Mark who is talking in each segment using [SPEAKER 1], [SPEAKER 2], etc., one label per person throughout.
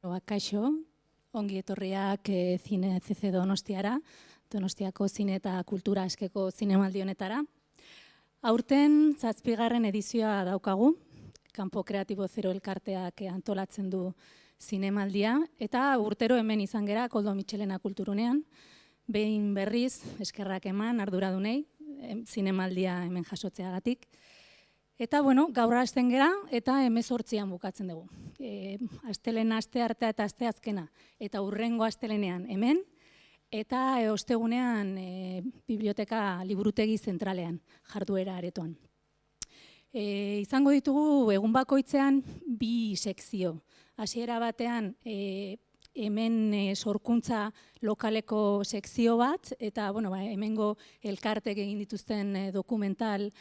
[SPEAKER 1] Kaixo, ongi etorriak Zine CC Donostiara, Donostiako Zine eta Kultura Eskeko zinemaldi honetara. Aurten 7. edizioa daukagu, Kanpo Kreatibo Zero elkarteak antolatzen du zinemaldia, eta urtero hemen izan gera Koldo Mitxelena kulturunean, behin berriz eskerrak eman arduradunei, zinemaldia hemen jasotzeagatik. Eta, gaur hasten gera eta 18an bukatzen dugu. Astelena, asteartea eta asteazkena, eta hurrengo astelenean hemen, eta ostegunean biblioteka liburutegi zentralean, jarduera aretoan. Izango ditugu egun bakoitzean 2 sekzio. Hasiera batean hemen sorkuntza lokaleko sekzio bat, eta hemengo elkartek egin dituzten dokumentalak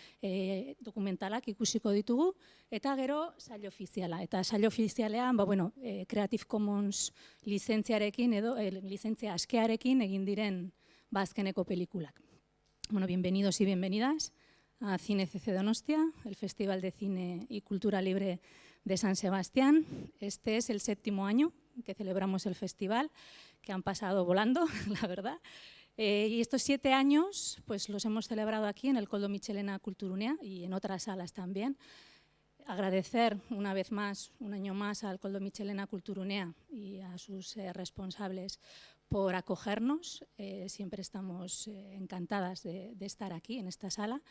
[SPEAKER 1] ikusiko ditugu, eta gero sail ofiziala. Eta sail ofizialean Creative Commons lizentziarekin edo lizentzia askearekin egin diren azkeneko pelikulak. Bienvenidos y bienvenidas a Cine CC Donostia, el Festival de Cine y Cultura Libre de San Sebastián. Este es el 7º año que celebramos el festival, que han pasado volando, la verdad. Y estos 7 años pues los hemos celebrado aquí en el Koldo Mitxelena Kulturunea y en otras salas también. Agradecer una vez más, un año más, al Koldo Mitxelena Kulturunea y a sus responsables por acogernos. Siempre estamos encantadas de estar aquí en esta sala.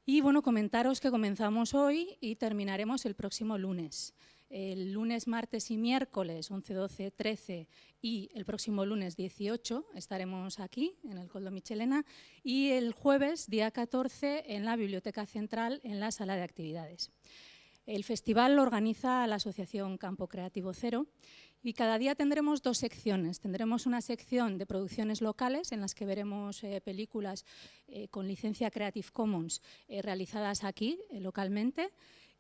[SPEAKER 1] Y comentaros que comenzamos hoy y terminaremos el próximo lunes. El lunes, martes y miércoles 11, 12, 13 y el próximo lunes 18 estaremos aquí en el Koldo Mitxelena y el jueves, día 14, en la Biblioteca Central, en la sala de actividades. El festival lo organiza la Asociación Campo Creativo Cero y cada día tendremos 2 secciones. Tendremos una sección de producciones locales en las que veremos películas con licencia Creative Commons realizadas aquí localmente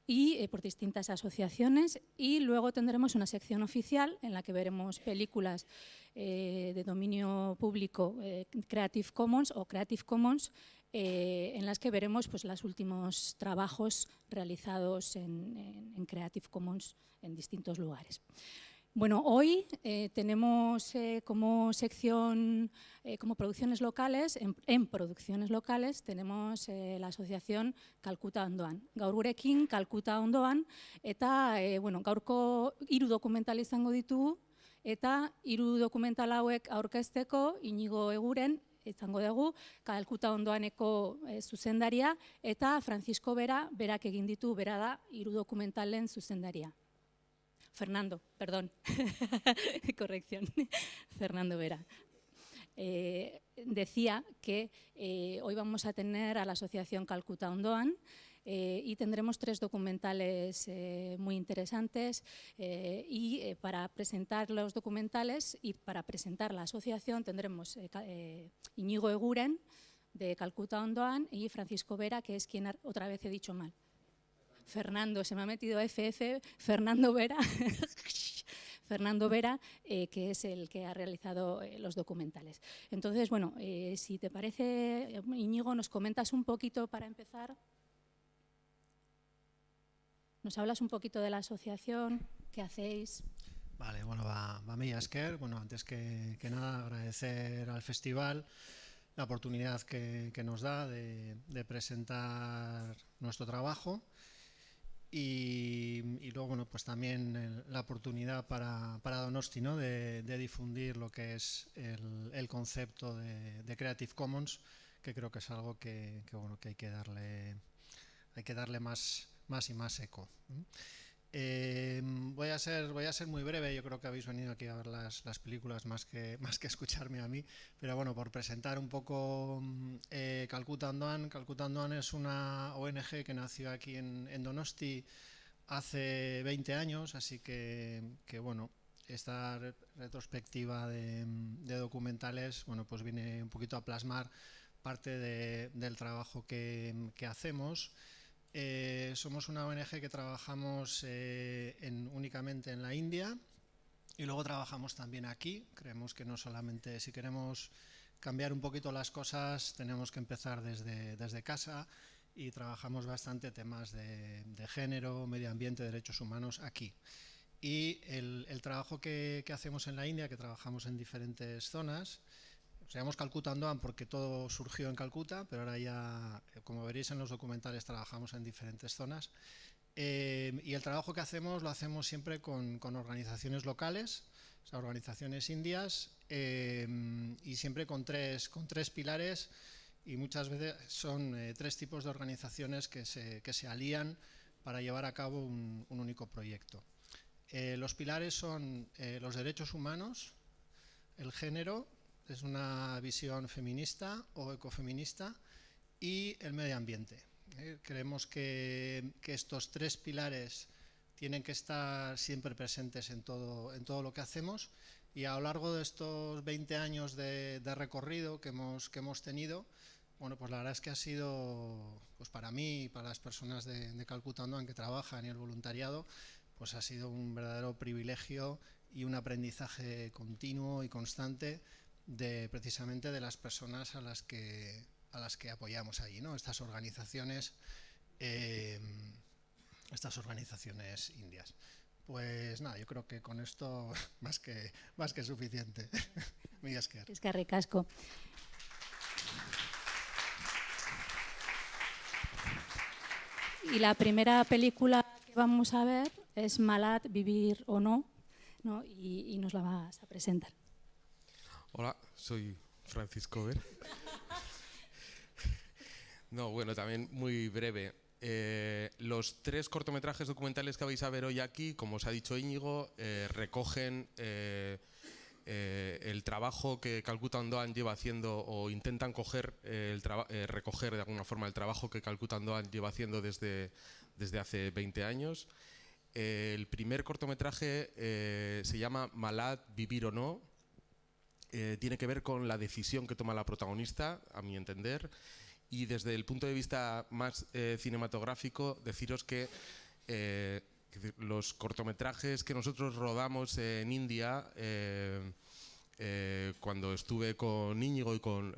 [SPEAKER 1] y por distintas asociaciones, y luego tendremos una sección oficial en la que veremos películas de dominio público Creative Commons o Creative Commons en las que veremos los últimos trabajos realizados en Creative Commons en distintos lugares. Hoy tenemos como sección, como producciones locales, en producciones locales tenemos la asociación Kalkuta Ondoan. Gaur gurekin Kalkuta Ondoan, eta gaurko 3 dokumental izango ditugu, eta 3 dokumental hauek aurkezteko Inigo Eguren izango dugu, Kalkuta Ondoaneko zuzendaria, eta Francisco Vera, berak egin ditu, bera da 3 dokumentalen zuzendaria. Fernando, perdón, corrección, Fernando Vera. Decía que hoy vamos a tener a la asociación Kalkuta Ondoan y tendremos 3 documentales muy interesantes y para presentar los documentales y para presentar la asociación tendremos Inigo Eguren de Kalkuta Ondoan y Francisco Vera, que es quien otra vez he dicho mal. Fernando, se me ha metido FF, Fernando Vera, Fernando Vera, que es el que ha realizado los documentales. Entonces, si te parece, Íñigo, nos comentas un poquito para empezar. Nos hablas un poquito de la asociación, qué hacéis.
[SPEAKER 2] Vale, va mila esker. Antes que nada agradecer al festival la oportunidad que nos da de presentar nuestro trabajo. Y luego, pues también la oportunidad para Donosti, ¿no? de difundir lo que es el concepto de Creative Commons, que creo que es algo que hay que darle más y más eco. Voy a ser muy breve. Yo creo que habéis venido aquí a ver las películas más que escucharme a mí, pero por presentar un poco Kalkuta Ondoan. Kalkuta Ondoan es una ONG que nació aquí en Donosti hace 20 años, así que esta retrospectiva de documentales pues viene un poquito a plasmar parte del trabajo que hacemos. Somos una ONG que trabajamos únicamente en la India y luego trabajamos también aquí. Creemos que no solamente, si queremos cambiar un poquito las cosas, tenemos que empezar desde casa, y trabajamos bastante temas de género, medio ambiente, derechos humanos aquí. Y el trabajo que hacemos en la India, que trabajamos en diferentes zonas, se llama Calcuta Andoan porque todo surgió en Calcuta, pero ahora ya, como veréis en los documentales, trabajamos en diferentes zonas. Y el trabajo que hacemos lo hacemos siempre con organizaciones locales, o sea, organizaciones indias, y siempre con tres pilares, y muchas veces son 3 tipos de organizaciones que se alían para llevar a cabo un único proyecto. Los pilares son los derechos humanos, el género, es una visión feminista o ecofeminista, y el medio ambiente. Creemos que estos 3 pilares tienen que estar siempre presentes en todo lo que hacemos, y a lo largo de estos 20 años de recorrido que hemos tenido, bueno, pues la verdad es que ha sido, pues para mí y para las personas de Calcuta Andoan que trabajan y el voluntariado, pues ha sido un verdadero privilegio y un aprendizaje continuo y constante precisamente de las personas a las que apoyamos allí, ¿no? Estas organizaciones indias. Pues nada, yo creo que con esto más que suficiente. Mila esker.
[SPEAKER 1] Eskerrik asko. Y la primera película que vamos a ver es Malad, Vivir o No, ¿no? Y nos la vas a presentar.
[SPEAKER 3] Hola, soy Francisco Ver. No, bueno, también muy breve. Los 3 cortometrajes documentales que vais a ver hoy aquí, como os ha dicho Íñigo, recogen el trabajo que Calcuta Andoan lleva haciendo, o intentan recoger de alguna forma el trabajo que Calcuta Andoan lleva haciendo desde hace 20 años. El primer cortometraje se llama Malad, Vivir o No. Tiene que ver con la decisión que toma la protagonista, a mi entender, y desde el punto de vista más cinematográfico, deciros que los cortometrajes que nosotros rodamos en India, cuando estuve con Íñigo y con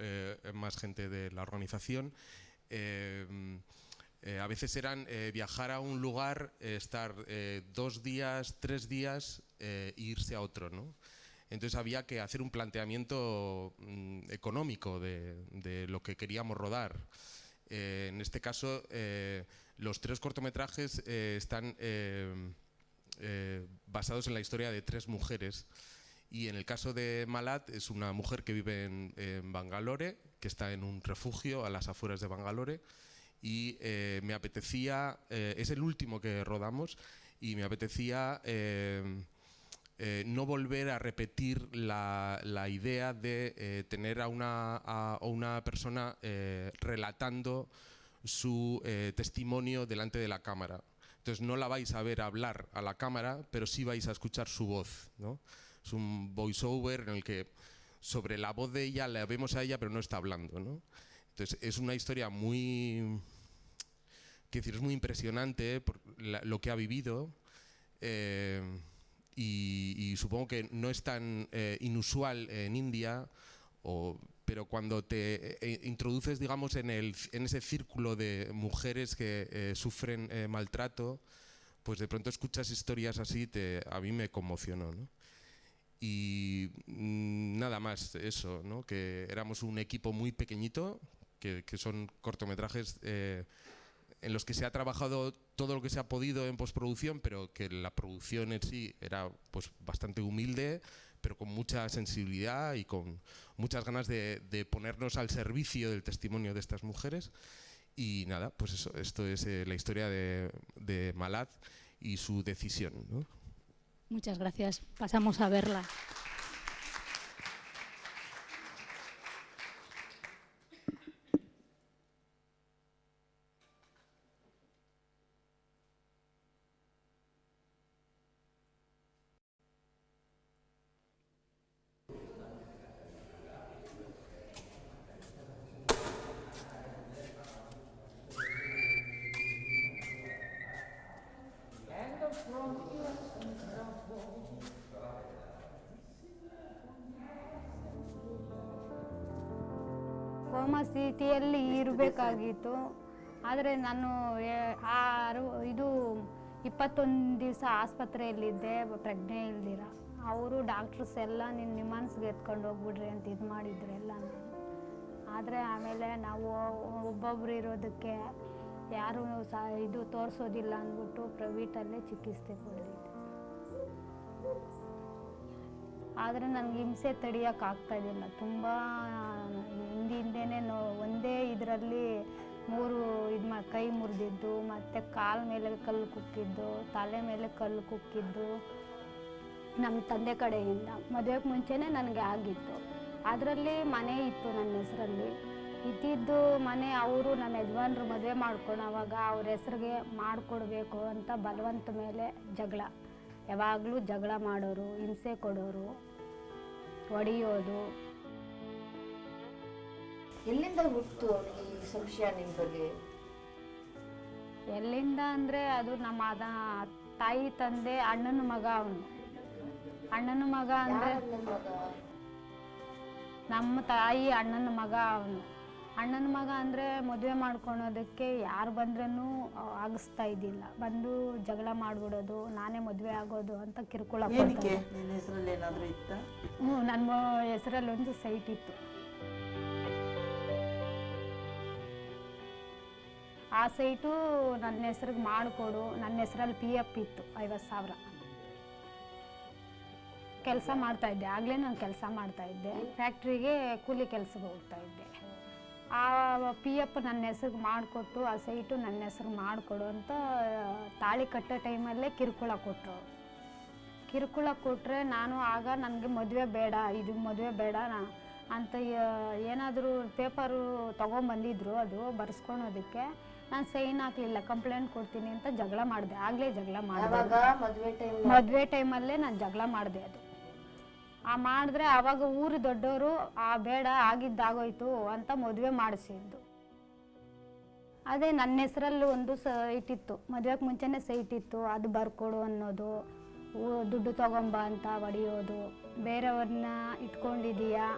[SPEAKER 3] más gente de la organización, a veces eran viajar a un lugar, estar 2 días, 3 días e irse a otro, ¿no? Entonces había que hacer un planteamiento económico de lo que queríamos rodar. En este caso, los 3 cortometrajes están basados en la historia de 3 mujeres. Y en el caso de Malad, es una mujer que vive en Bangalore, que está en un refugio a las afueras de Bangalore. Y me apetecía, es el último que rodamos, y me apetecía no volver a repetir la idea de tener a una persona relatando su testimonio delante de la cámara. Entonces no la vais a ver hablar a la cámara, pero sí vais a escuchar su voz, ¿no? Es un voiceover en el que sobre la voz de ella la vemos a ella, pero no está hablando, ¿no? Entonces es una historia muy, quiero decir, es muy impresionante por lo que ha vivido. Y supongo que no es tan inusual en India, pero cuando te introduces, digamos, en ese círculo de mujeres que sufren maltrato, pues de pronto escuchas historias así, a mí me conmocionó, ¿no? Y nada más eso, ¿no? Que éramos un equipo muy pequeñito, que son cortometrajes en los que se ha trabajado todo lo que se ha podido en postproducción, pero que la producción en sí era pues bastante humilde, pero con mucha sensibilidad y con muchas ganas de ponernos al servicio del testimonio de estas mujeres. Y nada, pues eso, esto es la historia de Malad y su decisión, ¿no?
[SPEAKER 1] Muchas gracias. Pasamos a verla.
[SPEAKER 4] ಸ್ಥಿತಿಯಲ್ಲಿ ಇರಬೇಕಾಗಿತ್ತು. ಆದರೆ ನಾನು ಇದು 21 ದಿವಸ ಆಸ್ಪತ್ರೆಯಲ್ಲಿದ್ದೆ ಪ್ರಜ್ಞೆ ಇಲ್ದಿರ. ಅವರು ಡಾಕ್ಟ್ರಸ್ ಎಲ್ಲ ನಿಮ್ಮನ್ಸ್ಗೆ ಎತ್ಕೊಂಡು ಹೋಗ್ಬಿಡ್ರಿ ಅಂತ ಇದು ಮಾಡಿದ್ರು ಎಲ್ಲ. ಆದರೆ ಆಮೇಲೆ ನಾವು ಒಬ್ಬೊಬ್ರು ಇರೋದಕ್ಕೆ ಯಾರು ಇದು ತೋರಿಸೋದಿಲ್ಲ ಅಂದ್ಬಿಟ್ಟು ಪ್ರೈವೇಟಲ್ಲೇ ಚಿಕಿತ್ಸೆ ಕೊಡಿದ್ದೆ. ಆದರೆ ನನಗೆ ಹಿಂಸೆ ತಡೆಯೋಕ್ಕಾಗ್ತಾಯಿದ್ದಿಲ್ಲ. ತುಂಬ ಹಿಂದೇನೆ ಒಂದೇ ಇದರಲ್ಲಿ 3 ಕೈ ಮುರಿದಿದ್ದು, ಮತ್ತು ಕಾಲ ಮೇಲೆ ಕಲ್ಲು ಕುಕ್ಕಿದ್ದು, ತಲೆ ಮೇಲೆ ಕಲ್ಲು ಕುಕ್ಕಿದ್ದು ನಮ್ಮ ತಂದೆ ಕಡೆಯಿಂದ. ಮದುವೆಗೆ ಮುಂಚೆನೇ ನನಗೆ ಆಗಿತ್ತು. ಅದರಲ್ಲಿ ಮನೆ ಇತ್ತು ನನ್ನ ಹೆಸರಲ್ಲಿ. ಇದ್ದಿದ್ದು ಮನೆ ಅವರು ನನ್ನ ಯಜಮಾನ್ರು ಮದುವೆ ಮಾಡ್ಕೊಳೋವಾಗ ಅವ್ರ ಹೆಸ್ರಿಗೆ ಮಾಡಿಕೊಡ್ಬೇಕು ಅಂತ ಬಲವಂತ ಮೇಲೆ ಜಗಳ. ಯಾವಾಗಲೂ ಜಗಳ ಮಾಡೋರು, ಹಿಂಸೆ ಕೊಡೋರು, ಹೊಡೆಯೋದು.
[SPEAKER 5] ಎಲ್ಲಿಂದ ಹುಟ್ಟಿತು ಈ ಸಂಶಯ ನಿಮ್ಮ ಬಗ್ಗೆ?
[SPEAKER 4] ಎಲ್ಲಿಂದ ಅಂದರೆ ಅದು ನಮ್ಮ ತಾಯಿ ತಂದೆ ಅಣ್ಣನ ಮಗ. ಅವನು ಅಣ್ಣನ ಮಗ ಅಂದರೆ ನಮ್ಮ ತಾಯಿ ಅಣ್ಣನ ಮಗ. ಅವನು ಅಣ್ಣನ ಮಗ ಅಂದರೆ ಮದುವೆ ಮಾಡ್ಕೊಳೋದಕ್ಕೆ ಯಾರು ಬಂದ್ರೂ ಆಗಿಸ್ತಾ ಇದ್ದಿಲ್ಲ. ಬಂದು ಜಗಳ ಮಾಡಿಬಿಡೋದು, ನಾನೇ ಮದುವೆ ಆಗೋದು ಅಂತ ಕಿರುಕುಳ ಕೊಡ್ತಾರೆ. ನನ್ನ ಹೆಸರಲ್ಲಿ ಒಂದು ಸೈಟ್ ಇತ್ತು. ಆ ಸೈಟು ನನ್ನ ಹೆಸ್ರಿಗೆ ಮಾಡಿಕೊಡು. ನನ್ನ ಹೆಸರಲ್ಲಿ PF ಇತ್ತು 50,000. ಕೆಲಸ ಮಾಡ್ತಾಯಿದ್ದೆ. ಆಗಲೇ ನಾನು ಕೆಲಸ ಮಾಡ್ತಾಯಿದ್ದೆ. ಫ್ಯಾಕ್ಟ್ರಿಗೆ ಕೂಲಿ ಕೆಲಸಕ್ಕೆ ಹೋಗ್ತಾಯಿದ್ದೆ. ಆ PF ನನ್ನ ಹೆಸ್ರಿಗೆ ಮಾಡಿಕೊಟ್ಟು ಆ ಸೈಟು ನನ್ನ ಹೆಸ್ರಿಗೆ ಮಾಡಿಕೊಡು ಅಂತ ತಾಳಿ ಕಟ್ಟೋ ಟೈಮಲ್ಲೇ ಕಿರುಕುಳ ಕೊಟ್ಟರು. ಕಿರುಕುಳ ಕೊಟ್ಟರೆ ನಾನು ಆಗ ನನಗೆ ಮದುವೆ ಬೇಡ, ಇದು ಮದುವೆ ಬೇಡ ಅಂತ ಏನಾದರೂ ಪೇಪರು ತೊಗೊಂಬಂದಿದ್ರು ಅದು ಬರ್ಸ್ಕೊಳೋದಕ್ಕೆ. ನಾನು ಸೈನ್ ಹಾಕಲಿಲ್ಲ, ಕಂಪ್ಲೇಂಟ್ ಕೊಡ್ತೀನಿ ಅಂತ ಜಗಳ ಮಾಡಿದೆ. ಆಗಲೇ ಜಗಳ ಮಾಡಿದೆ. ಮದುವೆ ಟೈಮಲ್ಲೇ ನಾನು ಜಗಳ ಮಾಡಿದೆ. ಅದು ಮಾಡಿದ್ರೆ ಆವಾಗ ಊರು ದೊಡ್ಡವರು ಬೇಡ ಆಗಿದ್ದಾಗೋಯ್ತು ಅಂತ ಮದುವೆ ಮಾಡಿಸಿದ್ದು. ಅದೇ ನನ್ನ ಹೆಸರಲ್ಲಿ ಒಂದು ಸೈಟ್ ಇತ್ತು. ಮದುವೆಗೆ ಮುಂಚೆನೇ ಸೈಟ್ ಇತ್ತು. ಅದು ಬರ್ಕೊಡು ಅನ್ನೋದು, ದುಡ್ಡು ತಗೊಂಬ ಅಂತ ಹೊಡೆಯೋದು, ಬೇರೆಯವ್ರನ್ನ ಇಟ್ಕೊಂಡಿದ್ದೀಯಾ,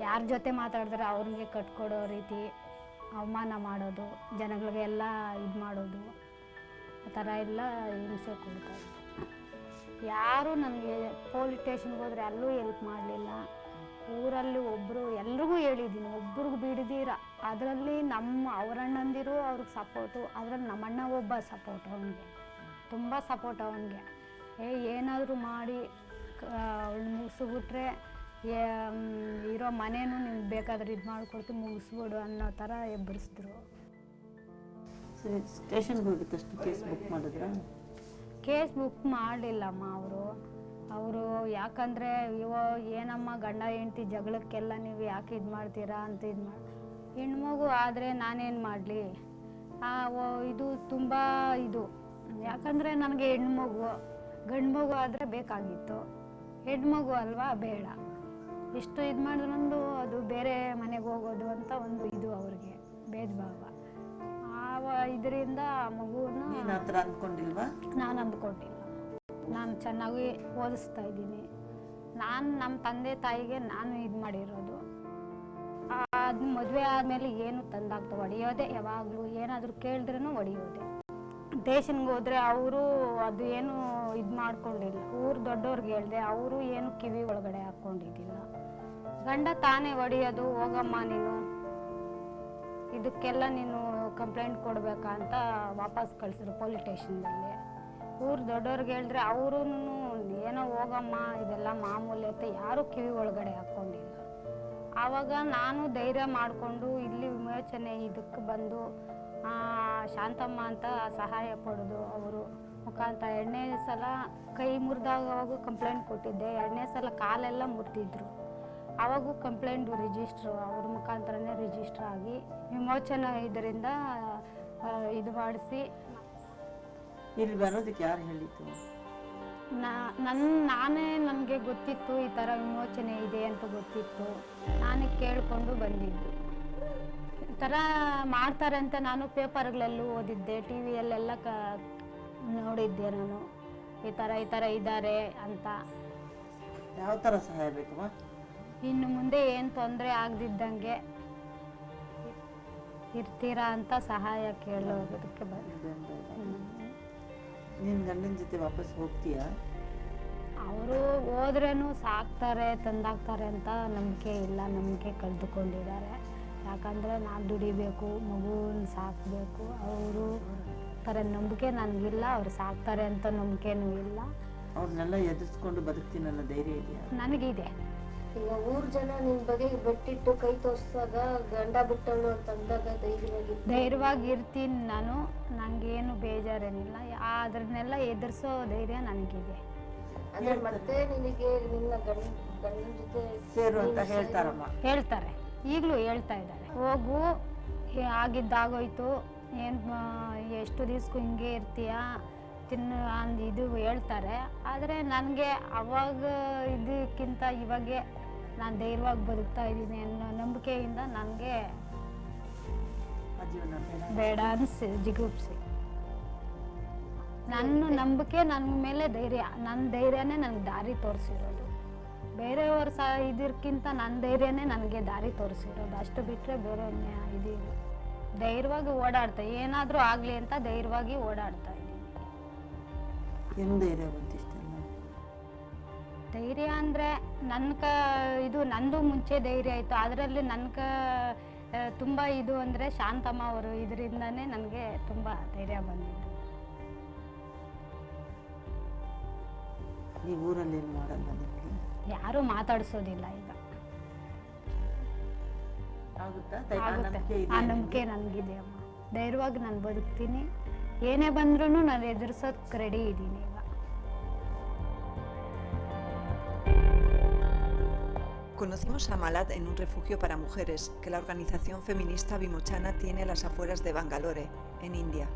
[SPEAKER 4] ಯಾರ ಜೊತೆ ಮಾತಾಡಿದ್ರೆ ಅವ್ರಿಗೆ ಕಟ್ಕೊಡೋ ರೀತಿ ಅವಮಾನ ಮಾಡೋದು, ಜನಗಳಿಗೆಲ್ಲ ಇದು ಮಾಡೋದು, ಆ ಥರ ಎಲ್ಲ ಹಿಂಸೆ ಕೊಡ್ತಾರೆ. ಯಾರೂ ನನಗೆ ಪೊಲೀಸ್ ಸ್ಟೇಷನ್ಗೆ ಹೋದರೆ ಅಲ್ಲೂ ಹೆಲ್ಪ್ ಮಾಡಲಿಲ್ಲ. ಊರಲ್ಲಿ ಒಬ್ಬರು ಎಲ್ರಿಗೂ ಹೇಳಿದ್ದೀನಿ, ಒಬ್ರಿಗೆ ಬಿಡದಿರ. ಅದರಲ್ಲಿ ಅವರಣ್ಣಂದಿರು ಅವ್ರಿಗೆ ಸಪೋರ್ಟು. ಅದರಲ್ಲಿ ನಮ್ಮಣ್ಣ ಒಬ್ಬ ಸಪೋರ್ಟ್, ಅವನಿಗೆ ತುಂಬ ಸಪೋರ್ಟ್. ಅವನಿಗೆ ಏನಾದರೂ ಮಾಡಿ ಅವಳು ಮುಗಿಸ್ಬಿಟ್ರೆ ಇರೋ ಮನೇನು ನಿಮ್ಗೆ ಬೇಕಾದ್ರೆ ಇದು ಮಾಡಿಕೊಡ್ತೀವಿ, ಮುಗಿಸ್ಬಿಡು ಅನ್ನೋ ಥರ ಎಬ್ಬರಿಸಿದ್ರು.
[SPEAKER 5] ಸ್ಟೇಷನ್ಗೆ ಹೋಗಿದ ತಕ್ಷಣ ಕೇಸ್ ಬುಕ್ ಮಾಡಿದ್ರ?
[SPEAKER 4] ಕೇಸ್ ಬುಕ್ ಮಾಡಲಿಲ್ಲಮ್ಮ ಅವರು. ಯಾಕಂದರೆ ಏನಮ್ಮ ಗಂಡ ಹೆಂಡ್ತಿ ಜಗಳಕ್ಕೆಲ್ಲ ನೀವು ಯಾಕೆ ಇದು ಮಾಡ್ತೀರಾ ಅಂತ ಇದು ಮಾಡಿ. ಹೆಣ್ಮಗು ಆದರೆ ನಾನೇನು ಮಾಡಲಿ? ಇದು ತುಂಬ ಇದು. ಯಾಕಂದರೆ ನನಗೆ ಹೆಣ್ಮಗು, ಗಂಡು ಮಗು ಆದರೆ ಬೇಕಾಗಿತ್ತು. ಹೆಣ್ಮಗು ಅಲ್ವಾ, ಬೇಡ. ಇಷ್ಟು ಇದು ಮಾಡಿದ್ರಂದು ಅದು ಬೇರೆ ಮನೆಗೆ ಹೋಗೋದು ಅಂತ ಒಂದು ಇದು ಅವ್ರಿಗೆ ಭೇದ ಭಾವ. ಇದರಿಂದ ಮಗುವನ್ನ
[SPEAKER 5] ಅಂದ್ಕೊಂಡಿಲ್ವಾ?
[SPEAKER 4] ನಾನು ಅಂದ್ಕೊಂಡಿಲ್ಲ. ನಾನು ಚೆನ್ನಾಗಿ ಓದಿಸ್ತಾ ಇದ್ದೀನಿ. ನಾನು ನಮ್ಮ ತಂದೆ ತಾಯಿಗೆ ನಾನು ಇದು ಮಾಡಿರೋದು. ಅದು ಮದುವೆ ಆದಮೇಲೆ ಏನು ತಂದಾಗ್ತವೆ ಹೊಡೆಯೋದೆ. ಯಾವಾಗಲೂ ಏನಾದರೂ ಕೇಳಿದ್ರೂ ಹೊಡೆಯೋದೆ. ಸ್ಟೇಷನ್ಗೆ ಹೋದರೆ ಅವರು ಅದು ಏನು ಇದು ಮಾಡ್ಕೊಂಡಿಲ್ಲ. ಊರು ದೊಡ್ಡವ್ರಿಗೆ ಹೇಳಿದೆ, ಅವರು ಏನು ಕಿವಿ ಒಳಗಡೆ ಹಾಕ್ಕೊಂಡಿದ್ದಿಲ್ಲ. ಗಂಡ ತಾನೇ ಹೊಡೆಯೋದು. ಹೋಗಮ್ಮ ನೀನು, ಇದಕ್ಕೆಲ್ಲ ನೀನು ಕಂಪ್ಲೇಂಟ್ ಕೊಡಬೇಕಾ ಅಂತ ವಾಪಸ್ ಕಳಿಸಿದ್ರು ಪೊಲೀಸ್ ಸ್ಟೇಷನ್ದಲ್ಲಿ. ಊರು ದೊಡ್ಡವ್ರಿಗೆ ಹೇಳಿದ್ರೆ ಅವರು ಏನೋ ಹೋಗಮ್ಮ ಇದೆಲ್ಲ ಮಾಮೂಲಿ ಅಂತ ಯಾರೂ ಕಿವಿ ಒಳಗಡೆ ಹಾಕ್ಕೊಂಡಿಲ್ಲ. ಆವಾಗ ನಾನು ಧೈರ್ಯ ಮಾಡಿಕೊಂಡು ಇಲ್ಲಿ ವಿಮೋಚನೆ ಇದಕ್ಕೆ ಬಂದು ಶಾಂತಮ್ಮ ಅಂತ ಸಹಾಯ ಪಡೆದು ಅವರು ಮುಖಾಂತರ 2ನೇ ಸಲ ಕೈ ಮುರಿದಾಗವಾಗೂ ಕಂಪ್ಲೇಂಟ್ ಕೊಟ್ಟಿದ್ದೆ. 2ನೇ ಸಲ ಕಾಲೆಲ್ಲ ಮುರಿದಿದ್ರು. ಆವಾಗೂ ಕಂಪ್ಲೇಂಟ್ ರಿಜಿಸ್ಟ್ರು ಅವ್ರ ಮುಖಾಂತರನೇ ರಿಜಿಸ್ಟ್ರ್ ಆಗಿ ವಿಮೋಚನೆ ಇದರಿಂದ ಇದು ಮಾಡಿಸಿ.
[SPEAKER 5] ಇಲ್ಲಿ ಬರೋದಕ್ಕೆ ಯಾರು ಹೇಳಿತ್ತು?
[SPEAKER 4] ನಾನೇ ನನಗೆ ಗೊತ್ತಿತ್ತು ಈ ಥರ ವಿಮೋಚನೆ ಇದೆ ಅಂತ ಗೊತ್ತಿತ್ತು. ನಾನೇ ಕೇಳಿಕೊಂಡು ಬಂದಿದ್ದು. ಈ ಥರ ಮಾಡ್ತಾರೆ ಅಂತ ನಾನು ಪೇಪರ್ಗಳಲ್ಲೂ ಓದಿದ್ದೆ, ಟಿ ವಿಯಲ್ಲೆಲ್ಲ ನೋಡಿದ್ದೆ ನಾನು. ಈ ಥರ ಇದ್ದಾರೆ ಅಂತ.
[SPEAKER 5] ಯಾವ ಥರ ಸಹಾಯ ಬೇಕಮ್ಮ?
[SPEAKER 4] ಇನ್ನು ಮುಂದೆ ಏನು ತೊಂದರೆ ಆಗದಿದ್ದಂಗೆ ಇರ್ತೀರಾ ಅಂತ ಸಹಾಯ ಕೇಳೋದಕ್ಕೆ ಬಂದೆ.
[SPEAKER 6] ನಿನ್ನ ಗಂಡನ ಜೊತೆ ವಾಪಸ್ ಹೋಗ್ತೀಯಾ?
[SPEAKER 4] ಅವರು ಹೋದ್ರೇನು ಸಾಕ್ತಾರೆ ತಂದಾಕ್ತಾರೆ ಅಂತ ನಂಬಿಕೆ ಇಲ್ಲ, ನಂಬಿಕೆ ಕಳೆದುಕೊಂಡಿದ್ದಾರೆ. ಯಾಕಂದರೆ ನಾನು ದುಡಿಬೇಕು, ಮಗುನ ಸಾಕಬೇಕು, ಅವರು ಥರ ನಂಬಿಕೆ ನನಗಿಲ್ಲ. ಅವ್ರು ಸಾಕ್ತಾರೆ ಅಂತ ನಂಬಿಕೆನೂ ಇಲ್ಲ.
[SPEAKER 6] ಅವ್ರನ್ನೆಲ್ಲ ಎದುರಿಸ್ಕೊಂಡು ಬದುಕ್ತೀನಲ್ಲ ಧೈರ್ಯ ಇದೆಯಾ?
[SPEAKER 4] ನನಗಿದೆ.
[SPEAKER 5] ಈಗ ಊರ್ ಜನ ನಿನ್ ಬಗ್ಗೆ ಬೆಟ್ಟಿಟ್ಟು ಕೈ ತೋರ್ಸಿದಾಗ ಗಂಡ ಬಿಟ್ಟವಳು ಅಂತ ಅಂದಾಗ
[SPEAKER 4] ಧೈರ್ಯವಾಗಿ ಇರ್ತೀನಿ ನಾನು. ನನಗೇನು ಬೇಜಾರೇನಿಲ್ಲ. ಅದನ್ನೆಲ್ಲ ಎದುರಿಸೋ ಧೈರ್ಯ ನನಗಿದೆ.
[SPEAKER 5] ಅಂದ್ರೆ ಮತ್ತೆ ನಿನಗೆ ನಿನ್ನ ಗಂಡನ ಜೊತೆ
[SPEAKER 6] ಸೇರು ಅಂತ ಹೇಳ್ತಾರಮ್ಮ.
[SPEAKER 4] ಹೇಳ್ತಾರೆ, ಈಗಲೂ ಹೇಳ್ತಾ ಇದ್ದಾರೆ. ಹೋಗು, ಆಗಿದ್ದಾಗೋಯ್ತು, ಏನು ಎಷ್ಟು ದಿವ್ಸಕ್ಕೂ ಹಿಂಗೆ ಇರ್ತೀಯ ತಿನ್ನು ಇದು ಹೇಳ್ತಾರೆ. ಆದರೆ ನನಗೆ ಅವಾಗ ಇದಕ್ಕಿಂತ ಇವಾಗೆ ನಾನು ಧೈರ್ಯವಾಗಿ ಬದುಕ್ತಾ ಇದ್ದೀನಿ ಅನ್ನೋ ನಂಬಿಕೆಯಿಂದ ನನಗೆ ಬೇಡ ಅನಿಸಿ ಜಿಗುಪ್ಸಿ. ನನ್ನ ನಂಬಿಕೆ ನನ್ನ ಮೇಲೆ ಧೈರ್ಯ, ನನ್ನ ಧೈರ್ಯನೇ ನನಗೆ ದಾರಿ ತೋರಿಸಿರೋದು. ಬೇರೆಯವ್ರ ಇದಕ್ಕಿಂತ ನನ್ನ ಧೈರ್ಯನೇ ನನಗೆ ದಾರಿ ತೋರಿಸಿರೋದು. ಅಷ್ಟು ಬಿಟ್ಟರೆ ಬೇರೆ ಇದು ಧೈರ್ಯವಾಗಿ ಓಡಾಡ್ತಾ, ಏನಾದರೂ ಆಗಲಿ ಅಂತ ಧೈರ್ಯವಾಗಿ ಓಡಾಡ್ತಾ ಇದ್ದೀನಿ.
[SPEAKER 6] ಹೆಂಗೆ ಧೈರ್ಯ ಬಂತಿಷ್ಟ?
[SPEAKER 4] ಧೈರ್ಯ ಅಂದರೆ ಇದು ನಂದು ಮುಂಚೆ ಧೈರ್ಯ ಆಯಿತು. ಅದರಲ್ಲಿ ತುಂಬ ಇದು ಅಂದರೆ ಶಾಂತಮ್ಮ ಅವರು ಇದರಿಂದನೇ ನನಗೆ ತುಂಬ ಧೈರ್ಯ ಬಂದಿದ್ದು.
[SPEAKER 6] ಈ ಊರಲ್ಲಿ ಏನು ಮಾಡಲ್ಲ ನಿಮಗೆ?
[SPEAKER 4] ಯಾರೂ ಮಾತಾಡಿಸೋದಿಲ್ಲ ಈಗ.
[SPEAKER 6] ಆಗುತ್ತಾ?
[SPEAKER 4] ಆ ನಂಬಿಕೆ ನನಗಿದೆ ಅಮ್ಮ. ಧೈರ್ಯವಾಗಿ ನಾನು ಬದುಕ್ತೀನಿ. ಏನೇ ಬಂದ್ರೂ ನಾನು ಎದುರಿಸೋದಕ್ಕೆ ರೆಡಿ ಇದ್ದೀನಿ ಈಗ.
[SPEAKER 7] Conocimos a Malad en un refugio para mujeres que la organización feminista Vimochana tiene a las afueras de Bangalore, en India.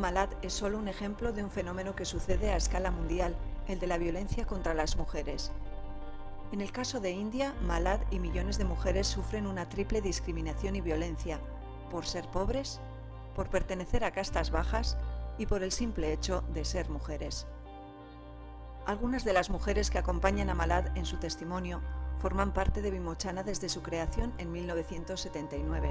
[SPEAKER 7] Malad es solo un ejemplo de un fenómeno que sucede a escala mundial, el de la violencia contra las mujeres. En el caso de India, Malad y millones de mujeres sufren una triple discriminación y violencia, por ser pobres, por pertenecer a castas bajas y por el simple hecho de ser mujeres. Algunas de las mujeres que acompañan a Malad en su testimonio forman parte de Vimochana desde su creación en 1979.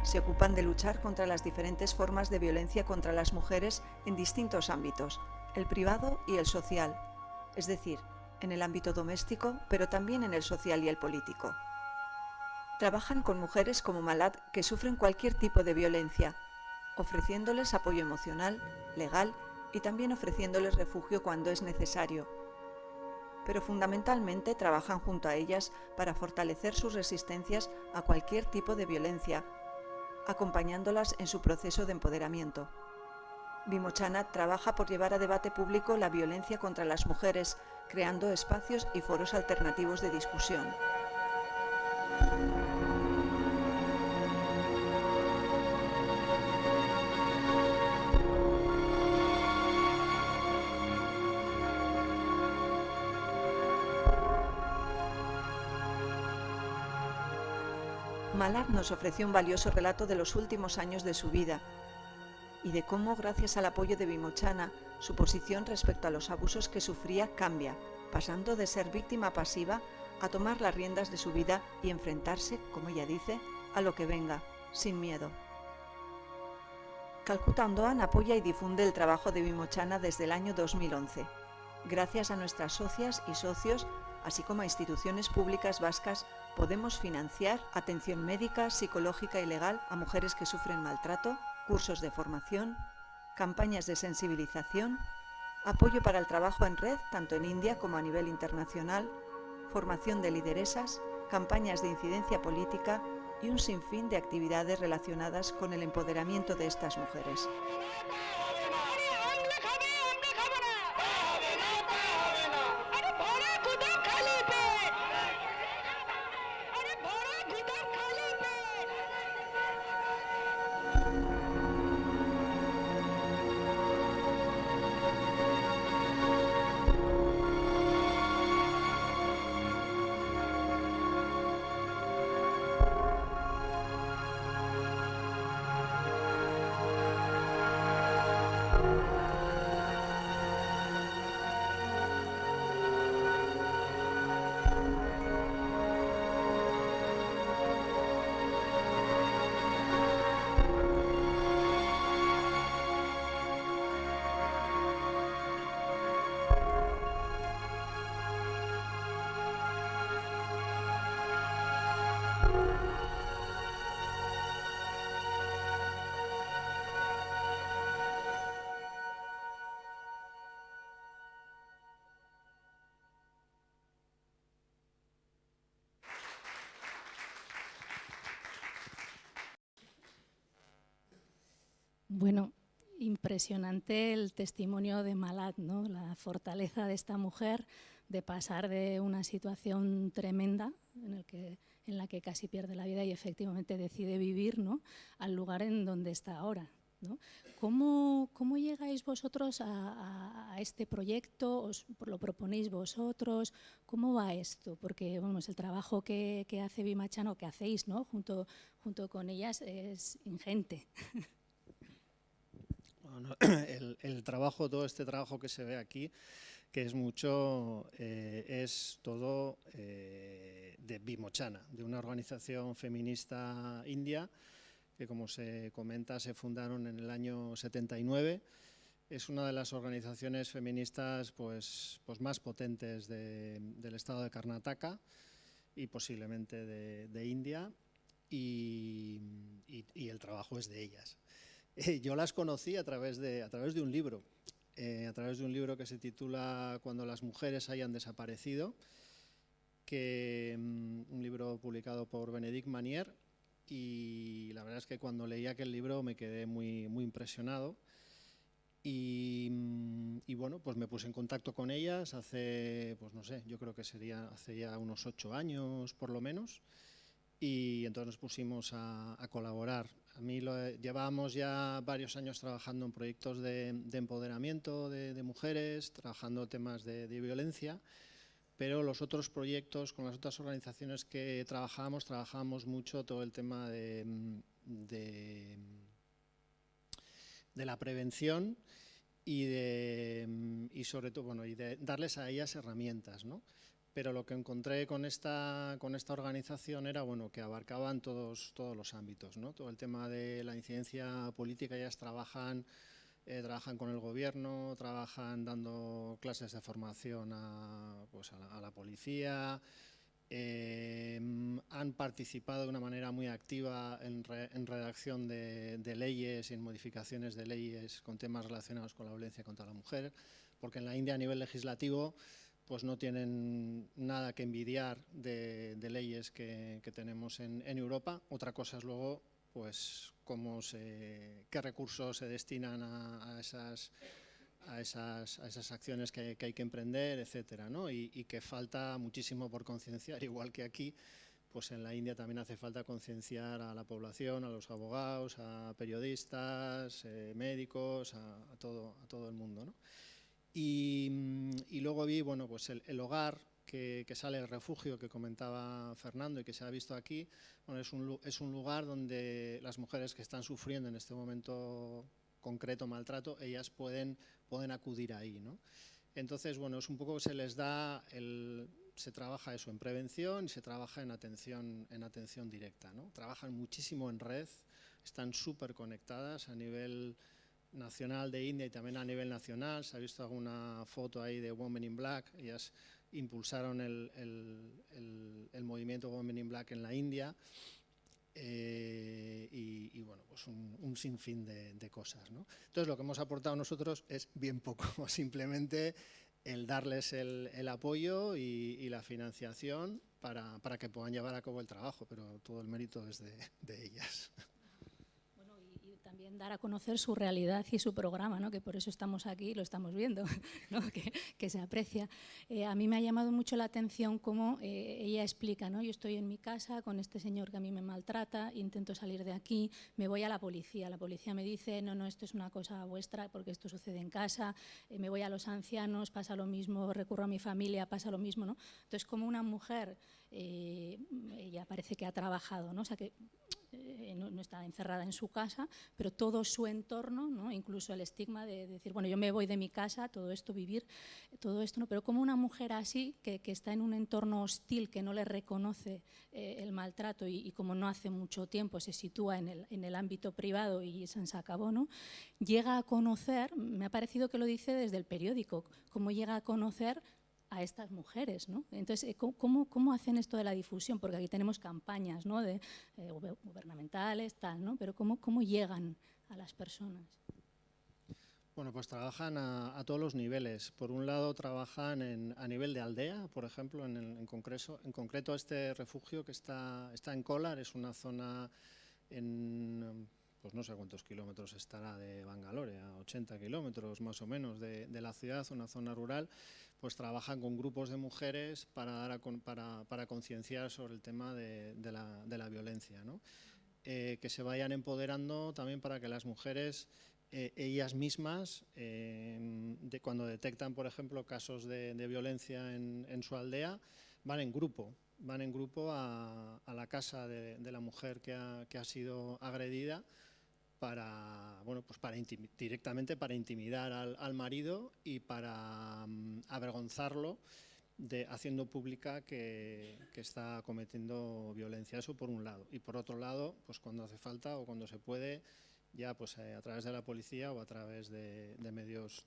[SPEAKER 7] Se ocupan de luchar contra las diferentes formas de violencia contra las mujeres en distintos ámbitos, el privado y el social, es decir, en el ámbito doméstico, pero también en el social y el político. Trabajan con mujeres como Malad que sufren cualquier tipo de violencia, ofreciéndoles apoyo emocional, legal y también ofreciéndoles refugio cuando es necesario. Pero fundamentalmente trabajan junto a ellas para fortalecer sus resistencias a cualquier tipo de violencia, acompañándolas en su proceso de empoderamiento. Vimochana trabaja por llevar a debate público la violencia contra las mujeres, creando espacios y foros alternativos de discusión. Malad nos ofreció un valioso relato de los últimos años de su vida y de cómo, gracias al apoyo de Vimochana, su posición respecto a los abusos que sufría cambia, pasando de ser víctima pasiva a tomar las riendas de su vida y enfrentarse, como ella dice, a lo que venga, sin miedo. Calcuta Ondoan apoya y difunde el trabajo de Vimochana desde el año 2011. Gracias a nuestras socias y socios, así como a instituciones públicas vascas, podemos financiar atención médica, psicológica y legal a mujeres que sufren maltrato, cursos de formación, campañas de sensibilización, apoyo para el trabajo en red, tanto en India como a nivel internacional, formación de lideresas, campañas de incidencia política y un sinfín de actividades relacionadas con el empoderamiento de estas mujeres.
[SPEAKER 1] Bueno, impresionante el testimonio de Malat, ¿no? La fortaleza de esta mujer de pasar de una situación tremenda en la que casi pierde la vida y efectivamente decide vivir, ¿no?, al lugar en donde está ahora, ¿no? ¿Cómo llegáis vosotros a este proyecto? ¿Os lo proponéis vosotros? ¿Cómo va esto? Porque bueno, el trabajo que hace Bimachana, o que hacéis, ¿no?, junto con ellas, es ingente.
[SPEAKER 2] Bueno, el trabajo, todo este trabajo que se ve aquí, que es mucho, es todo de Bimachana, de una organización feminista india que, como se comenta, se fundaron en el año 79. Es una de las organizaciones feministas pues más potentes del estado de Karnataka y posiblemente de India, y el trabajo es de ellas. Yo las conocí a través de un libro, que se titula Cuando las mujeres hayan desaparecido, un libro publicado por Benedict Manier, y la verdad es que cuando leí aquel libro me quedé muy impresionado. Y bueno, pues me puse en contacto con ellas hace, pues no sé, yo creo que sería hace ya unos 8 años por lo menos, y entonces nos pusimos a colaborar. Llevábamos ya varios años trabajando en proyectos de empoderamiento de mujeres, trabajando temas de violencia, pero los otros proyectos, con las otras organizaciones que trabajábamos mucho todo el tema de la prevención y sobre todo, bueno, y de darles a ellas herramientas, ¿no? Pero lo que encontré con esta organización era, bueno, que abarcaban todos los ámbitos, ¿no? Todo el tema de la incidencia política. Ellas trabajan con el gobierno, trabajan dando clases de formación a la policía, han participado de una manera muy activa en redacción de leyes y en modificaciones de leyes con temas relacionados con la violencia contra la mujer, porque en la India, a nivel legislativo, pues no tienen nada que envidiar de leyes que tenemos en Europa. Otra cosa es luego, pues, qué recursos se destinan a esas acciones que hay que emprender, etcétera, ¿no? Y que falta muchísimo por concienciar, igual que aquí, pues en la India también hace falta concienciar a la población, a los abogados, a periodistas, médicos, a todo el mundo, ¿no? Y luego vi, bueno, pues el hogar que sale, el refugio que comentaba Fernando y que se ha visto aquí. Bueno, es un lugar donde las mujeres que están sufriendo en este momento concreto maltrato, ellas pueden acudir ahí, ¿no? Entonces, bueno, es un poco que se trabaja eso en prevención y se trabaja en atención directa, ¿no? Trabajan muchísimo en red, están súper conectadas a nivel nacional de India y también a nivel nacional. Se ha visto alguna foto ahí de Women in Black. Ellas impulsaron el movimiento Women in Black en la India, y bueno, pues un sinfín de cosas, ¿no? Entonces, lo que hemos aportado nosotros es bien poco, simplemente el darles el apoyo y la financiación para que puedan llevar a cabo el trabajo, pero todo el mérito es de ellas.
[SPEAKER 1] También dar a conocer su realidad y su programa, ¿no? Que por eso estamos aquí y lo estamos viendo, ¿no? que se aprecia. A mí me ha llamado mucho la atención cómo ella explica, ¿no? Yo estoy en mi casa con este señor que a mí me maltrata, intento salir de aquí, me voy a la policía me dice, no, esto es una cosa vuestra porque esto sucede en casa, me voy a los ancianos, pasa lo mismo, recurro a mi familia, pasa lo mismo, ¿no? Entonces, como una mujer, ella parece que ha trabajado, ¿no? O sea, que no está encerrada en su casa, pero todo su entorno, ¿no? Incluso el estigma de decir, bueno, yo me voy de mi casa, todo esto, vivir, todo esto, ¿no? Pero como una mujer así, que está en un entorno hostil, que no le reconoce el maltrato y como no hace mucho tiempo se sitúa en el ámbito privado y se acabó, ¿no? Llega a conocer, me ha parecido que lo dice desde el periódico, cómo llega a conocer a estas mujeres, ¿no? Entonces, ¿cómo hacen esto de la difusión? Porque aquí tenemos campañas, ¿no? Gubernamentales, tal, ¿no? Pero ¿cómo llegan a las personas?
[SPEAKER 2] Bueno, pues trabajan a todos los niveles. Por un lado, trabajan a nivel de aldea, por ejemplo, en concreto este refugio que está en Kolar, es una zona pues no sé cuántos kilómetros estará de Bangalore, a 80 kilómetros más o menos de la ciudad, una zona rural, pues trabajan con grupos de mujeres para concienciar sobre el tema de la violencia, ¿no? Que se vayan empoderando también para que las mujeres, ellas mismas, cuando detectan, por ejemplo, casos de violencia en su aldea, van en grupo a la casa de la mujer que ha sido agredida directamente para intimidar al marido y para avergonzarlo, haciendo pública que está cometiendo violencia. Eso por un lado. Y por otro lado, pues cuando hace falta o cuando se puede, ya pues a través de la policía o a través de medios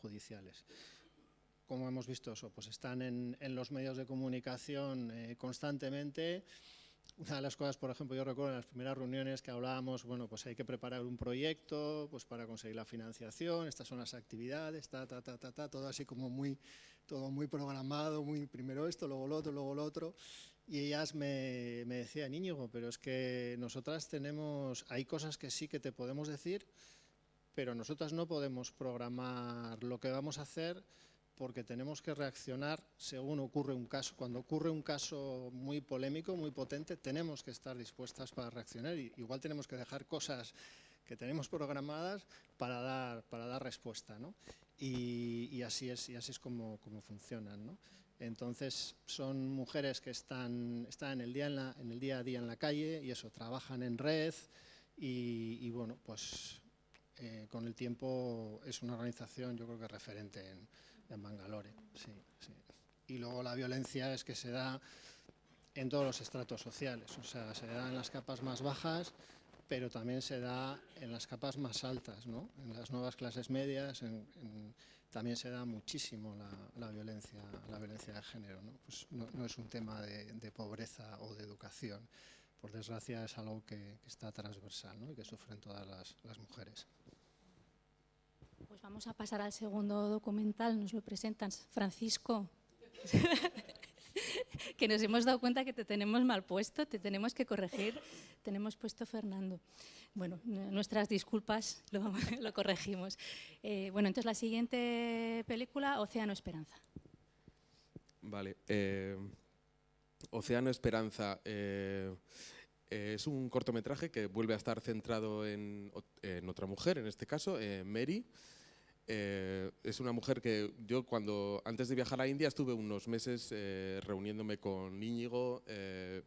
[SPEAKER 2] judiciales. Como hemos visto eso, pues están en los medios de comunicación constantemente. Una de las cosas, por ejemplo, yo recuerdo en las primeras reuniones que hablábamos, bueno, pues hay que preparar un proyecto pues para conseguir la financiación, estas son las actividades, todo así como todo muy programado, muy primero esto, luego lo otro. Y ellas me decían, Íñigo, pero es que nosotras hay cosas que sí que te podemos decir, pero nosotras no podemos programar lo que vamos a hacer, porque tenemos que reaccionar según ocurre un caso. Cuando ocurre un caso muy polémico, muy potente, tenemos que estar dispuestas para reaccionar. Y igual tenemos que dejar cosas que tenemos programadas para dar respuesta, ¿no? Y así es como funcionan, ¿no? Entonces son mujeres que están en el día a día en la calle y eso, trabajan en red y bueno, pues con el tiempo es una organización, yo creo que referente en Bangalore, sí. Y luego la violencia es que se da en todos los estratos sociales, o sea, se da en las capas más bajas, pero también se da en las capas más altas, ¿no? En las nuevas clases medias, también se da muchísimo la violencia de género, ¿no? Pues no es un tema de pobreza o de educación, por desgracia es algo que está transversal, ¿no? Y que sufren todas las mujeres.
[SPEAKER 1] Pues vamos a pasar al segundo documental, nos lo presentan Francisco, que nos hemos dado cuenta que te tenemos mal puesto, te tenemos que corregir, tenemos puesto Fernando. Bueno, nuestras disculpas, lo corregimos. Bueno, entonces la siguiente película, Océano Esperanza.
[SPEAKER 3] Vale, Océano Esperanza es un cortometraje que vuelve a estar centrado en otra mujer, en este caso, Mary. Es una mujer que yo antes de viajar a India estuve unos meses reuniéndome con Íñigo,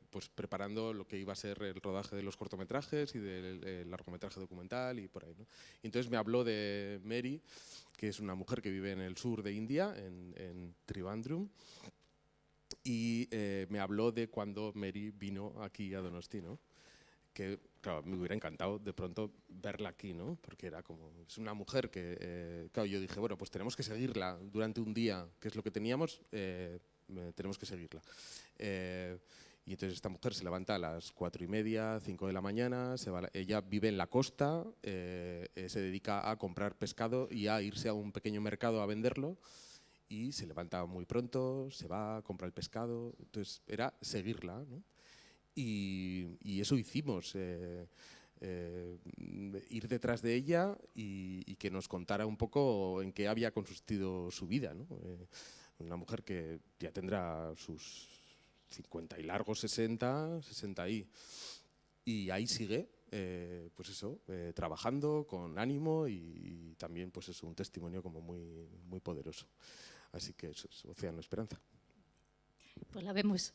[SPEAKER 3] pues preparando lo que iba a ser el rodaje de los cortometrajes y del largometraje documental y por ahí, ¿no? Y entonces me habló de Mary, que es una mujer que vive en el sur de India, en Trivandrum, y me habló de cuando Mary vino aquí a Donosti, ¿no? Que claro, me hubiera encantado de pronto verla aquí, ¿no? Porque es una mujer que, claro, yo dije, bueno, pues tenemos que seguirla durante un día, que es lo que teníamos, tenemos que seguirla. Y entonces esta mujer se levanta a las 4:30, 5 de la mañana, ella vive en la costa, se dedica a comprar pescado y a irse a un pequeño mercado a venderlo, y se levanta muy pronto, se va a comprar el pescado, entonces era seguirla, ¿no? Y eso hicimos, ir detrás de ella y que nos contara un poco en qué había consistido su vida, ¿no? Una mujer que ya tendrá sus 50 y largos, 60 y ahí sigue, pues eso, trabajando con ánimo y también pues eso, un testimonio como muy, muy poderoso. Así que eso es Océano Esperanza.
[SPEAKER 1] Pues la vemos.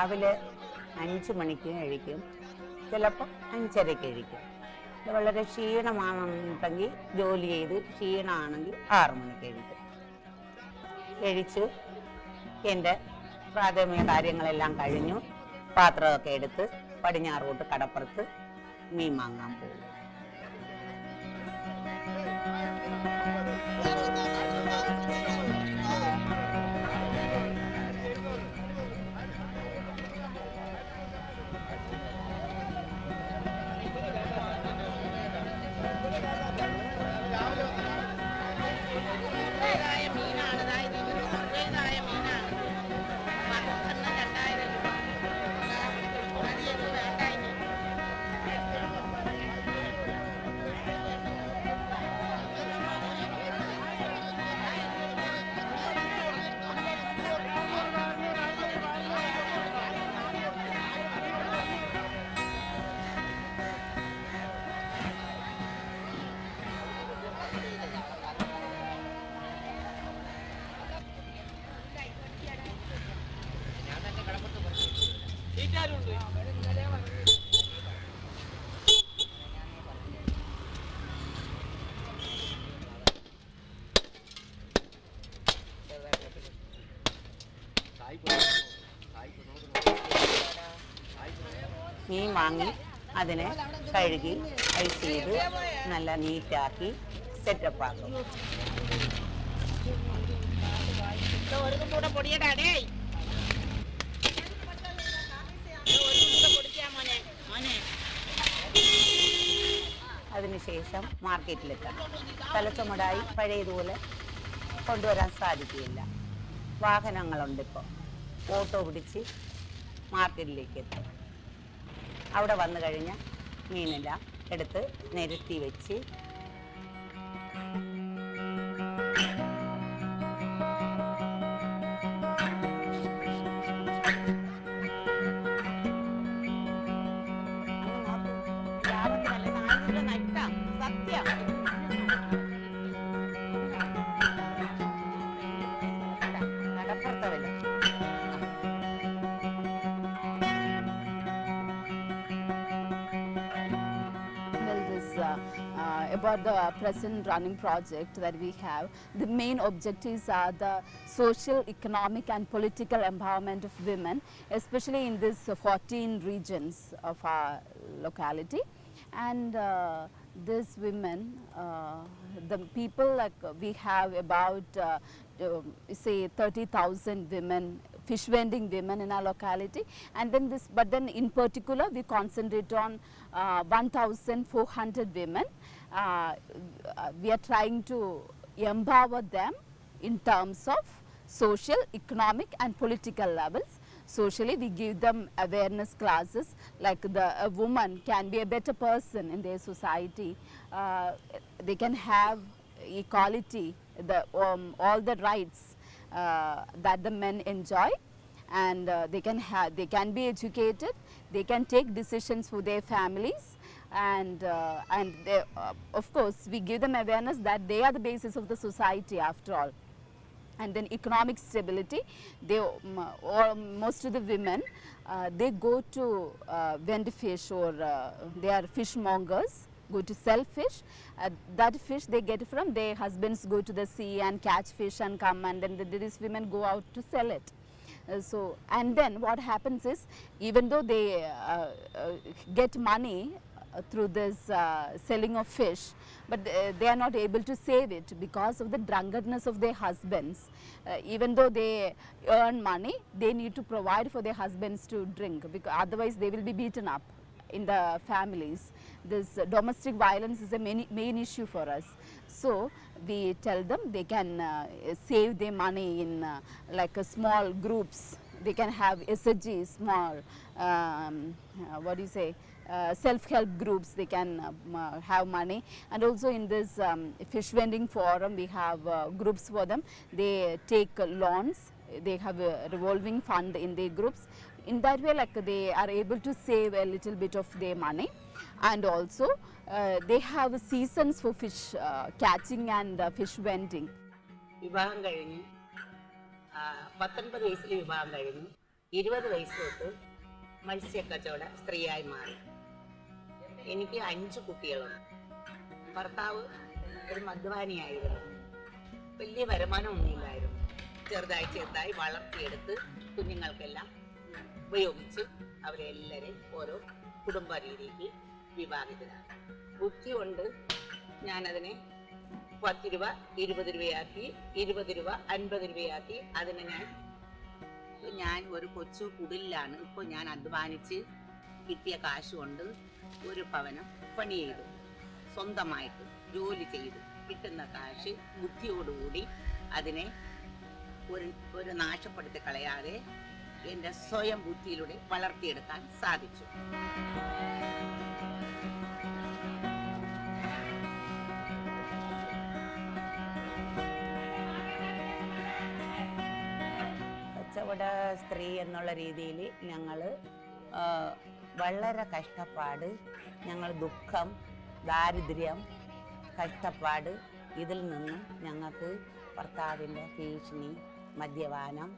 [SPEAKER 8] രാവിലെ 5 മണിക്ക് കഴിക്കും, ചിലപ്പോൾ 5:30 കഴിക്കും. വളരെ ക്ഷീണമാണെന്നുണ്ടെങ്കിൽ ജോലി ചെയ്ത് ക്ഷീണമാണെങ്കിൽ 6 മണിക്ക് കഴിക്കും. കഴിച്ച് എൻ്റെ പ്രാഥമിക കാര്യങ്ങളെല്ലാം കഴിഞ്ഞു പാത്രമൊക്കെ എടുത്ത് പടിഞ്ഞാറോട്ട് കടപ്പുറത്ത് മീൻ വാങ്ങാൻ പോകും. മീൻ വാങ്ങി അതിനെ കഴുകി ഐസ് ചെയ്ത് നല്ല നീറ്റാക്കി സെറ്റപ്പാക്കും. അതിനുശേഷം മാർക്കറ്റിലെത്തണം. തലച്ചുമടായി പഴയതുപോലെ കൊണ്ടുവരാൻ സാധിക്കുകയില്ല. വാഹനങ്ങളുണ്ട് ഇപ്പോൾ. ഓട്ടോ പിടിച്ച് മാർക്കറ്റിലേക്ക് എത്തും. അവിടെ വന്നു കഴിഞ്ഞാൽ മീനെല്ലാം എടുത്ത് നിരത്തി വെച്ച്
[SPEAKER 9] about the present running project that we have. The main objectives are the social, economic and political empowerment of women, especially in these 14 regions of our locality. And these women, the people, like we have about say 30,000 women, fish vending women in our locality, and then this, but then in particular we concentrate on 1,400 women. We are trying to empower them in terms of social, economic and political levels. Socially, we give them awareness classes, like a woman can be a better person in their society. They can have equality, all the rights that the men enjoy, and they can be educated, they can take decisions for their families, and they, of course we give them awareness that they are the basis of the society after all. And then economic stability, they most of the women they go to vend fish, or they are fishmongers, go to sell fish. That fish they get from their husbands, go to the sea and catch fish and come, and then these women go out to sell it. So, and then what happens is, even though they get money through this selling of fish, but they are not able to save it because of the drunkenness of their husbands. Even though they earn money, they need to provide for their husbands to drink, because otherwise they will be beaten up in the families. This domestic violence is a main issue for us. So we tell them they can save their money in like small groups. They can have SHG, small what do you say, self-help groups. They can have money. And also in this fish vending forum, we have groups for them. They take loans, they have a revolving fund in their groups. In that way, like, they are able to save a little bit of their money. And also they have seasons for fish catching and fish vending.
[SPEAKER 8] വിവാഹം കഴിഞ്ഞു 19 വയസ്സിൽ വിവാഹം കഴിഞ്ഞു. 20 വയസ്സ് തൊട്ട് മത്സ്യക്കച്ചവട സ്ത്രീയായി മാറി. എനിക്ക് 5 കുട്ടികളുണ്ട്. ഭർത്താവ് ഒരു മദ്യപാനിയായിരുന്നു. വലിയ വരുമാനമൊന്നുമില്ലായിരുന്നു. ചെറുതായി വളർത്തിയെടുത്ത് കുഞ്ഞുങ്ങൾക്കെല്ലാം ഉപയോഗിച്ച് അവരെല്ലാവരെയും ഓരോ കുടുംബ രീതിക്ക് വിവാഹിതരാണ്. ബുദ്ധി കൊണ്ട് ഞാനതിനെ 10 രൂപ 20 രൂപയാക്കി, 20 രൂപ 50 രൂപയാക്കി. അതിനെ ഞാൻ ഒരു കൊച്ചു കുടിലാണ്. ഇപ്പോൾ ഞാൻ അധ്വാനിച്ച് കിട്ടിയ കാശ് കൊണ്ട് ഒരു ഭവനം പണി ചെയ്തു, സ്വന്തമായിട്ട് ജോലി ചെയ്തു. കിട്ടുന്ന കാശ് ബുദ്ധിയോടുകൂടി അതിനെ ഒരു നാശപ്പെടുത്തി കളയാതെ എൻ്റെ സ്വയം ബുദ്ധിയിലൂടെ വളർത്തിയെടുക്കാൻ സാധിച്ചു. കച്ചവട സ്ത്രീ എന്നുള്ള രീതിയിൽ ഞങ്ങൾ വളരെ കഷ്ടപ്പാട്, ഞങ്ങൾ ദുഃഖം, ദാരിദ്ര്യം, കഷ്ടപ്പാട്, ഇതിൽ നിന്നും ഞങ്ങൾക്ക് ഭർത്താവിൻ്റെ ഭീഷണി, മദ്യപാനം,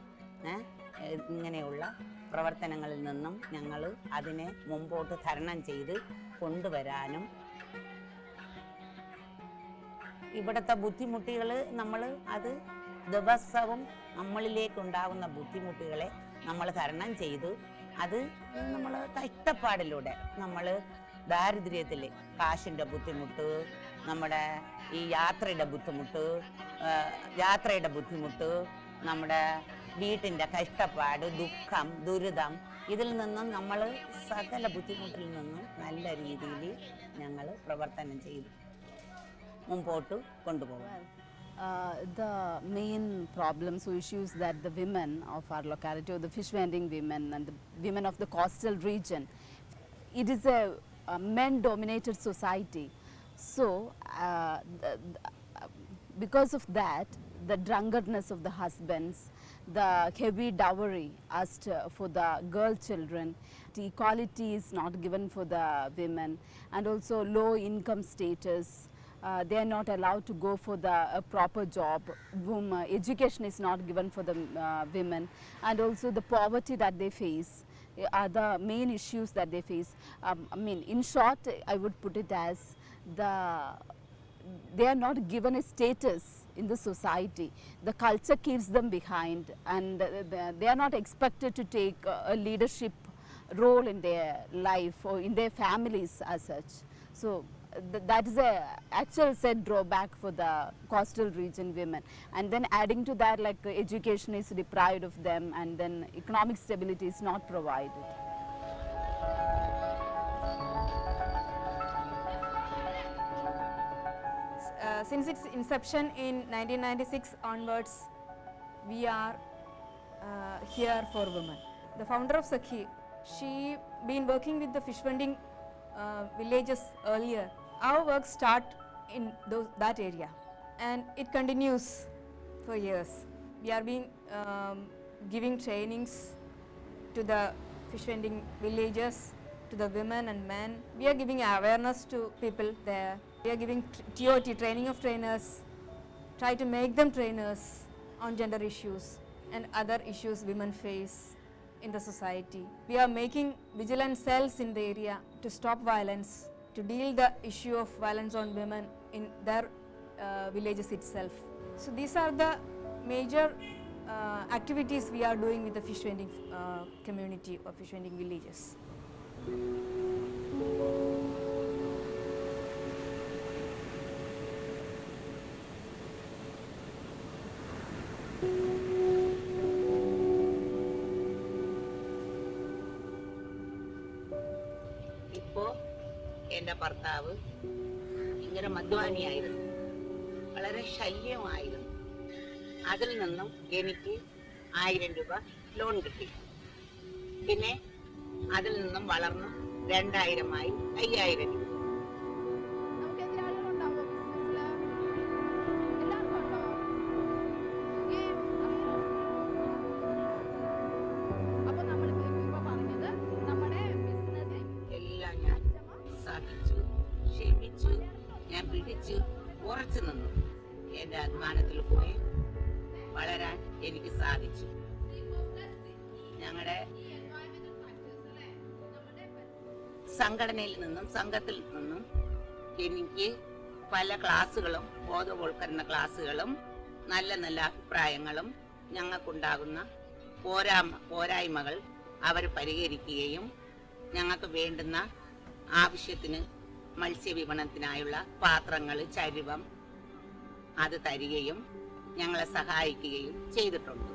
[SPEAKER 8] ഇങ്ങനെയുള്ള പ്രവർത്തനങ്ങളിൽ നിന്നും ഞങ്ങൾ അതിനെ മുമ്പോട്ട് തരണം ചെയ്ത് കൊണ്ടുവരാനും ഇവിടുത്തെ ബുദ്ധിമുട്ടുകൾ നമ്മൾ അത് ദിവസവും നമ്മളിലേക്കുണ്ടാകുന്ന ബുദ്ധിമുട്ടുകളെ നമ്മൾ തരണം ചെയ്ത് അത് നമ്മൾ കഷ്ടപ്പാടിലൂടെ നമ്മൾ ദാരിദ്ര്യത്തിൽ കാശിൻ്റെ ബുദ്ധിമുട്ട്, നമ്മുടെ ഈ യാത്രയുടെ ബുദ്ധിമുട്ട്, നമ്മുടെ വീട്ടിൻ്റെ കഷ്ടപ്പാട്, ദുഃഖം, ദുരിതം, ഇതിൽ നിന്നും നമ്മൾ സകല ബുദ്ധിമുട്ടിൽ നിന്നും നല്ല രീതിയിൽ ഞങ്ങൾ പ്രവർത്തനം ചെയ്തു മുമ്പോട്ട് കൊണ്ടുപോകും.
[SPEAKER 9] The main problems or issues that the women of our locality, or the fish vending women and the women of the coastal region, it is a men-dominated society. So, because of that, the drunkardness of the husbands, the heavy dowry asked for the girl children, the equality is not given for the women, and also low income status. They are not allowed to go for the proper job. Education is not given for the women, and also the poverty that they face are the main issues that they face. I mean, in short, I would put it as they are not given a status in the society. The culture keeps them behind, and they are not expected to take a leadership role in their life or in their families as such. So that is a actual said drawback for the coastal region women. And then adding to that, like education is deprived of them, and then economic stability is not provided.
[SPEAKER 10] Since its inception in 1996 onwards, we are here for women. The founder of Sakhi, she been working with the fish vending villages earlier. Our work start in that area, and it continues for years. We are been giving trainings to the fish vending villages, to the women and men. We are giving awareness to people there. We are giving TOT, training of trainers, try to make them trainers on gender issues and other issues women face in the society. We are making vigilance cells in the area to stop violence, to deal the issue of violence on women in their villages itself. So these are the major activities we are doing with the fish vending community or fish vending villages.
[SPEAKER 8] ഇപ്പോൾ എൻ്റെ ഭർത്താവ് ഇങ്ങനെ മദ്യപാനിയായിരുന്നു, വളരെ ശല്യമായിരുന്നു. അതിൽ നിന്നും എനിക്ക് 1000 രൂപ ലോൺ കിട്ടി. പിന്നെ അതിൽ നിന്നും വളർന്ന് 2000 ആയി 5000 രൂപ. എല്ലാം ഞാൻ സഹിച്ചു, ക്ഷമിച്ചു, ഞാൻ പിടിച്ചു ഉറച്ചു നിന്നു. എൻ്റെ അധ്വാനത്തിൽ കൂടെ വളരാൻ എനിക്ക് സാധിച്ചു. ഞങ്ങളുടെ സംഘടനയിൽ നിന്നും സംഘത്തിൽ നിന്നും എനിക്ക് പല ക്ലാസ്സുകളും ബോധവൽക്കരണ ക്ലാസ്സുകളും നല്ല നല്ല അഭിപ്രായങ്ങളും ഞങ്ങൾക്കുണ്ടാകുന്ന പോരായ്മകൾ അവർ പരിഹരിക്കുകയും ഞങ്ങൾക്ക് വേണ്ടുന്ന ആവശ്യത്തിന് മത്സ്യവിപണനത്തിനായുള്ള പാത്രങ്ങൾ ചരുവം അത് തരികയും ഞങ്ങളെ സഹായിക്കുകയും ചെയ്തിട്ടുണ്ട്.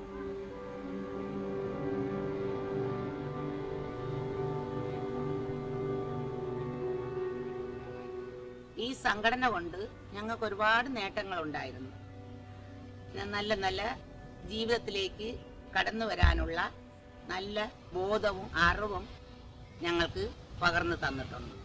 [SPEAKER 8] ഈ സംഘടന കൊണ്ട് ഞങ്ങൾക്ക് ഒരുപാട് നേട്ടങ്ങളുണ്ടായിരുന്നു. നല്ല നല്ല ജീവിതത്തിലേക്ക് കടന്നു വരാനുള്ള നല്ല ബോധവും അറിവും ഞങ്ങൾക്ക് പകർന്നു തന്നിട്ടുണ്ട്.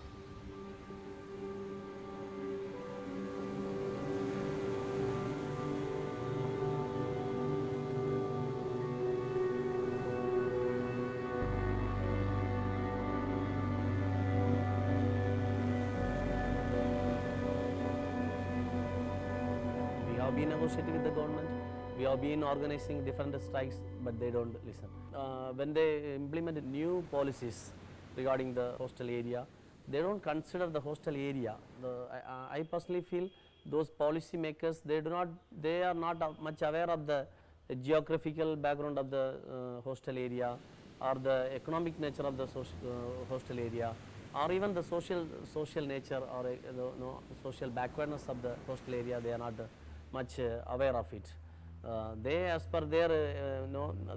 [SPEAKER 11] We have been negotiating with the government. We have been organizing different strikes, but they don't listen. When they implement new policies regarding the coastal area, they don't consider the coastal area. I personally feel those policy makers, they are not much aware of the geographical background of the coastal area, or the economic nature of the coastal area, or even the social nature or social backwardness of the coastal area. They are not much aware of it. They, as per their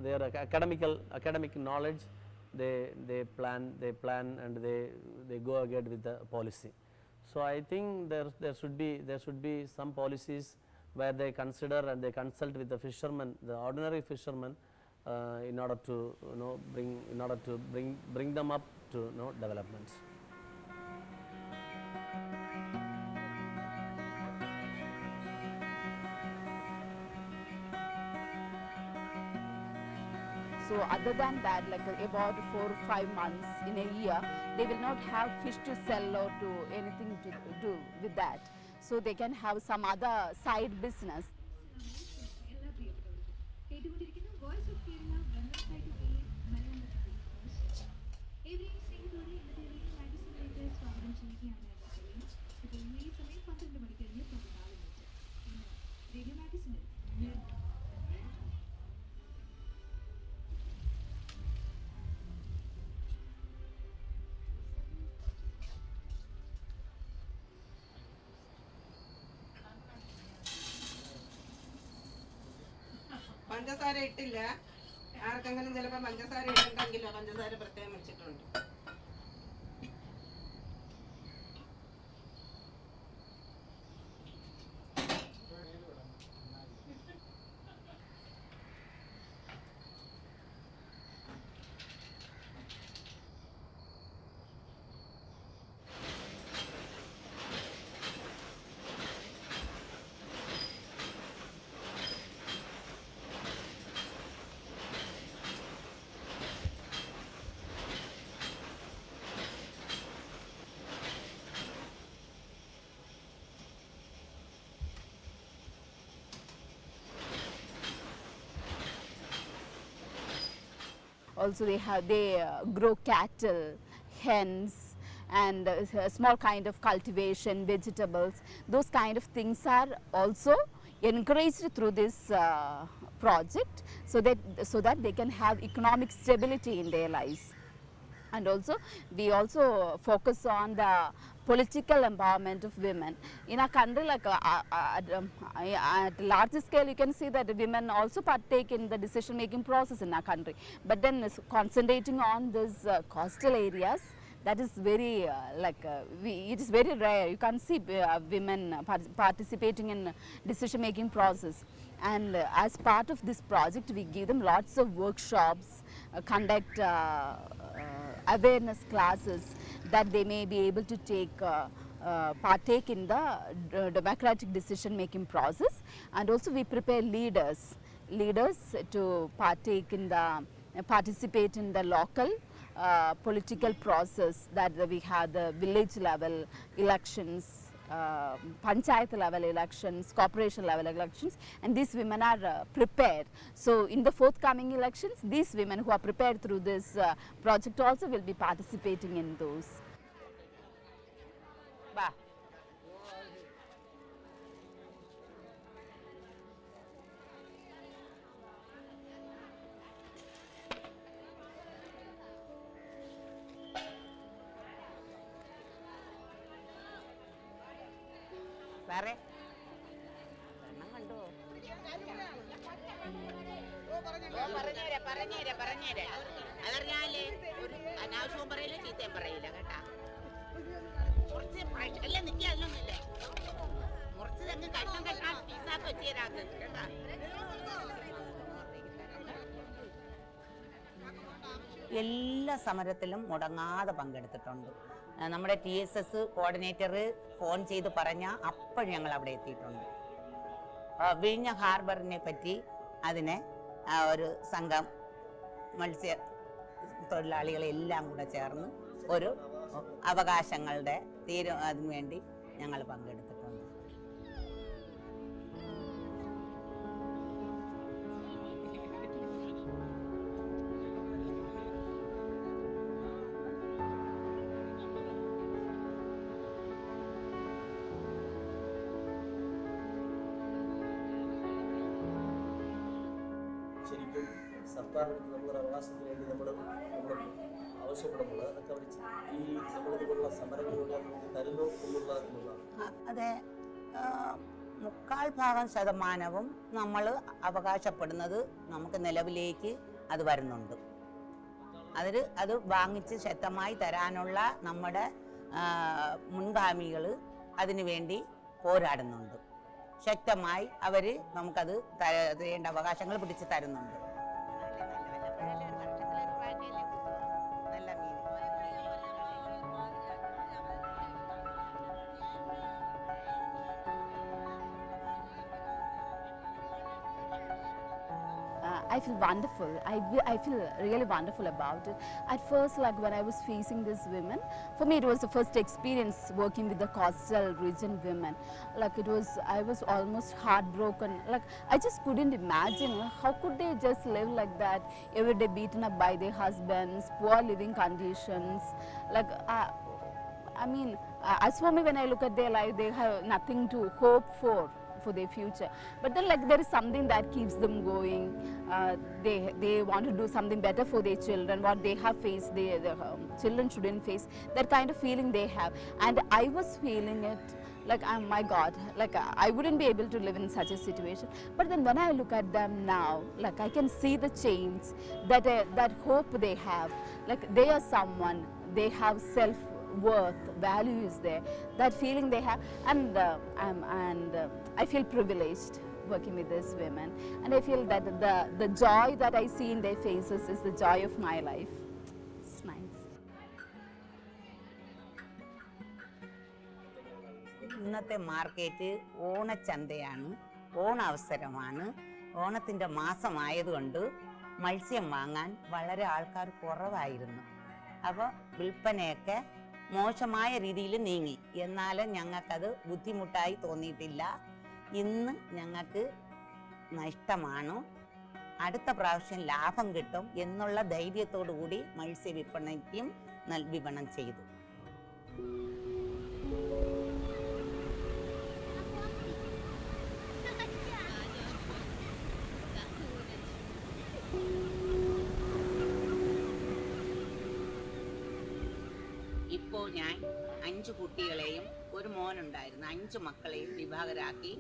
[SPEAKER 11] their academic knowledge, they plan and they go ahead with the policy. So I think there should be some policies where they consider and they consult with the fishermen, the ordinary fishermen, in order to bring them up to developments.
[SPEAKER 9] So other than that, like about 4 or 5 months in a year, they will not have fish to sell or to anything to do with that. So they can have some other side business.
[SPEAKER 6] പഞ്ചസാര ഇട്ടില്ല. ആർക്കെങ്കിലും ചിലപ്പോൾ പഞ്ചസാര ഇട്ടുണ്ടെങ്കിലോ പഞ്ചസാര പ്രത്യേകം വെച്ചിട്ടുണ്ട്.
[SPEAKER 9] Also they grow cattle, hens, and small kind of cultivation, vegetables. Those kind of things are also encouraged through this project, so that they can have economic stability in their lives. And also we also focus on the political empowerment of women in our country. Like at larger scale, you can see that women also partake in the decision making process in our country, but then concentrating on these coastal areas, that is very it is very rare. You can't see women participating in decision making process. And as part of this project, we give them lots of workshops, conduct awareness classes that they may be able to partake in the democratic decision making process. And also we prepare leaders to participate in the local political process, that we have the village level elections panchayat level elections, corporation level elections, and these women are prepared. So in the forthcoming elections, these women who are prepared through this project also will be participating in those. Bah.
[SPEAKER 8] സാറേ പറഞ്ഞേരെ അതറിയാലേ ഒരു അനാവശ്യവും പറയില്ല ചീത്തയും പറയില്ല കേട്ടാ കുറച്ച് അല്ല നിൽക്കുക അതിലൊന്നുമില്ല കുറച്ച് തന്നെ കഷ്ണം കഷ്ണം പീസാക്കി വെച്ചേരാക്ക് കേട്ടാ എല്ലാ സമരത്തിലും മുടങ്ങാതെ പങ്കെടുത്തിട്ടുണ്ട്. നമ്മുടെ TSS കോർഡിനേറ്റർ ഫോൺ ചെയ്ത് പറഞ്ഞാൽ അപ്പോഴും ഞങ്ങൾ അവിടെ എത്തിയിട്ടുണ്ട്. വിഴിഞ്ഞ ഹാർബറിനെ പറ്റി അതിനെ ഒരു സംഘം മത്സ്യ തൊഴിലാളികളെല്ലാം കൂടെ ചേർന്ന് ഒരു അവകാശങ്ങളുടെ അതിനു വേണ്ടി ഞങ്ങൾ പങ്കെടുത്തിട്ടുണ്ട്.
[SPEAKER 11] ശരിക്കും സർക്കാരിന് നമ്മുടെ അവകാശത്തിന് വേണ്ടി നമ്മൾ ആവശ്യപ്പെടുമ്പോൾ അതൊക്കെ അവർ ഈ നമ്മളിതുപോലുള്ള സമരങ്ങളിലൂടെ നമുക്ക് തരുന്നു എന്നുള്ളതാണ്.
[SPEAKER 8] അതെ, 3% നമ്മൾ അവകാശപ്പെടുന്നത് നമുക്ക് നിലവിലേക്ക് അത് വരുന്നുണ്ട്. അത് വാങ്ങിച്ച് ശക്തമായി തരാനുള്ള നമ്മുടെ മുൻഗാമികൾ അതിനു വേണ്ടി പോരാടുന്നുണ്ട്. ശക്തമായി അവർ നമുക്കത് തരേണ്ട അവകാശങ്ങൾ പിടിച്ച് തരുന്നുണ്ട്.
[SPEAKER 9] I feel wonderful. I feel really wonderful about it. At first, like when I was facing these women, for me it was the first experience working with the coastal region women. Like I was almost heartbroken. Like I just couldn't imagine how could they just live like that, every day beaten up by their husbands, poor living conditions. Like I mean, as for me, when I look at their life, they have nothing to hope for their future, but then like there is something that keeps them going. They want to do something better for their children, what they have faced their children shouldn't face, that kind of feeling they have. And I was feeling it like, my God, like I wouldn't be able to live in such a situation. But then when I look at them now, like I can see the change, that hope they have, like they are someone, they have self-worth, value is there, that feeling they have, and I feel privileged working with these women, and I feel that the joy that I see in their faces is the joy of my life. It's nice.
[SPEAKER 8] ഇന്നത്തെ മാർക്കറ്റ് ഓണച്ചന്തയാണ്, ഓണാവസരമാണ്. ഓണത്തിൻ്റെ മാസമായതുകൊണ്ട് മത്സ്യം വാങ്ങാൻ വളരെ ആൾക്കാർ കുറവായിരുന്നു. അപ്പോൾ വിൽപ്പനയൊക്കെ മോശമായ രീതിയിൽ നീങ്ങി. എന്നാലും ഞങ്ങൾക്കത് ബുദ്ധിമുട്ടായി തോന്നിയിട്ടില്ല. ഇന്ന് ഞങ്ങൾക്ക് നഷ്ടമാണ്, അടുത്ത പ്രാവശ്യം ലാഭം കിട്ടും എന്നുള്ള ധൈര്യത്തോടു കൂടി മത്സ്യ വിപണനയ്ക്കും വിപണനം ചെയ്തു. ഇപ്പോൾ ഞാൻ 5 കുട്ടികളെയും ഒരു മോനുണ്ടായിരുന്നു, 5 മക്കളെയും വിവാഹരാക്കി.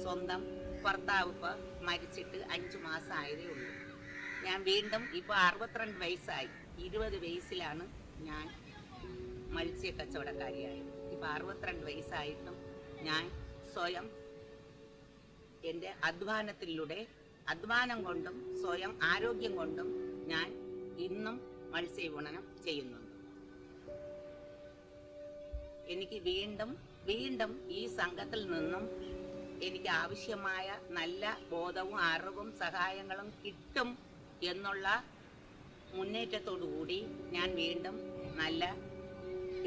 [SPEAKER 8] സ്വന്തം ഭർത്താവ് ഇപ്പോൾ മരിച്ചിട്ട് 5 മാസം ആയതേ ഉള്ളൂ. ഞാൻ വീണ്ടും ഇപ്പോൾ 62 വയസ്സായി. 20 വയസ്സിലാണ് ഞാൻ മത്സ്യ കച്ചവടക്കാരിയായത്. ഇപ്പോൾ 62 വയസ്സായിട്ടും ഞാൻ സ്വയം എൻ്റെ അധ്വാനം കൊണ്ടും സ്വയം ആരോഗ്യം കൊണ്ടും ഞാൻ ഇന്നും മത്സ്യ വിപണനം ചെയ്യുന്നുണ്ട്. എനിക്ക് വീണ്ടും ഈ സംഘത്തിൽ നിന്നും എനിക്ക് ആവശ്യമായ നല്ല ബോധവും അറിവും സഹായങ്ങളും കിട്ടും എന്നുള്ള മുന്നേറ്റത്തോടു കൂടി ഞാൻ വീണ്ടും നല്ല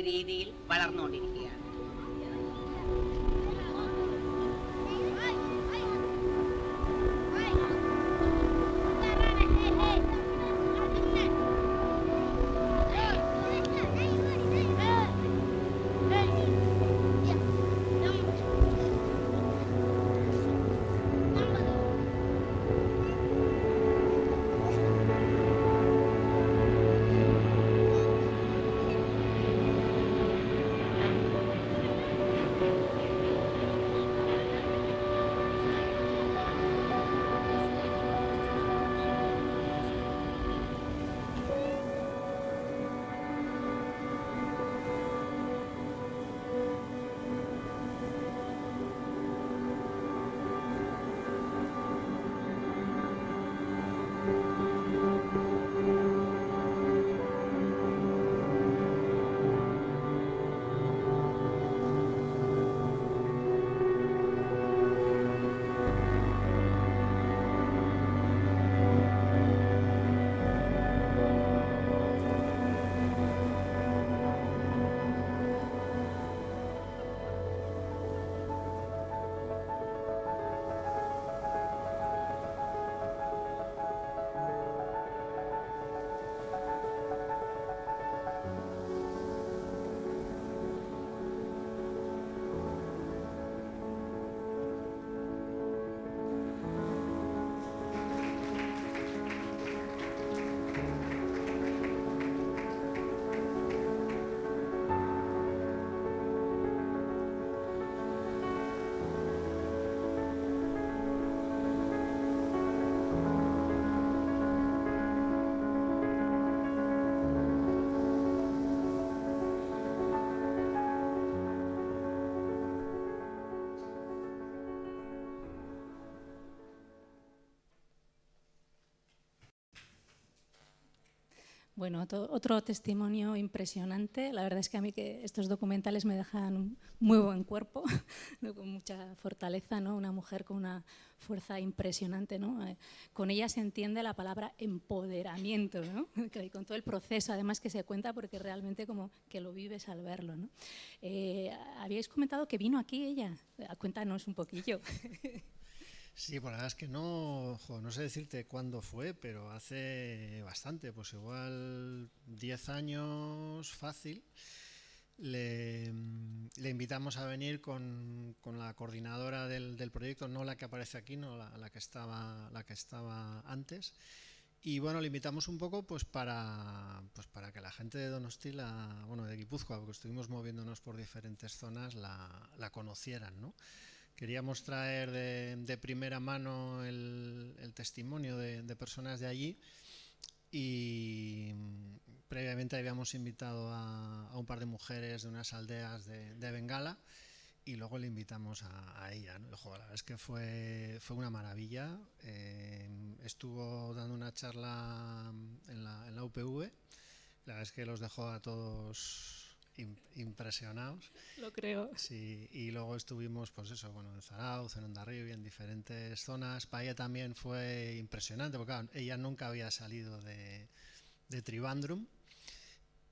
[SPEAKER 8] രീതിയിൽ വളർന്നുകൊണ്ടിരിക്കുകയാണ്.
[SPEAKER 1] Bueno, otro testimonio impresionante. La verdad es que a mí que estos documentales me dejan un muy buen cuerpo, ¿no? Con mucha fortaleza, ¿no? Una mujer con una fuerza impresionante, ¿no? Con ella se entiende la palabra empoderamiento, ¿no? Y con todo el proceso, además que se cuenta porque realmente como que lo vives al verlo, ¿no? Habíais comentado que vino aquí ella. Cuéntanos un poquillo.
[SPEAKER 2] Sí, pues la verdad es que no sé decirte cuándo fue, pero hace bastante, pues igual 10 años fácil. Le invitamos a venir con la coordinadora del proyecto, no la que aparece aquí, no la que estaba antes. Y bueno, le invitamos un poco pues para que la gente de Donostia, bueno, de Guipúzcoa, porque estuvimos moviéndonos por diferentes zonas, la conocieran, ¿no? Queríamos traer de primera mano el testimonio de personas de allí, y previamente habíamos invitado a un par de mujeres de unas aldeas de Bengala, y luego le invitamos a ella, ¿no? La verdad es que fue una maravilla. Estuvo dando una charla en la UPV. La verdad es que los dejó a todos impresionados.
[SPEAKER 1] Lo creo.
[SPEAKER 2] Sí, y luego estuvimos, pues eso, bueno, en Zarauz, en Hondarribia, en diferentes zonas. Para ella también fue impresionante, porque claro, ella nunca había salido de Trivandrum.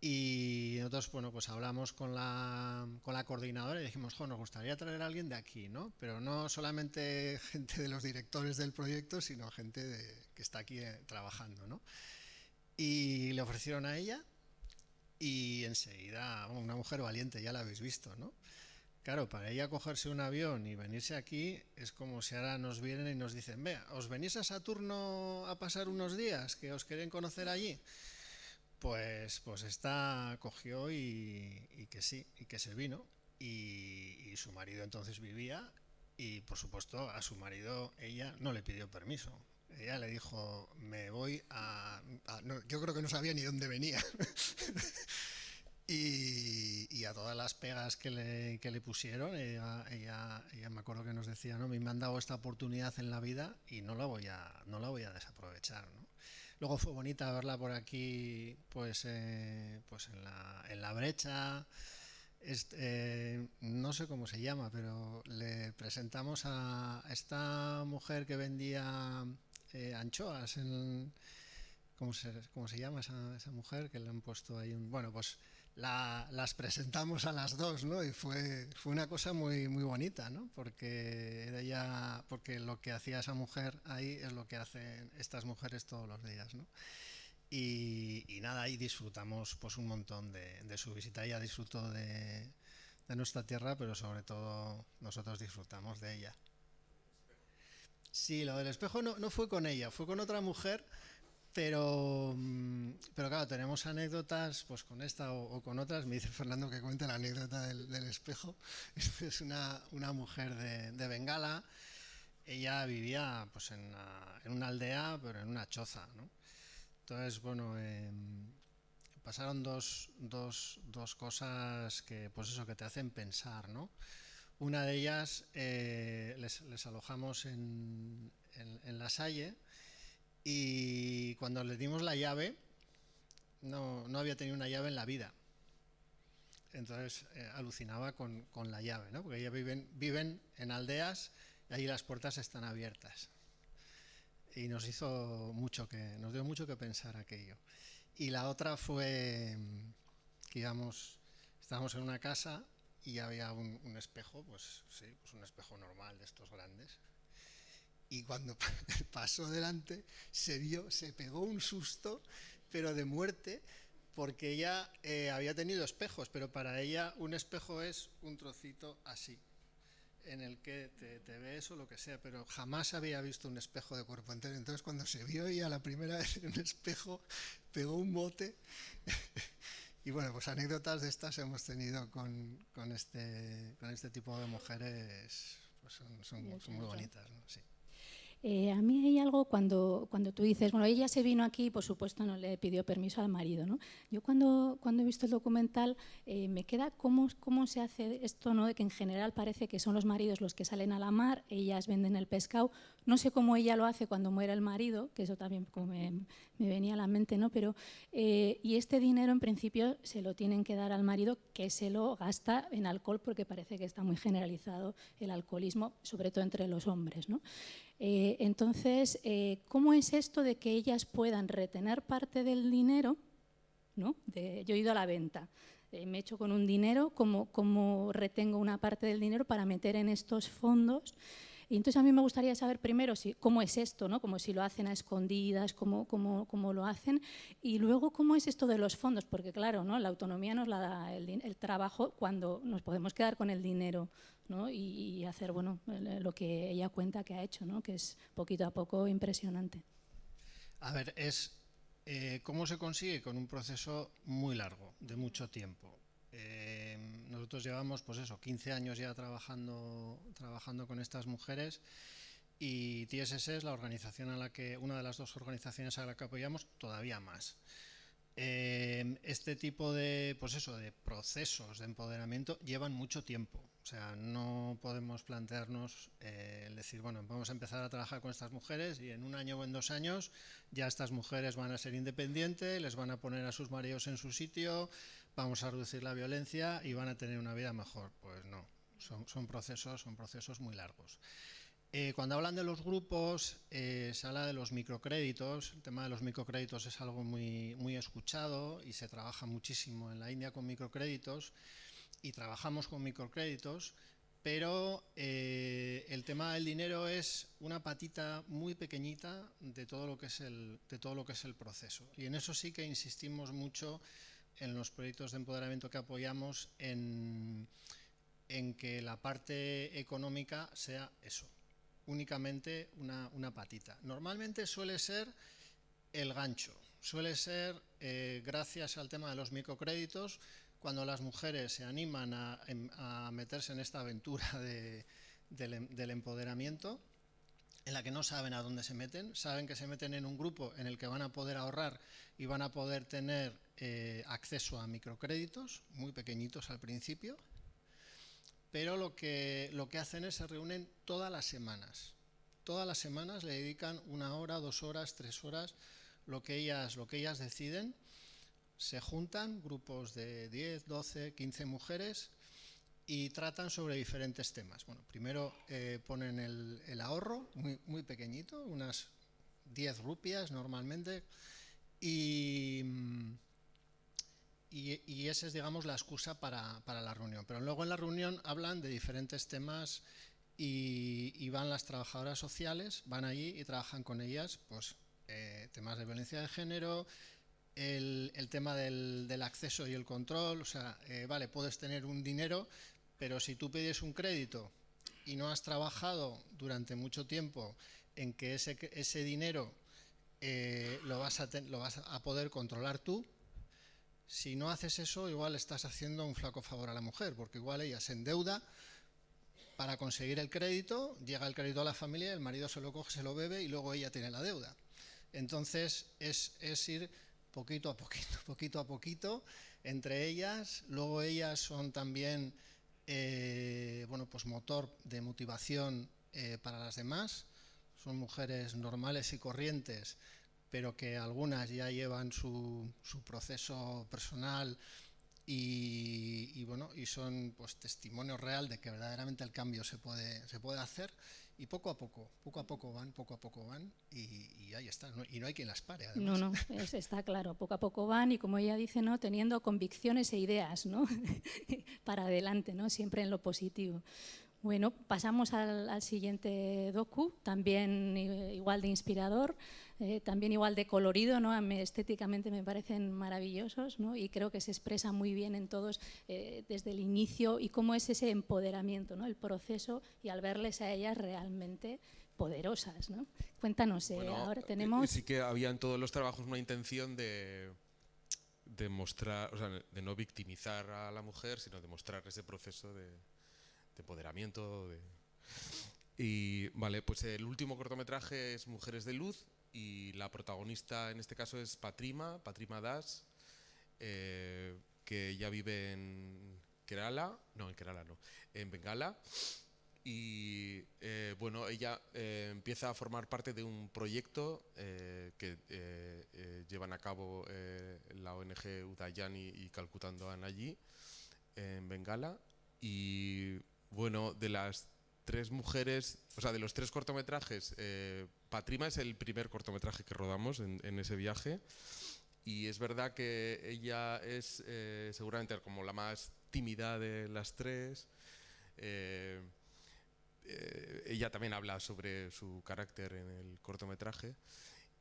[SPEAKER 2] Y nosotros, bueno, pues hablamos con la coordinadora y dijimos, jo, nos gustaría traer a alguien de aquí, ¿no? Pero no solamente gente de los directores del proyecto, sino gente que está aquí trabajando, ¿no? Y le ofrecieron a ella, y enseguida, una mujer valiente, ya la habéis visto, ¿no? Claro, para ella cogerse un avión y venirse aquí es como si ahora nos vienen y nos dicen, vea, ¿os venís a Saturno a pasar unos días que os quieren conocer allí? Pues esta cogió y que sí, y que se vino, y su marido entonces vivía, y por supuesto a su marido ella no le pidió permiso. Ella le dijo, me voy no, yo creo que no sabía ni dónde venía. y a todas las pegas que le pusieron, ella me acuerdo que nos decía, ¿no? Me han dado esta oportunidad en la vida y no la voy a desaprovechar, ¿no? Luego fue bonita verla por aquí, pues en la brecha. No sé cómo se llama, pero le presentamos a esta mujer que vendía anchoas. ¿Cómo se llama esa mujer que le han puesto ahí? Bueno, pues las presentamos a las dos, ¿no? Y fue una cosa muy, muy bonita, ¿no? Porque lo que hacía esa mujer ahí es lo que hacen estas mujeres todos los días, ¿no? Y nada, ahí disfrutamos pues un montón de su visita. Ella disfrutó de nuestra tierra, pero sobre todo nosotros disfrutamos de ella. Sí, lo del espejo no fue con ella, fue con otra mujer, pero claro, tenemos anécdotas pues con esta o con otras. Me dice Fernando que cuente la anécdota del espejo. Es una mujer de Bengala. Ella vivía pues en una aldea, pero en una choza, ¿no? Entonces, bueno, pasaron dos cosas que, pues eso, que te hacen pensar, ¿no? Una de ellas, les alojamos en La Salle, y cuando les dimos la llave, no había tenido una llave en la vida. Entonces alucinaba con la llave, ¿no? Porque ellas viven en aldeas y ahí las puertas están abiertas. Y nos dio mucho que pensar aquello. Y la otra fue que estábamos en una casa y había un espejo, pues sí, pues un espejo normal de estos grandes. Y cuando pasó delante se pegó un susto, pero de muerte, porque ella había tenido espejos, pero para ella un espejo es un trocito así, en el que te ves o lo que sea, pero jamás había visto un espejo de cuerpo entero. Entonces cuando se vio ella la primera vez en un espejo, pegó un bote. Y bueno, pues anécdotas de estas hemos tenido con este tipo de mujeres, pues son muy bonitas, ¿no? Sí.
[SPEAKER 1] A mí hay algo cuando tú dices, bueno, ella se vino aquí y por supuesto no le pidió permiso al marido, ¿no? Yo cuando he visto el documental me queda cómo se hace esto, ¿no? De que en general parece que son los maridos los que salen a la mar, ellas venden el pescado. No sé cómo ella lo hace cuando muere el marido, que eso también como me venía a la mente, ¿no? Pero, y este dinero en principio se lo tienen que dar al marido, que se lo gasta en alcohol, porque parece que está muy generalizado el alcoholismo, sobre todo entre los hombres, ¿no? Entonces, ¿cómo es esto de que ellas puedan retener parte del dinero, ¿no? Yo he ido a la venta, me he hecho con un dinero, ¿cómo retengo una parte del dinero para meter en estos fondos? Y entonces a mí me gustaría saber primero cómo es esto, ¿no? Como si lo hacen a escondidas, cómo lo hacen, y luego cómo es esto de los fondos, porque claro, ¿no? La autonomía nos la da el trabajo cuando nos podemos quedar con el dinero, ¿no? Y hacer, bueno, lo que ella cuenta que ha hecho, ¿no? Que es poquito a poco impresionante.
[SPEAKER 2] A ver, ¿cómo se consigue? Con un proceso muy largo, de mucho tiempo. Nosotros llevamos, pues eso, 15 años ya trabajando con estas mujeres, y TSS es la organización una de las dos organizaciones a la que apoyamos, todavía más. Este tipo de procesos de empoderamiento llevan mucho tiempo. O sea, no podemos plantearnos el decir, bueno, vamos a empezar a trabajar con estas mujeres y en 1 año o en 2 años ya estas mujeres van a ser independientes, les van a poner a sus maridos en su sitio, vamos a reducir la violencia y van a tener una vida mejor. Pues no, son procesos muy largos. Cuando hablan de los grupos, se habla de los microcréditos. El tema de los microcréditos es algo muy escuchado y se trabaja muchísimo en la India con microcréditos, y trabajamos con microcréditos, pero el tema del dinero es una patita muy pequeñita de todo lo que es el proceso. Y en eso sí que insistimos mucho en los proyectos de empoderamiento que apoyamos, en que la parte económica sea eso, únicamente una patita. Normalmente suele ser el gancho, suele ser gracias al tema de los microcréditos, cuando las mujeres se animan a meterse en esta aventura del empoderamiento, en la que no saben a dónde se meten, saben que se meten en un grupo en el que van a poder ahorrar y van a poder tener acceso a microcréditos, muy pequeñitos al principio, pero lo que hacen es se reúnen todas las semanas. Todas las semanas le dedican 1 hora, 2 horas, 3 horas, lo que ellas deciden. Se juntan grupos de 10, 12, 15 mujeres y tratan sobre diferentes temas. Bueno, primero ponen el ahorro, muy pequeñito, unas 10 rupias normalmente, y esa es, digamos, la excusa para la reunión. Pero luego en la reunión hablan de diferentes temas y van las trabajadoras sociales, van allí y trabajan con ellas, pues temas de violencia de género, el tema del acceso y el control. O sea, vale, puedes tener un dinero, pero si tú pides un crédito y no has trabajado durante mucho tiempo en que ese dinero lo vas a poder controlar tú, si no haces eso, igual estás haciendo un flaco favor a la mujer, porque igual ella se endeuda para conseguir el crédito, llega el crédito a la familia, el marido se lo coge, se lo bebe y luego ella tiene la deuda. Entonces es ir poquito a poquito entre ellas. Luego ellas son también pues motor de motivación para las demás. Son mujeres normales y corrientes, pero que algunas ya llevan su proceso personal y son, pues, testimonio real de que verdaderamente el cambio se puede hacer, y poco a poco van y ahí está, ¿no? Y no hay quien las pare, además.
[SPEAKER 1] No, está claro, poco a poco van, y como ella dice, ¿no? Teniendo convicciones e ideas, ¿no? Para adelante, ¿no? Siempre en lo positivo. Bueno, pasamos al siguiente docu, también igual de inspirador, también igual de colorido, ¿no? Estéticamente me parecen maravillosos, ¿no? Y creo que se expresa muy bien en todos desde el inicio, y cómo es ese empoderamiento, ¿no? El proceso, y al verles a ellas realmente poderosas, ¿no? Cuéntanos, ahora tenemos...
[SPEAKER 3] Sí que había en todos los trabajos una intención de mostrar, o sea, de no victimizar a la mujer, sino de mostrar ese proceso de empoderamiento, Y vale, pues el último cortometraje es Mujeres de Luz y la protagonista en este caso es Patrima Das, que ella vive en Kerala, no, en Bengala. Y bueno, ella empieza a formar parte de un proyecto que llevan a cabo la ONG Udayani y Calcutta Andoan allí, en Bengala. Y bueno, de las 3 mujeres, o sea, de los 3 cortometrajes, Patrima es el primer cortometraje que rodamos en ese viaje. Y es verdad que ella es seguramente como la más tímida de las 3. Ella también habla sobre su carácter en el cortometraje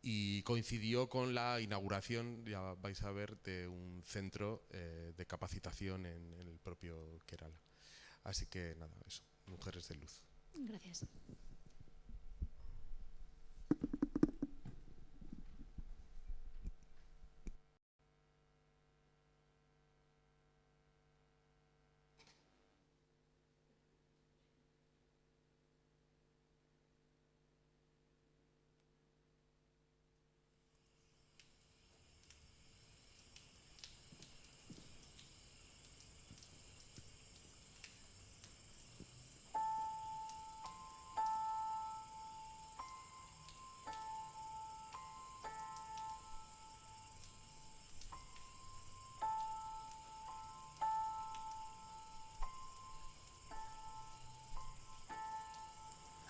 [SPEAKER 3] y coincidió con la inauguración, ya vais a ver, de un centro de capacitación en el propio Kerala. Así que nada, eso, Mujeres de Luz.
[SPEAKER 1] Gracias.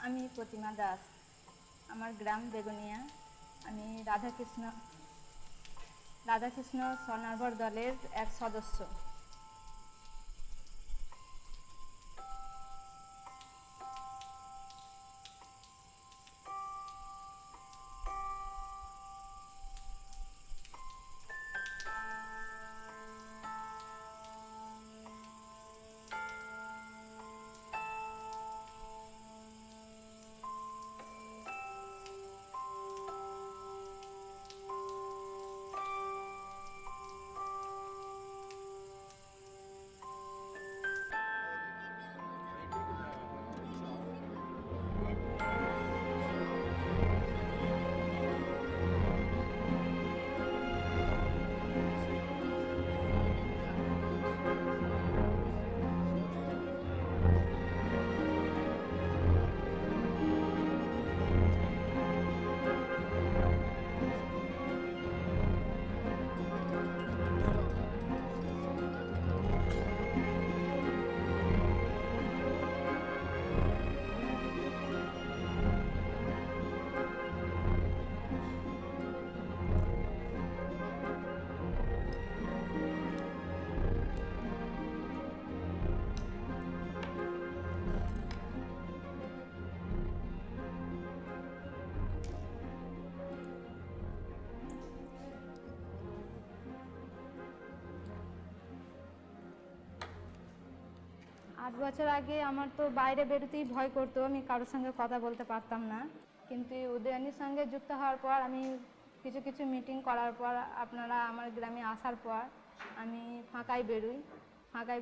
[SPEAKER 10] আমি প্রতিমা দাস, আমার গ্রাম বেগুনিয়া। আমি রাধাকৃষ্ণ স্বনির্ভর দলের এক সদস্য। আট বছর আগে আমার তো বাইরে বেরোতেই ভয় করতো, আমি কারোর সঙ্গে কথা বলতে পারতাম না। কিন্তু উদয়ানির সঙ্গে যুক্ত হওয়ার পর, আমি কিছু কিছু মিটিং করার পর, আপনারা আমার গ্রামে আসার পর আমি ফাঁকায়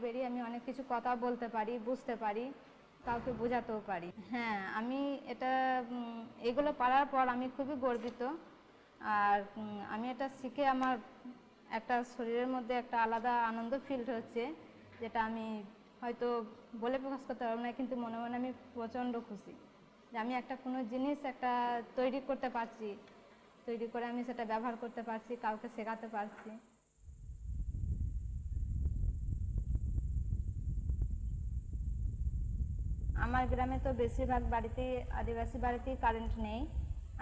[SPEAKER 10] বেরিয়ে আমি অনেক কিছু কথা বলতে পারি, বুঝতে পারি, কাউকে বোঝাতেও পারি। হ্যাঁ, আমি এগুলো পারার পর আমি খুবই গর্বিত। আর আমি এটা শিখে আমার একটা শরীরের মধ্যে একটা আলাদা আনন্দ ফিল হচ্ছে, যেটা আমি হয়তো বলে প্রকাশ করতে পারবো না, কিন্তু মনে মনে আমি প্রচণ্ড খুশি যে আমি একটা কোনো জিনিস তৈরি করতে পারছি, তৈরি করে আমি সেটা ব্যবহার করতে পারছি, কাউকে শেখাতে পারছি। আমার গ্রামে তো বেশিরভাগ বাড়িতেই, আদিবাসী বাড়িতেই কারেন্ট নেই।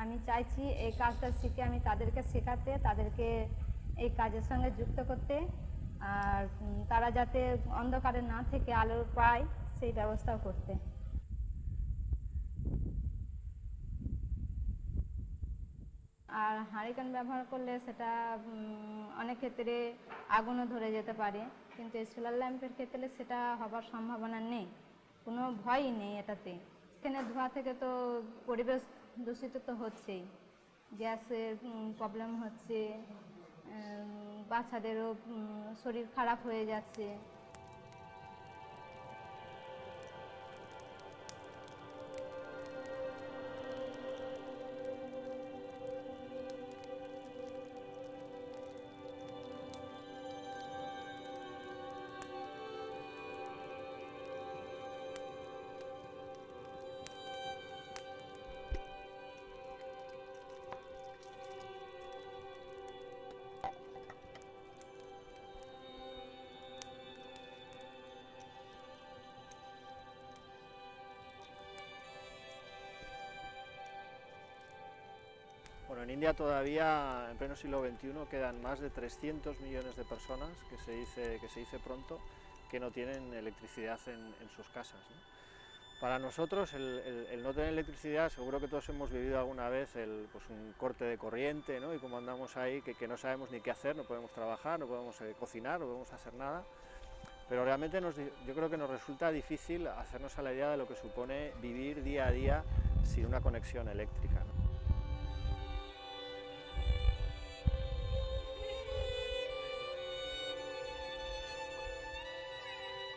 [SPEAKER 10] আমি চাইছি এই কাজটা শিখে আমি তাদেরকে শেখাতে, তাদেরকে এই কাজের সঙ্গে যুক্ত করতে, আর তারা যাতে অন্ধকারে না থেকে আলো পায় সেই ব্যবস্থাও করতে। আর হারিকেন ব্যবহার করলে সেটা অনেক ক্ষেত্রে আগুনও ধরে যেতে পারে, কিন্তু এই সোলার ল্যাম্পের ক্ষেত্রে সেটা হবার সম্ভাবনা নেই, কোনো ভয়ই নেই এটাতে। এখানে ধোঁয়া থেকে তো পরিবেশ দূষিত তো হচ্ছেই, গ্যাসের প্রবলেম হচ্ছে, বাচ্চাদেরও শরীর খারাপ হয়ে যাচ্ছে।
[SPEAKER 12] Bueno, en India todavía, en pleno siglo XXI, quedan más de 300 millones de personas, que se dice pronto, que no tienen electricidad en sus casas, ¿no? Para nosotros el no tener electricidad, seguro que todos hemos vivido alguna vez pues un corte de corriente, ¿no? Y como andamos ahí que no sabemos ni qué hacer, no podemos trabajar, no podemos cocinar, no podemos hacer nada. Pero realmente yo creo que nos resulta difícil hacernos a la idea de lo que supone vivir día a día sin una conexión eléctrica, ¿no?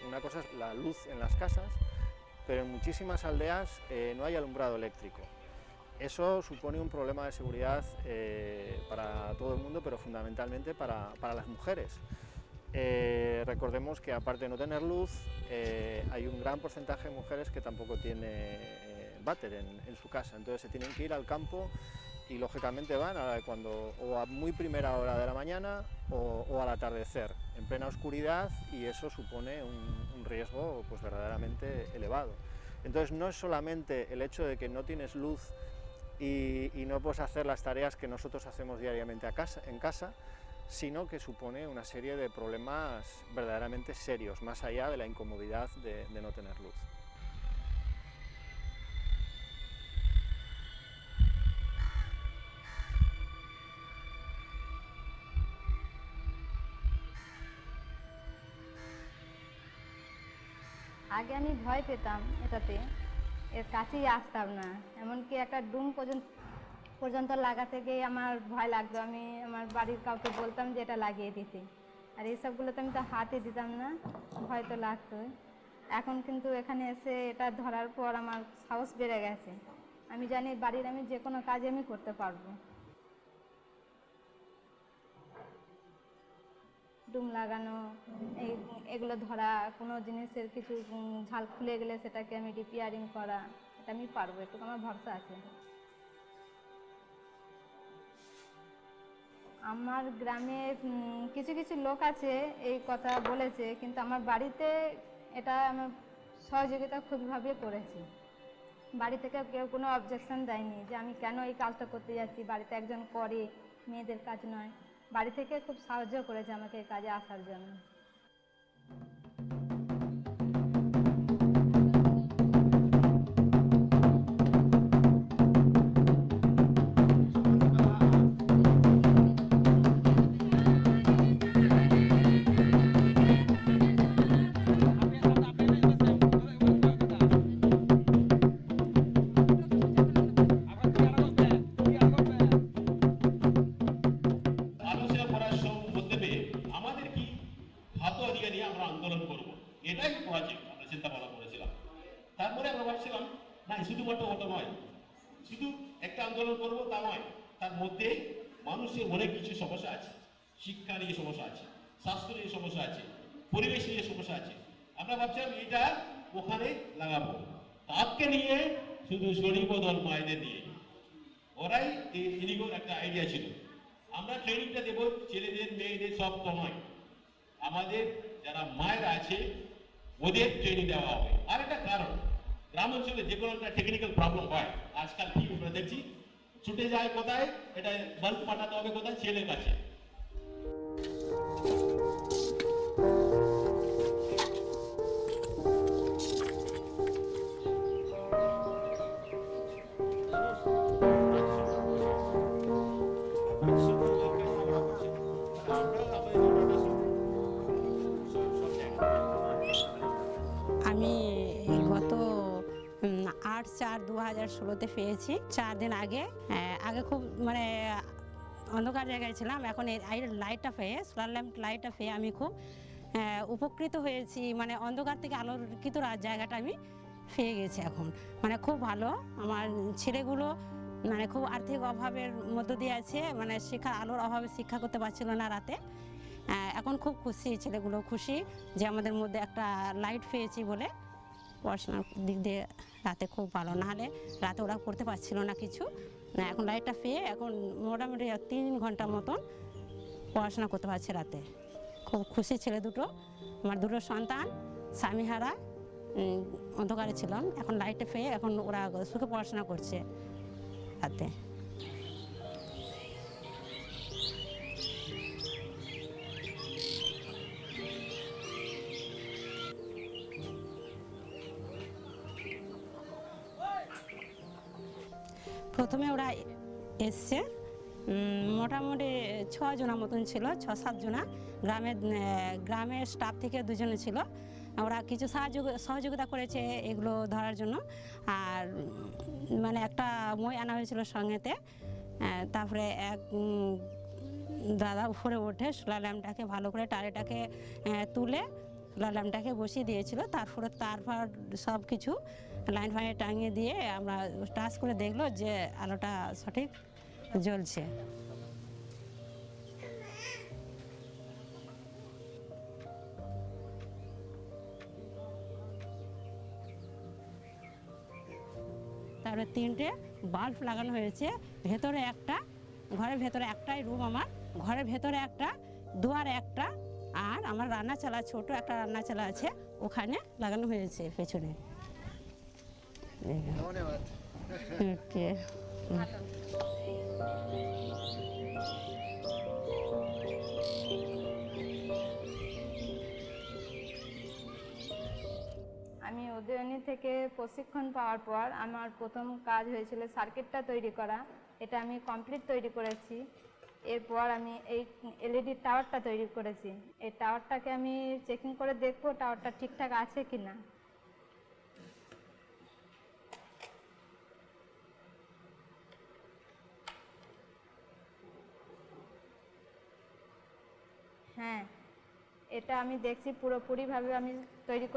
[SPEAKER 12] Una cosa es la luz en las casas, pero en muchísimas aldeas no hay alumbrado eléctrico. Eso supone un problema de seguridad para todo el mundo, pero fundamentalmente para las mujeres. Recordemos que aparte de no tener luz, hay un gran porcentaje de mujeres que tampoco tiene váter en su casa, entonces se tienen que ir al campo y lógicamente van o a muy primera hora de la mañana o al atardecer, en plena oscuridad, y eso supone un riesgo pues verdaderamente elevado. Entonces no es solamente el hecho de que no tienes luz y no puedes hacer las tareas que nosotros hacemos diariamente en casa, sino que supone una serie de problemas verdaderamente serios, más allá de la incomodidad de no tener luz.
[SPEAKER 4] আগে আমি ভয় পেতাম এটাতে, এর কাছেই আসতাম না, এমনকি একটা ডুম পর্যন্ত লাগাতে গিয়ে আমার ভয় লাগতো। আমি আমার বাড়ির কাউকে বলতাম যে এটা লাগিয়ে দিতে, আর এইসবগুলোতে আমি তো হাতে দিতাম না, ভয় তো লাগতোই। এখন কিন্তু এখানে এসে এটা ধরার পর আমার সাহস বেড়ে গেছে, আমি জানি বাড়ির আমি যে কোনো কাজ আমি করতে পারবো। ডুম লাগানো, এগুলো ধরা, কোনো জিনিসের কিছু ঝাল খুলে গেলে সেটাকে আমি রিপেয়ারিং করা, এটা আমি পারবো, একটু আমার ভরসা আছে। আমার গ্রামে কিছু কিছু লোক আছে এই কথা বলেছে, কিন্তু আমার বাড়িতে এটা আমার সহযোগিতা খুবভাবে করেছে। বাড়ি থেকে কেউ কোনো অবজেকশন দেয়নি যে আমি কেন এই কাজটা করতে যাচ্ছি, বাড়িতে একজন করে, মেয়েদের কাজ নয়। বাড়ি থেকে খুব সাহায্য করেছে আমাকে এই কাজে আসার জন্য।
[SPEAKER 13] তারপরে আমরা ভাবছিলাম না শুধুমাত্র ওটা নয়, শুধু একটা আন্দোলন করবো তা নয়, তার মধ্যে মানুষের অনেক কিছু সমস্যা আছে, শিক্ষা নিয়ে সমস্যা আছে, স্বাস্থ্য নিয়ে সমস্যা আছে, পরিবেশ নিয়ে সমস্যা আছে। আমরা ভাবছিলাম এটা ওখানে লাগাবো, তাপকে নিয়ে শুধু শরীরবদল মায়েদের নিয়ে, ওরাই এদিকেও একটা আইডিয়া ছিল। আমরা ট্রেনিংটা দেবো ছেলেদের মেয়েদের সব তো নয়, আমাদের যারা মায়েরা আছে ওদের ট্রেনিং দেওয়া হবে। আর একটা কারণ, গ্রাম অঞ্চলে যে কোনো একটা টেকনিক্যাল প্রবলেম হয়, আজকাল কি আমরা দেখছি ছুটে যায় কোথায়, এটা বাল্ব পাঠাতে হবে কোথায়, ছেলের কাছে।
[SPEAKER 14] আমি গত 8/4/2016 পেয়েছি। 4 দিন আগে খুব মানে অন্ধকার জায়গায় ছিলাম, এখন এই লাইটটা পেয়ে, সোলার ল্যাম্প লাইটটা পেয়ে আমি খুব উপকৃত হয়েছি। মানে অন্ধকার থেকে আলোকিত জায়গাটা আমি পেয়ে গেছি এখন, মানে খুব ভালো। আমার ছেলেগুলো মানে খুব আর্থিক অভাবের মধ্য দিয়ে আছে, মানে আলোর অভাবে শিক্ষা করতে পারছিল না রাতে। এখন খুব খুশি, ছেলেগুলো খুশি যে আমাদের মধ্যে একটা লাইট পেয়েছি বলে। পড়াশোনার দিক দিয়ে রাতে খুব ভালো, নাহলে রাতে ওরা করতে পারছিল না কিছু। এখন লাইটটা পেয়ে এখন মোটামুটি 3 ঘন্টা মতন পড়াশোনা করতে পারছে রাতে। খুব খুশি ছেলে দুটো, আমার দুটো সন্তান, স্বামীহারা, অন্ধকারে ছিলাম, এখন লাইটটা পেয়ে এখন ওরা সুখে পড়াশোনা করছে রাতে। প্রথমে ওরা এসছে মোটামুটি 6 জনের মতন ছিল, 6-7 জনা। গ্রামের স্টাফ থেকে 2 জনে ছিল। ওরা কিছু সহযোগিতা করেছে এগুলো ধরার জন্য। আর মানে একটা মই আনা হয়েছিল সঙ্গেতে। তারপরে এক দাদা উপরে উঠে সোলার ল্যাম্পটাকে ভালো করে টালিটাকে তুলে সোলার ল্যাম্পটাকে বসিয়ে দিয়েছিল। তারপর সব কিছু লাইন ফাইনে টাঙিয়ে দিয়ে আমরা টাচ করে দেখলো যে আলোটা সঠিক জ্বলছে। তারপরে 3টে বাল্ব লাগানো হয়েছে, ভেতরে একটা, ঘরের ভেতরে একটাই রুম আমার, ঘরের ভেতরে একটা, দুয়ারে একটা, আর আমার রান্নাচালা ছোট একটা রান্নাচালা আছে ওখানে লাগানো হয়েছে পেছনে। ওকে।
[SPEAKER 10] আমি উদয়নী থেকে প্রশিক্ষণ পাওয়ার পর আমার প্রথম কাজ হয়েছিল সার্কিটটা তৈরি করা। এটা আমি কমপ্লিট তৈরি করেছি। এরপর আমি এই এলইডি টাওয়ারটা তৈরি করেছি। এই টাওয়ারটাকে আমি চেকিং করে দেখবো টাওয়ারটা ঠিকঠাক আছে কি না। হ্যাঁ, এটা আমি দেখছি পুরোপুরিভাবে আমি তৈরি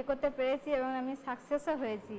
[SPEAKER 10] করতে পেরেছি এবং আমি সাকসেসও হয়েছি।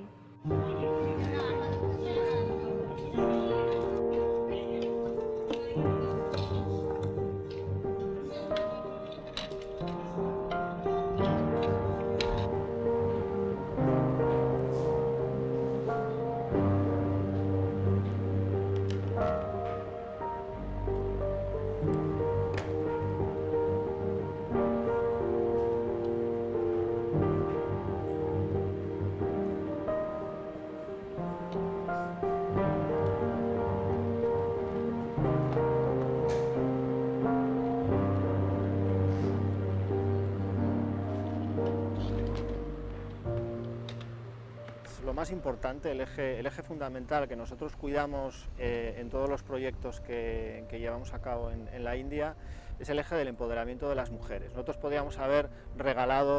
[SPEAKER 12] Lo más importante, el eje fundamental que nosotros cuidamos en todos los proyectos que llevamos a cabo en la India es el eje del empoderamiento de las mujeres. Nosotros podríamos haber regalado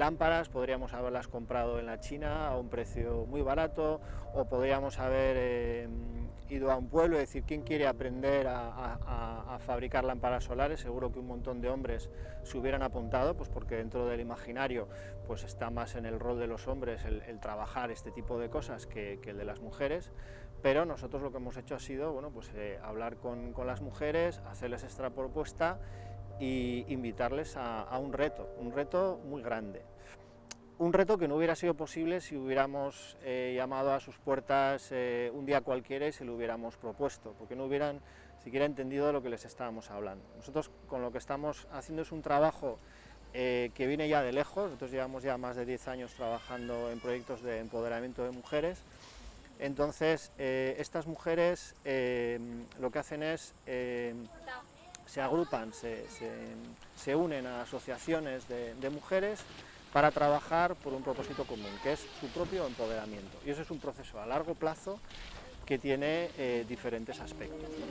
[SPEAKER 12] lámparas, podríamos haberlas comprado en la China a un precio muy barato, o podríamos haber ido a un pueblo y decir quién quiere aprender a fabricar lámparas solares. Seguro que un montón de hombres se hubieran apuntado, pues porque dentro del imaginario pues está más en el rol de los hombres el trabajar este tipo de cosas que el de las mujeres. Pero nosotros lo que hemos hecho ha sido bueno, pues, hablar con las mujeres, hacerles esta propuesta e invitarles a un reto muy grande. Un reto que no hubiera sido posible si hubiéramos llamado a sus puertas un día cualquiera y se lo hubiéramos propuesto, porque no hubieran siquiera entendido de lo que les estábamos hablando. Nosotros con lo que estamos haciendo es un trabajo que viene ya de lejos. Nosotros llevamos ya más de 10 años trabajando en proyectos de empoderamiento de mujeres. Entonces, estas mujeres lo que hacen es, se agrupan, se unen a asociaciones de mujeres para trabajar por un propósito común, que es su propio empoderamiento. Y eso es un proceso a largo plazo que tiene diferentes aspectos, ¿no?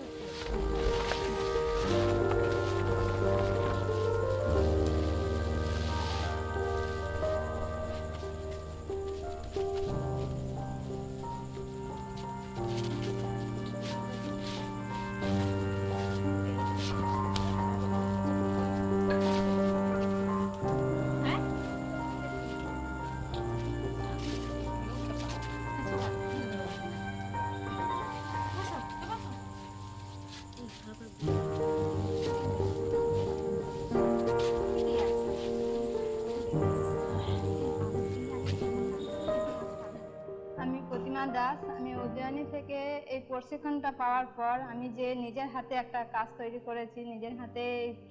[SPEAKER 4] Das. আমি উদয়নী থেকে এই প্রশিক্ষণটা পাওয়ার পর আমি যে নিজের হাতে একটা কাজ তৈরি করেছি, নিজের হাতে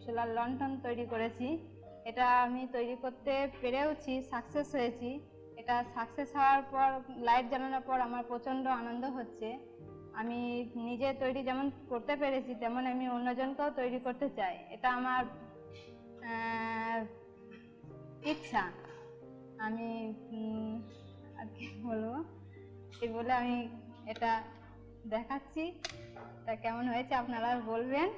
[SPEAKER 4] সোলার লণ্ঠন তৈরি করেছি। এটা আমি তৈরি করতে পেরেওছি, সাকসেস হয়েছি। এটা সাকসেস হওয়ার পর, লাইট জ্বালানোর পর আমার প্রচণ্ড আনন্দ হচ্ছে। আমি নিজে তৈরি যেমন করতে পেরেছি, তেমন আমি অন্যজনকেও তৈরি করতে চাই। এটা আমার ইচ্ছা। আমি আর কি বলবো, এই বলে আমি এটা দেখাচ্ছি, তা কেমন হয়েছে আপনারা বলবেন।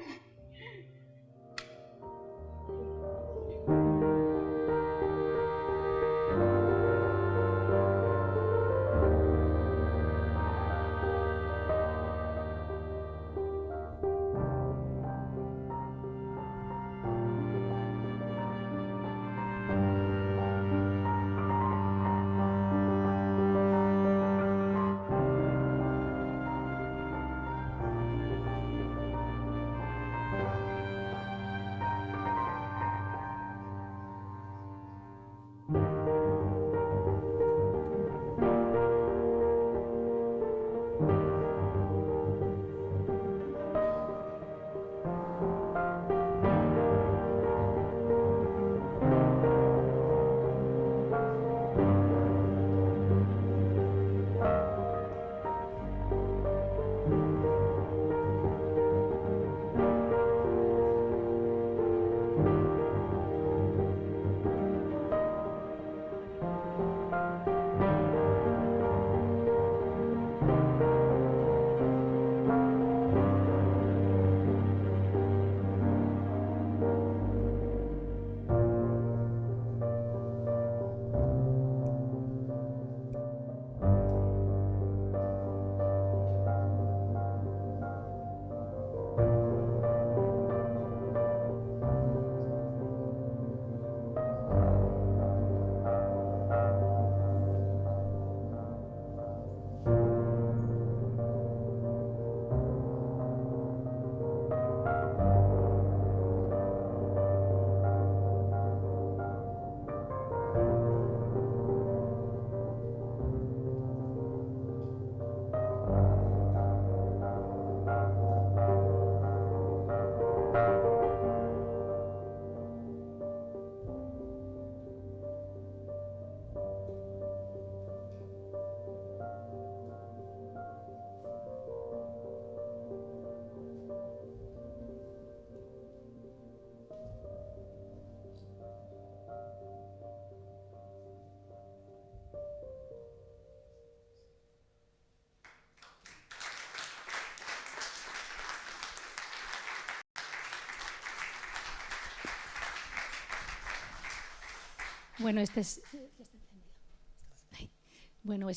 [SPEAKER 1] Bueno,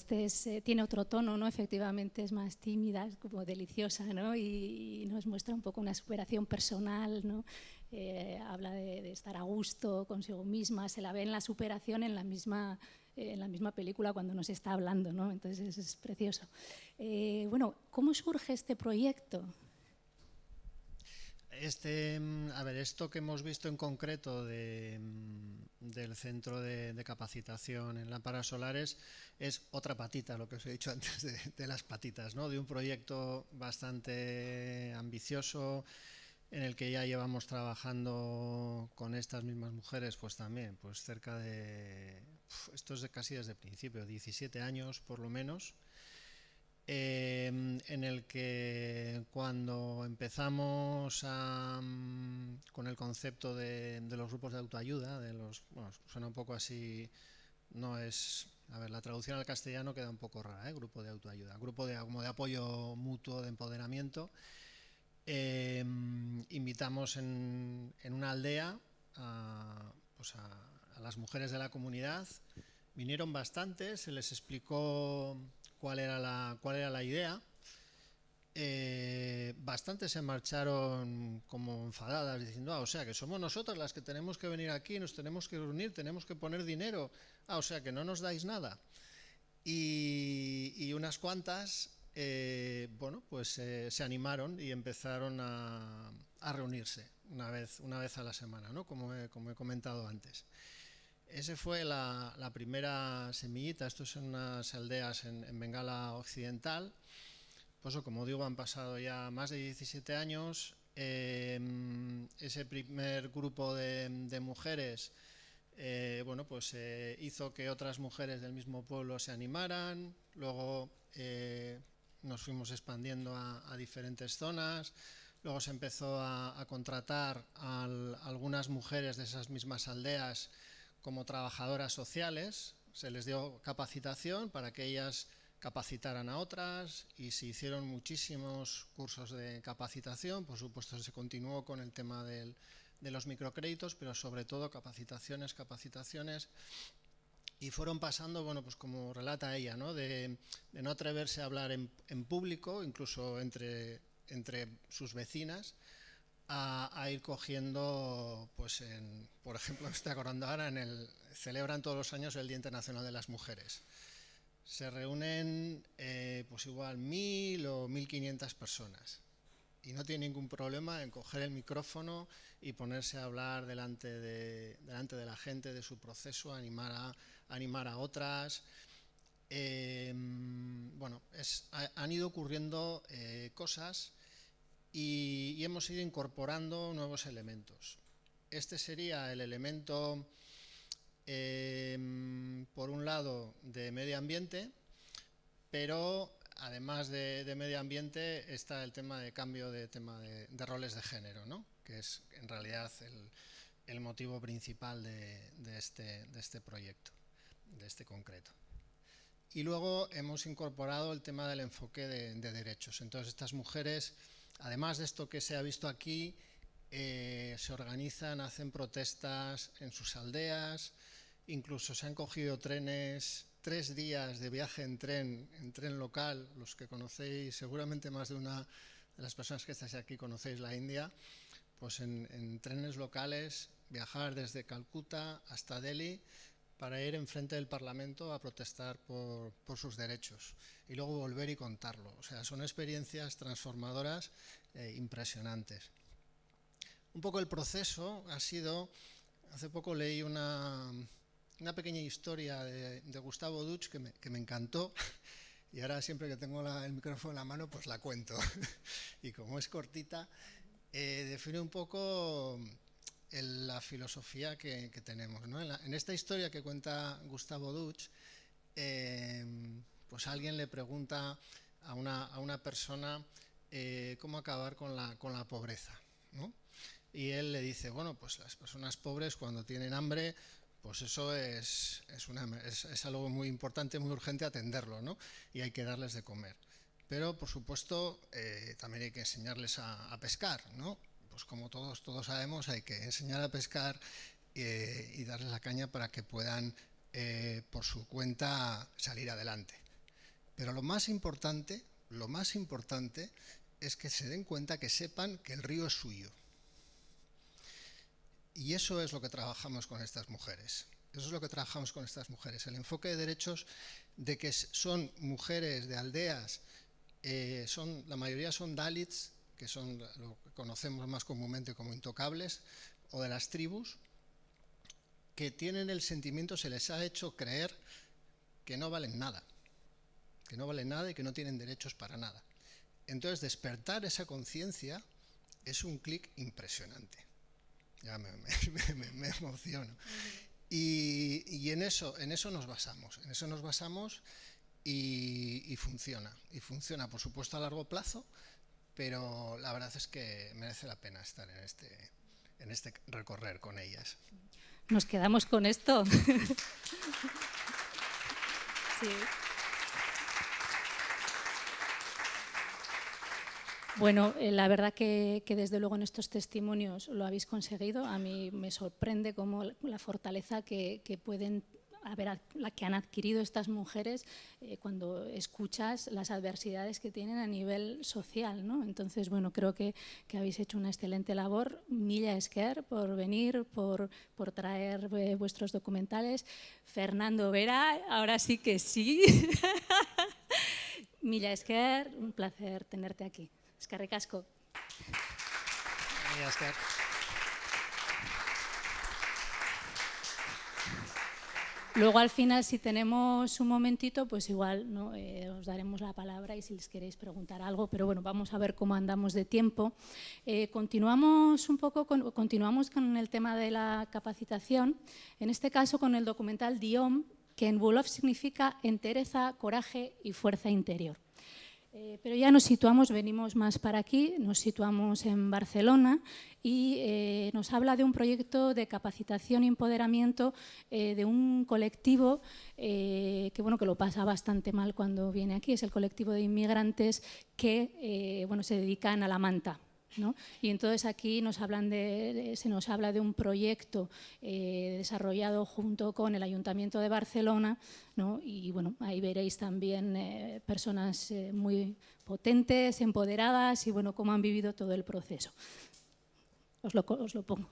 [SPEAKER 1] tiene otro tono, ¿no? Efectivamente es más tímida, es como deliciosa, ¿no? Y nos muestra un poco una superación personal, ¿no? Habla de estar a gusto consigo misma, se la ve en la superación en la misma película cuando nos está hablando, ¿no? Entonces es precioso. Bueno, ¿cómo surge este proyecto?
[SPEAKER 2] A ver, esto que hemos visto en concreto del centro de capacitación en lámparas solares es otra patita, lo que os he dicho antes de las patitas, ¿no? De un proyecto bastante ambicioso en el que ya llevamos trabajando con estas mismas mujeres, pues también, pues cerca de, esto es casi desde el principio, 17 años por lo menos. En el que cuando empezamos con el concepto de los grupos de autoayuda, bueno, suena un poco así, no es, a ver, la traducción al castellano queda un poco rara, ¿eh? Grupo de autoayuda, grupo como de apoyo mutuo, de empoderamiento. Invitamos en una aldea a las mujeres de la comunidad, vinieron bastantes, se les explicó cuál era la idea. Bastantes se marcharon como enfadadas diciendo, o sea que somos nosotras las que tenemos que venir aquí, nos tenemos que reunir, tenemos que poner dinero, o sea que no nos dais nada. Y unas cuantas bueno, pues se animaron y empezaron a reunirse una vez a la semana, ¿no? Como he comentado antes. Esa fue la primera semillita. Esto son unas aldeas en Bengala Occidental. Pues como digo, han pasado ya más de 17 años. Ese primer grupo de mujeres bueno, pues hizo que otras mujeres del mismo pueblo se animaran. Luego nos fuimos expandiendo a diferentes zonas. Luego se empezó a contratar a algunas mujeres de esas mismas aldeas como trabajadoras sociales, se les dio capacitación para que ellas capacitaran a otras, y se hicieron muchísimos cursos de capacitación. Por supuesto se continuó con el tema de los microcréditos, pero sobre todo capacitaciones, y fueron pasando, bueno, pues como relata ella, ¿no? De no atreverse a hablar en público, incluso entre sus vecinas, a ir cogiendo, pues por ejemplo, me estoy acordando ahora, celebran todos los años el Día Internacional de las Mujeres. Se reúnen pues igual 1000 o 1500 personas y no tiene ningún problema en coger el micrófono y ponerse a hablar delante de la gente de su proceso, animar a otras. Bueno, han ido ocurriendo cosas y hemos ido incorporando nuevos elementos. Este sería el elemento, por un lado, de medio ambiente, pero además de medio ambiente está el tema de cambio de roles de género, ¿no? Que es en realidad el motivo principal de este proyecto, de este concreto. Y luego hemos incorporado el tema del enfoque de derechos. Entonces estas mujeres, además de esto que se ha visto aquí, se organizan, hacen protestas en sus aldeas, incluso se han cogido trenes, 3 días de viaje en tren local. Los que conocéis, seguramente más de una de las personas que estáis aquí conocéis la India, pues en trenes locales, viajar desde Calcuta hasta Delhi para ir enfrente del Parlamento a protestar por sus derechos y luego volver y contarlo. O sea, son experiencias transformadoras impresionantes. Un poco el proceso ha sido, hace poco leí una pequeña historia de Gustavo Deutsch que me encantó, y ahora siempre que tengo el micrófono en la mano pues la cuento. Y como es cortita, define un poco la filosofía que tenemos, ¿no? En esta historia que cuenta Gustavo Deutsch, pues alguien le pregunta a una persona cómo acabar con la pobreza, ¿no? Y él le dice, bueno, pues las personas pobres cuando tienen hambre, pues eso es algo muy importante, muy urgente atenderlo, ¿no? Y hay que darles de comer. Pero, por supuesto, también hay que enseñarles a pescar, ¿no? Pues como todos sabemos, hay que enseñar a pescar y darles la caña para que puedan, por su cuenta, salir adelante. Pero lo más importante es que se den cuenta, que sepan que el río es suyo. Y eso es lo que trabajamos con estas mujeres. El enfoque de derechos, de que son mujeres de aldeas, la mayoría son Dalits, que son lo que conocemos más comúnmente como intocables, o de las tribus, que tienen el sentimiento, se les ha hecho creer que no valen nada y que no tienen derechos para nada. Entonces, despertar esa conciencia es un clic impresionante. Ya me emociono. Y en eso nos basamos, y funciona, por supuesto, a largo plazo, pero la verdad es que merece la pena estar en este recorrer con ellas.
[SPEAKER 1] Nos quedamos con esto. Sí. Bueno, la verdad que desde luego en estos testimonios lo habéis conseguido. A mí me sorprende cómo la fortaleza que pueden haber, la que han adquirido estas mujeres cuando escuchas las adversidades que tienen a nivel social, ¿no? Entonces, bueno, creo que habéis hecho una excelente labor. Mila esker por venir, por traer vuestros documentales. Fernando Vera, ahora sí que sí. Mila esker, un placer tenerte aquí. Eskerrik asko. Luego al final, si tenemos un momentito, pues igual, ¿no? Os daremos la palabra y si les queréis preguntar algo, pero bueno, vamos a ver cómo andamos de tiempo. Continuamos con el tema de la capacitación, en este caso con el documental Diom, que en Wolof significa entereza, coraje y fuerza interior. Pero ya nos situamos, venimos más para aquí, nos situamos en Barcelona y nos habla de un proyecto de capacitación y empoderamiento de un colectivo que lo pasa bastante mal cuando viene aquí. Es el colectivo de inmigrantes que se dedican a la manta, ¿no? Y entonces aquí se nos habla de un proyecto desarrollado junto con el Ayuntamiento de Barcelona, ¿no? Y ahí veréis también personas muy potentes, empoderadas y cómo han vivido todo el proceso. Os lo pongo.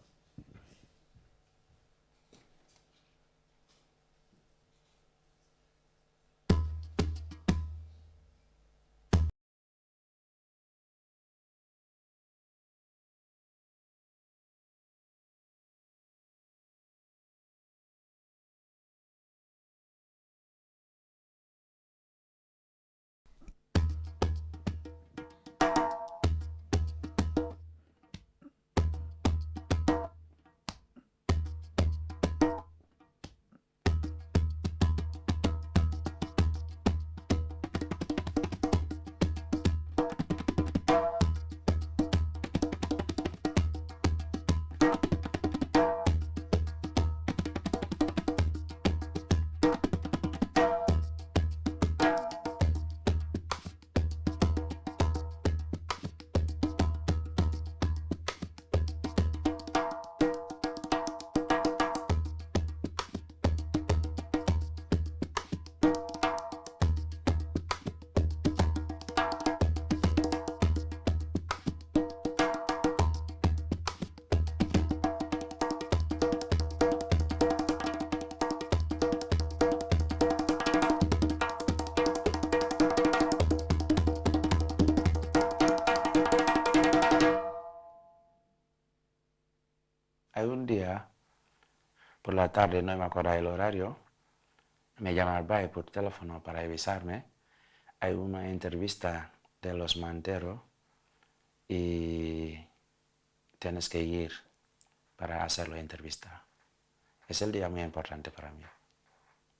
[SPEAKER 15] Hay un día, por la tarde, no me acuerdo el horario, me llama Arbay por teléfono para avisarme. Hay una entrevista de los Montero y tienes que ir para hacer la entrevista. Es el día muy importante para mí.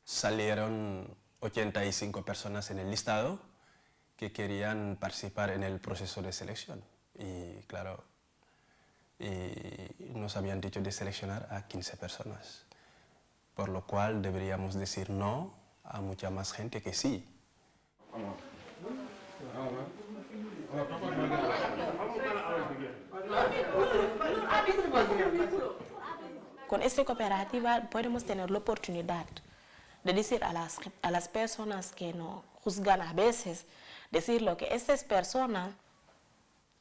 [SPEAKER 16] Salieron 85 personas en el listado que querían participar en el proceso de selección. Y claro, nos habían dicho de seleccionar a 15 personas, por lo cual deberíamos decir no a mucha más gente que sí.
[SPEAKER 17] Con esta cooperativa podemos tener la oportunidad de decir a las personas que nos juzgan a veces, decirlo que estas personas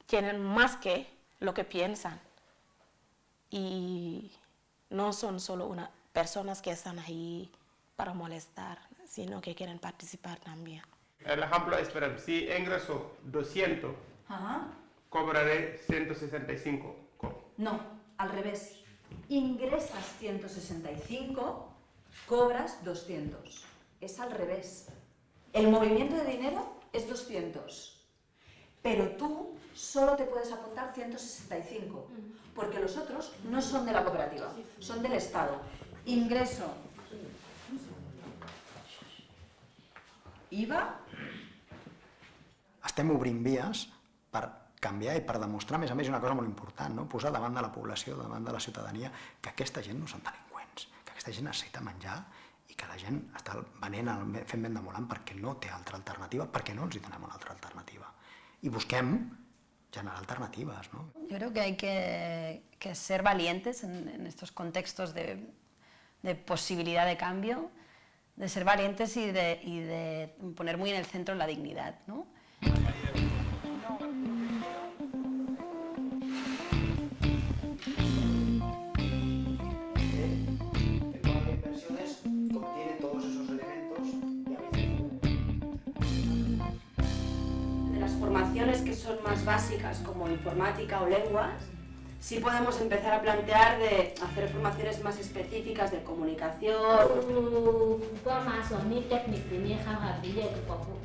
[SPEAKER 17] tienen más que lo que piensan y no son solo personas que están ahí para molestar, sino que quieren participar también.
[SPEAKER 18] El ejemplo es, si ingreso 200, cobraré 165.
[SPEAKER 19] No, al revés. Ingresas 165, cobras 200. Es al revés. El movimiento de dinero es 200, pero tú solo te puedes apuntar 165, porque los otros no son de la cooperativa, son del Estado. Ingreso, IVA.
[SPEAKER 20] Estem obrint vies per canviar i per demostrar, a més, una cosa molt important, no? Posar davant de la població, davant de la ciutadania, que aquesta gent no són delinqüents, que aquesta gent necessita menjar i que la gent està venent, fent vent de volant perquè no té altra alternativa, perquè no ens hi donem una altra alternativa. I busquem generar alternativas, ¿no?
[SPEAKER 21] Yo creo que hay que ser valientes en estos contextos de posibilidad de cambio, de ser valientes y de poner muy en el centro la dignidad, ¿no?
[SPEAKER 22] Formaciones que son más básicas como informática o lenguas, sí podemos empezar a plantear de hacer formaciones más específicas de comunicación.
[SPEAKER 23] Formation ni technique ni xaxar di yegg fofu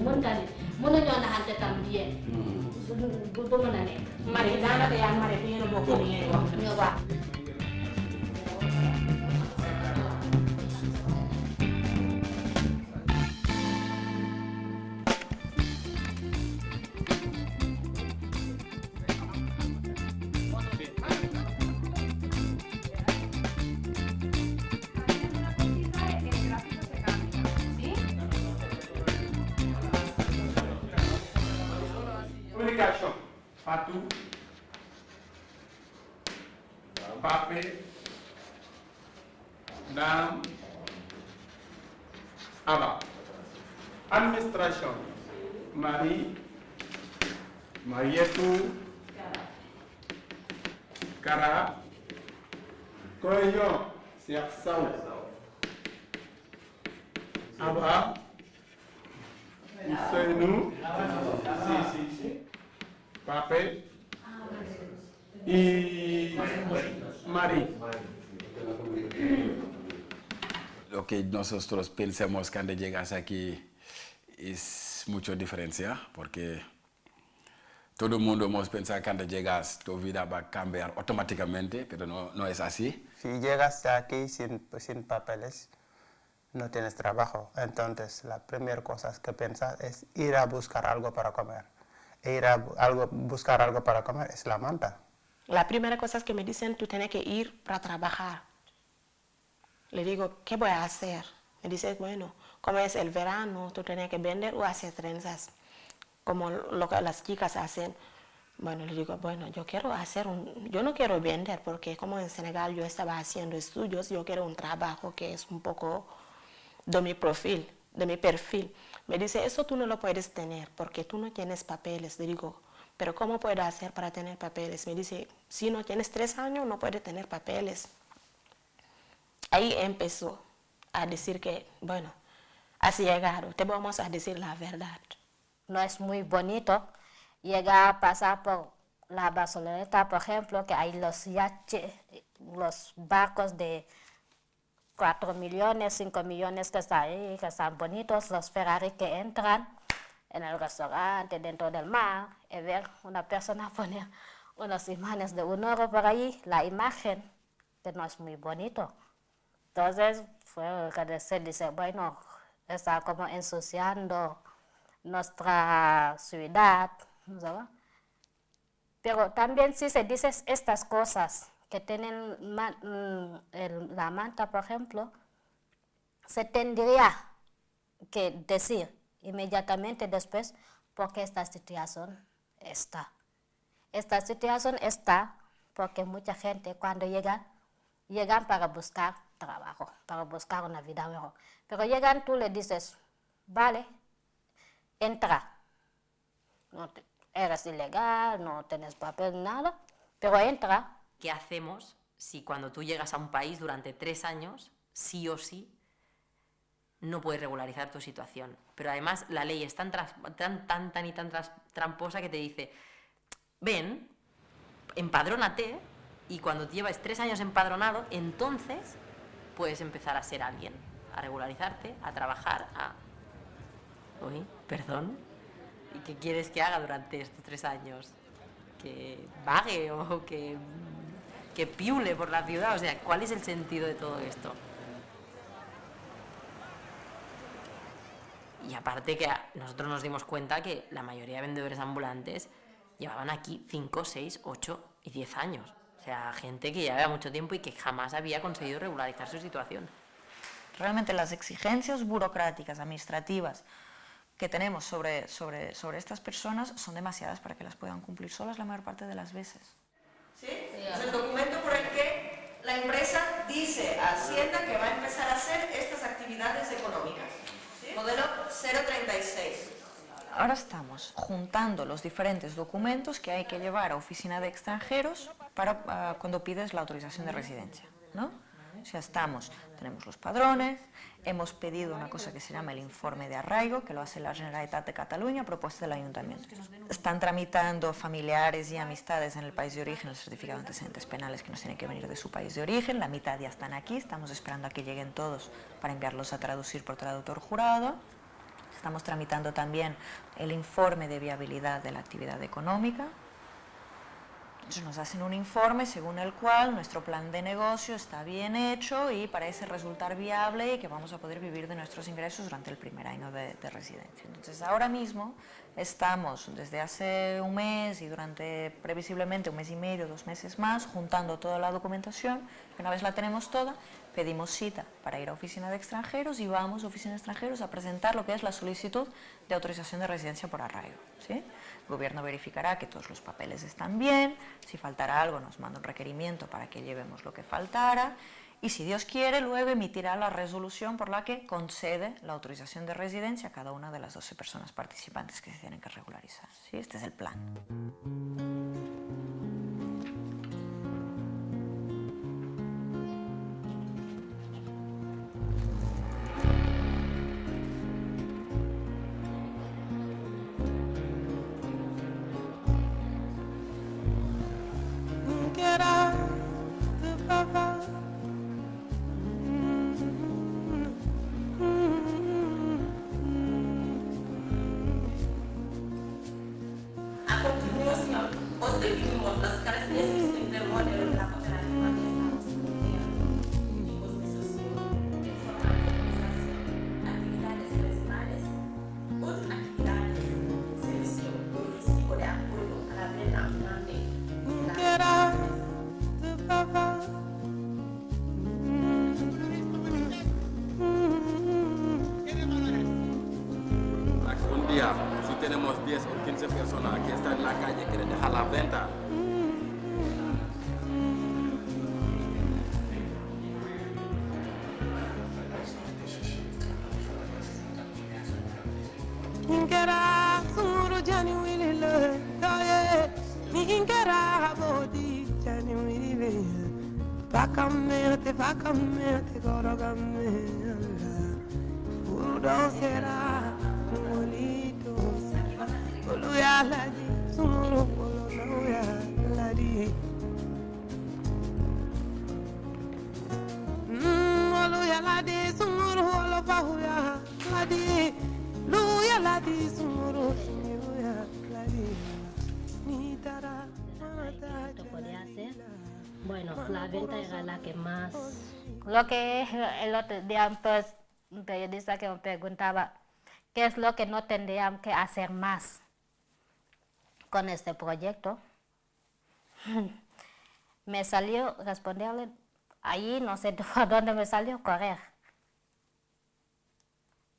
[SPEAKER 23] mën nga mën nañoo naxante tam di yegg bu mën a nekk
[SPEAKER 17] mari daanaka yaa mari fi yéen a bokk ni ngeen wax
[SPEAKER 23] nga wax
[SPEAKER 18] Patu, Pape, Dam, Aba. Administration, Marie, Marietu, Kara, Koyo, Siaksau, Aba, Usenu, sí, Pape y Marie.
[SPEAKER 16] Lo que nosotros pensamos cuando llegas aquí es mucha diferencia, porque todo el mundo hemos pensado que cuando llegas tu vida va a cambiar automáticamente, pero no es así.
[SPEAKER 5] Si llegas aquí sin papeles, no tienes trabajo. Entonces, la primera cosa que piensas es ir a buscar algo para comer. Buscar algo para comer es la manta.
[SPEAKER 17] La primera cosa es que me dicen, tú tienes que ir para trabajar. Le digo, ¿qué voy a hacer? Me dice, bueno, como es el verano, tú tienes que vender o hacer trenzas, como lo que las chicas hacen. Bueno, le digo, bueno, yo no quiero vender, porque como en Senegal yo estaba haciendo estudios, yo quiero un trabajo que es un poco de mi perfil. Me dice, eso tú no lo puedes tener, porque tú no tienes papeles. Le digo, pero ¿cómo puedo hacer para tener papeles? Me dice, si no tienes 3 años, no puedes tener papeles. Ahí empezó a decir que, bueno, has llegado, te vamos a decir la verdad.
[SPEAKER 23] No es muy bonito llegar a pasar por la Barceloneta, por ejemplo, que hay los yates, los barcos de 4 millones, 5 millones que están ahí, que están bonitos, los Ferrari que entran en el restaurante, dentro del mar, y ver una persona poner unos imanes de 1 euro por ahí, la imagen, que no es muy bonito. Entonces fue que se dice, bueno, está como ensuciando nuestra ciudad, ¿sabes? Pero también si se dicen estas cosas que tienen la manta, por ejemplo, se tendría que decir inmediatamente después porque esta situación está. Esta situación está porque mucha gente cuando llegan para buscar trabajo, para buscar una vida mejor. Pero llegan, tú le dices, vale, entra. No eres ilegal, no tienes papel, nada, pero entra.
[SPEAKER 6] ¿Qué hacemos si cuando tú llegas a un país durante 3 años, sí o sí, no puedes regularizar tu situación? Pero además la ley es tan tramposa que te dice, ven, empadrónate, y cuando llevas 3 años empadronado, entonces puedes empezar a ser alguien, a regularizarte, a trabajar, Uy, perdón. ¿Y qué quieres que haga durante estos 3 años? ¿Que vague o que piule por la ciudad? O sea, ¿cuál es el sentido de todo esto? Y aparte que nosotros nos dimos cuenta que la mayoría de vendedores ambulantes llevaban aquí 5, 6, 8 y 10 años. O sea, gente que llevaba mucho tiempo y que jamás había conseguido regularizar su situación.
[SPEAKER 10] Realmente las exigencias burocráticas, administrativas, que tenemos sobre estas personas son demasiadas para que las puedan cumplir solas la mayor parte de las veces.
[SPEAKER 7] ¿Sí? Es el documento por el que la empresa dice a Hacienda que va a empezar a hacer estas actividades económicas. ¿Sí? Modelo 036.
[SPEAKER 10] Ahora estamos juntando los diferentes documentos que hay que llevar a Oficina de Extranjeros para cuando pides la autorización de residencia, ¿no? O sea, tenemos los padrones, hemos pedido una cosa que se llama el informe de arraigo, que lo hace la Generalitat de Cataluña a propuesta del Ayuntamiento. Están tramitando familiares y amistades en el país de origen el certificado de antecedentes penales que nos tienen que venir de su país de origen. La mitad ya están aquí, estamos esperando a que lleguen todos para enviarlos a traducir por traductor jurado. Estamos tramitando también el informe de viabilidad de la actividad económica. Entonces nos hacen un informe según el cual nuestro plan de negocio está bien hecho y parece resultar viable y que vamos a poder vivir de nuestros ingresos durante el primer año de residencia. Entonces ahora mismo estamos desde hace un mes y durante previsiblemente 1 mes y medio, 2 meses más, juntando toda la documentación, que una vez la tenemos toda, pedimos cita para ir a Oficina de Extranjeros y vamos a Oficina de Extranjeros a presentar lo que es la solicitud de autorización de residencia por arraigo, ¿sí?
[SPEAKER 8] El gobierno verificará que todos los papeles están bien, si faltará algo nos manda un requerimiento para que llevemos lo que faltara y si Dios quiere luego emitirá la resolución por la que concede la autorización de residencia a cada una de las 12 personas participantes que se tienen que regularizar. ¿Sí? Este es el plan.
[SPEAKER 17] A continuación, os definimos las características del modelo de la cooperativa que estamos estudiando. Os necesito información, actividades personales, otras actividades, servicio turístico de apoyo a la venta ambulante.
[SPEAKER 16] Un día, si tenemos 10 o 15 personas que están en la calle y quieren dejar la venta,
[SPEAKER 9] Vacamente, Furo será bonito, solo ya la di, solo no ya la di. Solo ya la di, solo bajo ya la di, lu ya la di, solo ya la di. Ni tara,
[SPEAKER 23] Podría hacer. Bueno, la venta era la que más. Lo que el otro día, pues, un periodista que me preguntaba qué es lo que no tendrían que hacer más con este proyecto. Me salió responderle, ahí no sé por dónde me salió, correr.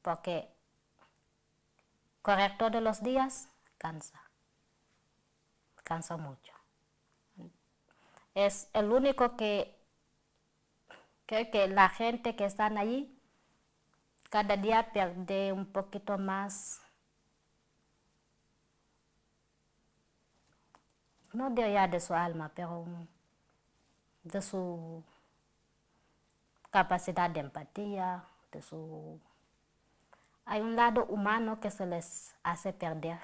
[SPEAKER 23] Porque correr todos los días cansa mucho. Es el único que creo que la gente que están allí cada día pierde un poquito más, no diría de su alma, pero de su capacidad de empatía, hay un lado humano que se les hace perder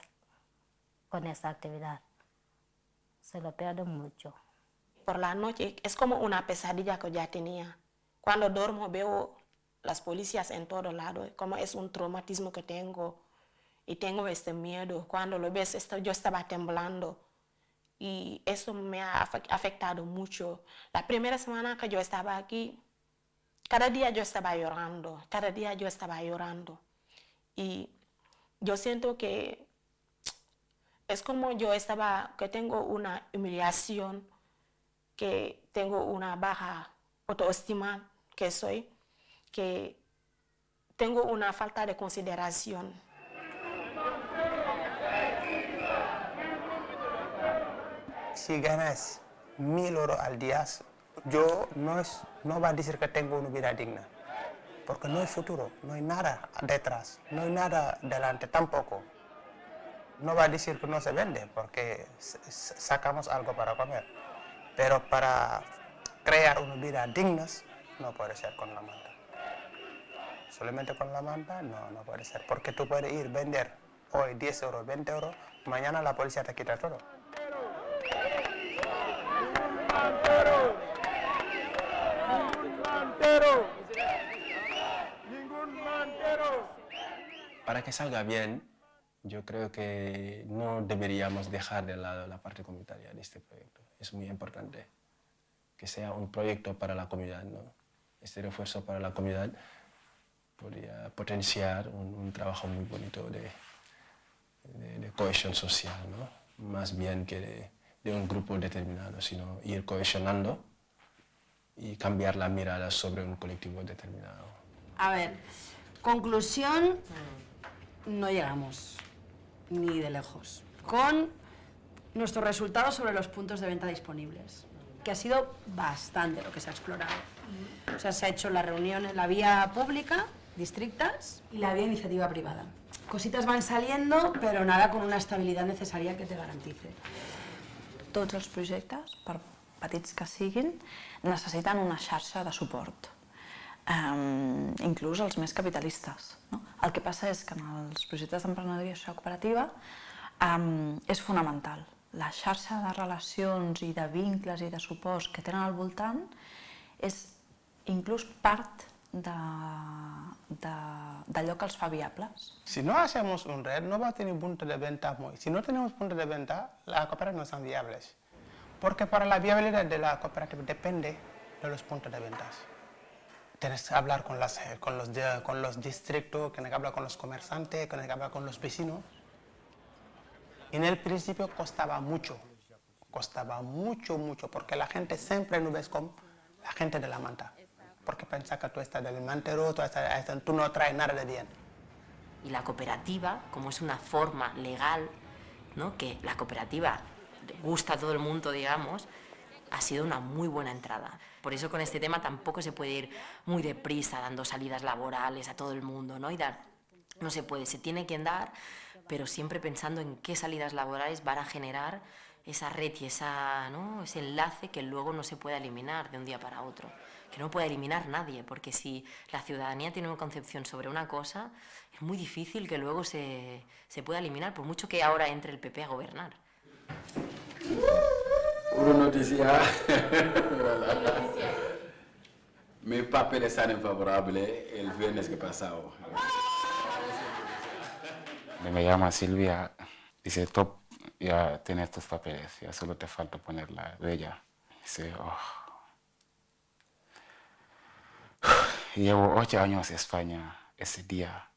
[SPEAKER 23] con esa actividad. Se lo pierde mucho.
[SPEAKER 17] Por la noche es como una pesadilla que ya tenía. Cuando duermo veo las policías en todo lado, como es un traumatismo que tengo y tengo este miedo. Cuando lo ves, yo estaba temblando y eso me ha afectado mucho. La primera semana que yo estaba aquí, cada día yo estaba llorando, y yo siento que es como que tengo una humillación, que tengo una baja autoestima que soy, que tengo una falta de consideración.
[SPEAKER 5] Si ganas 1.000 euros al día, yo no va a decir que tengo una vida digna, porque no hay futuro, no hay nada detrás, no hay nada delante tampoco. No va a decir que no se vende, porque sacamos algo para comer, pero para crear una vida digna no puede ser con la manta. Solamente con la manta no puede ser, porque tú puedes ir a vender hoy 10 euros, 20 euros, mañana la policía te quita todo.
[SPEAKER 11] Para que salga bien, yo creo que no deberíamos dejar de lado la parte comunitaria de este proyecto. Es muy importante que sea un proyecto para la comunidad, ¿no? Este refuerzo para la comunidad podría potenciar un trabajo muy bonito de cohesión social, ¿no? Más bien que de un grupo determinado, sino ir cohesionando y cambiar la mirada sobre un colectivo determinado.
[SPEAKER 22] A ver, conclusión, no llegamos, ni de lejos. con nuestros resultados sobre los puntos de venta disponibles, que ha sido bastante lo que se ha explorado. O sea, se ha hecho la reunión en la vía pública, districtas, y la vía iniciativa privada. Cositas van saliendo, però nada con una estabilitat necessària que te garantice.
[SPEAKER 8] Tots els projectes, per petits que siguin, necessiten una xarxa de suport, inclús els més capitalistes. El que passa és que en els projectes d'emprenedoria social cooperativa és fonamental. La xarxa de relacions i de vincles i de suports que tenen al voltant és inclús part d'allò que els fa viables.
[SPEAKER 5] Si no hacemos un red, no va a tener punto de venta muy. Si no tenemos punto de venta, las cooperativas no son viables. Porque para la viabilidad de la cooperativa depende de los puntos de ventas. Tienes que hablar con los distritos, tienes que hablar con los comerciantes, tienes que hablar con los vecinos. En el principio costaba mucho, porque la gente siempre nos ves como la gente de la manta. Porque piensa que tú estás del mantero, tú no traes nada de bien.
[SPEAKER 6] Y la cooperativa, como es una forma legal, ¿no?, que la cooperativa gusta a todo el mundo, digamos, ha sido una muy buena entrada. Por eso con este tema tampoco se puede ir muy deprisa dando salidas laborales a todo el mundo, ¿no? No se puede, se tiene que dar, pero siempre pensando en qué salidas laborales van a generar esa red y ese enlace que luego no se puede eliminar de un día para otro. Que no puede eliminar nadie, porque si la ciudadanía tiene una concepción sobre una cosa, es muy difícil que luego se pueda eliminar, por mucho que ahora entre el PP a gobernar.
[SPEAKER 16] Una noticia. Mi papel es tan favorable el viernes que pasado.
[SPEAKER 15] Me llama Silvia, dice, Top, ya tienes tus papeles, ya solo te falta poner la huella. Dice, llevo 8 años en España. Ese día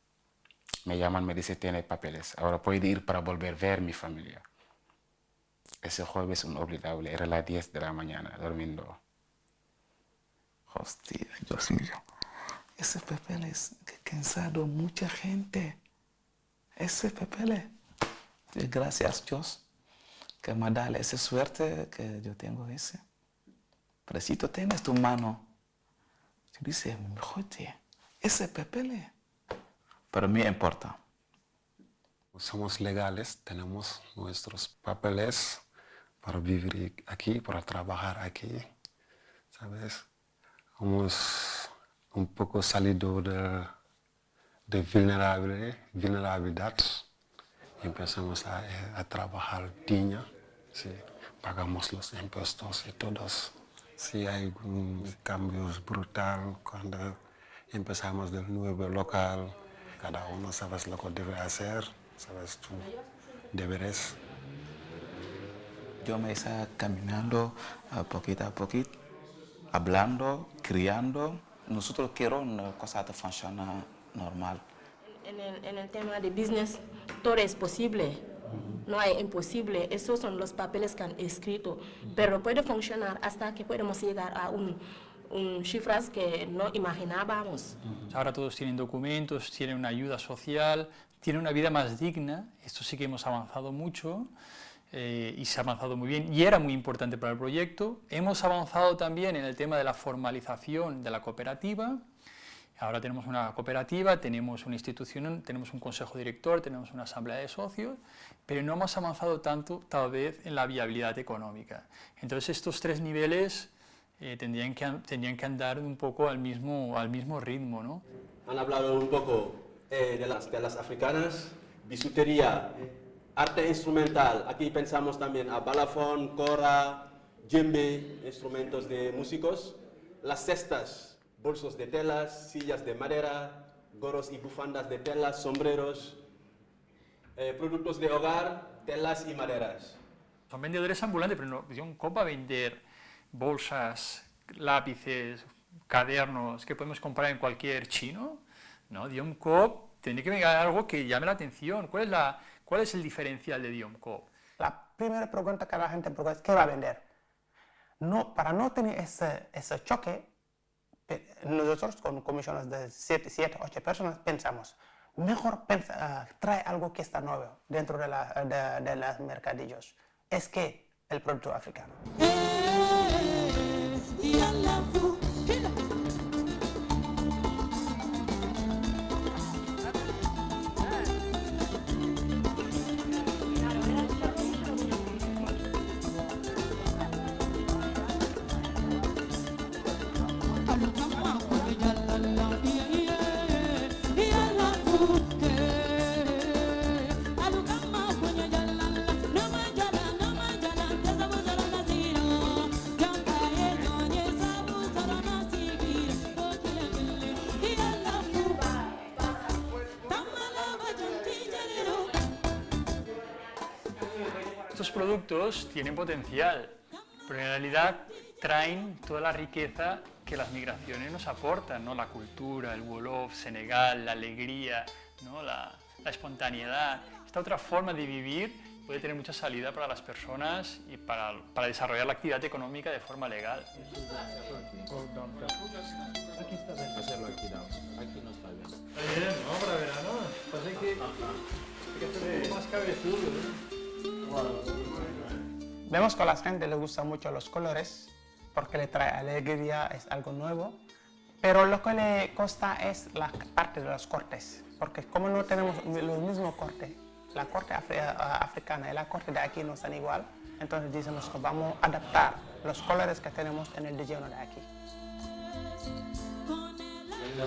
[SPEAKER 15] me llaman, me dicen, tienes papeles, ahora puedo ir para volver a ver mi familia. Ese jueves inolvidable, era las 10 de la mañana, durmiendo.
[SPEAKER 3] Hostia, Dios mío, ese papeles que ha cansado mucha gente. Ese papeles. Gracias Dios que me da esa suerte que yo tengo ese. Pero si tú tienes tu mano, tú dices, joder, ese papeles. Pero me importa.
[SPEAKER 13] Somos legales, tenemos nuestros papeles para vivir aquí, para trabajar aquí, ¿sabes? Hemos un poco salido de vulnerabilidad y empezamos a trabajar digno, ¿sí? Pagamos los impuestos y todos. Sí, hay cambios brutales cuando empezamos del nuevo local, cada uno sabe lo que debe hacer. ¿Sabes tú? Deberes.
[SPEAKER 3] Yo me estaba caminando poquito a poquito, hablando, criando. Nosotros queremos una cosa que funcione normal.
[SPEAKER 17] En el tema de business, todo es posible. No hay imposible. Esos son los papeles que han escrito. Pero puede funcionar hasta que podemos llegar a cifras que no imaginábamos.
[SPEAKER 14] Ahora todos tienen documentos, tienen una ayuda social, tienen una vida más digna. Esto sí que hemos avanzado mucho y se ha avanzado muy bien y era muy importante para el proyecto. Hemos avanzado también en el tema de la formalización de la cooperativa. Ahora tenemos una cooperativa, tenemos una institución, tenemos un consejo director, tenemos una asamblea de socios, pero no hemos avanzado tanto tal vez en la viabilidad económica. Entonces estos 3 niveles tendrían que andar un poco al mismo ritmo, ¿no?
[SPEAKER 24] Han hablado un poco de las africanas, bisutería, arte instrumental. Aquí pensamos también a balafón, cora, djembe, instrumentos de músicos, las cestas, bolsos de telas, sillas de madera, gorros y bufandas de telas, sombreros, productos de hogar, telas y maderas.
[SPEAKER 14] Son vendedores ambulantes, pero no, un cop va a vender bolsas, lápices, cadernos que podemos comprar en cualquier chino, ¿no? Diom Coop tendría que venir algo que llame la atención. ¿Cuál es el diferencial de Diom Coop?
[SPEAKER 5] La primera pregunta que la gente pregunta es ¿qué va a vender? No, para no tener ese choque, nosotros con comisiones de 7, 8 personas pensamos, mejor trae algo que está nuevo dentro de los mercadillos. Es que el producto africano.
[SPEAKER 14] Estos productos tienen potencial, pero en realidad traen toda la riqueza que las migraciones nos aportan, ¿no? La cultura, el Wolof, Senegal, la alegría, ¿no? la espontaneidad. Esta otra forma de vivir puede tener mucha salida para las personas y para desarrollar la actividad económica de forma legal.
[SPEAKER 24] Aquí está bien. Hacerlo aquí no está bien.
[SPEAKER 14] Está bien, ¿no? Para verano. Pasa que hay que hacer un poco más cabezudo, ¿eh?
[SPEAKER 5] Vemos que a la gente le gustan mucho los colores porque le trae alegría, es algo nuevo, pero lo que le cuesta es la parte de los cortes, porque como no tenemos los mismos cortes, la corte africana y la corte de aquí no están igual, entonces decimos que vamos a adaptar los colores que tenemos en el diseño de aquí.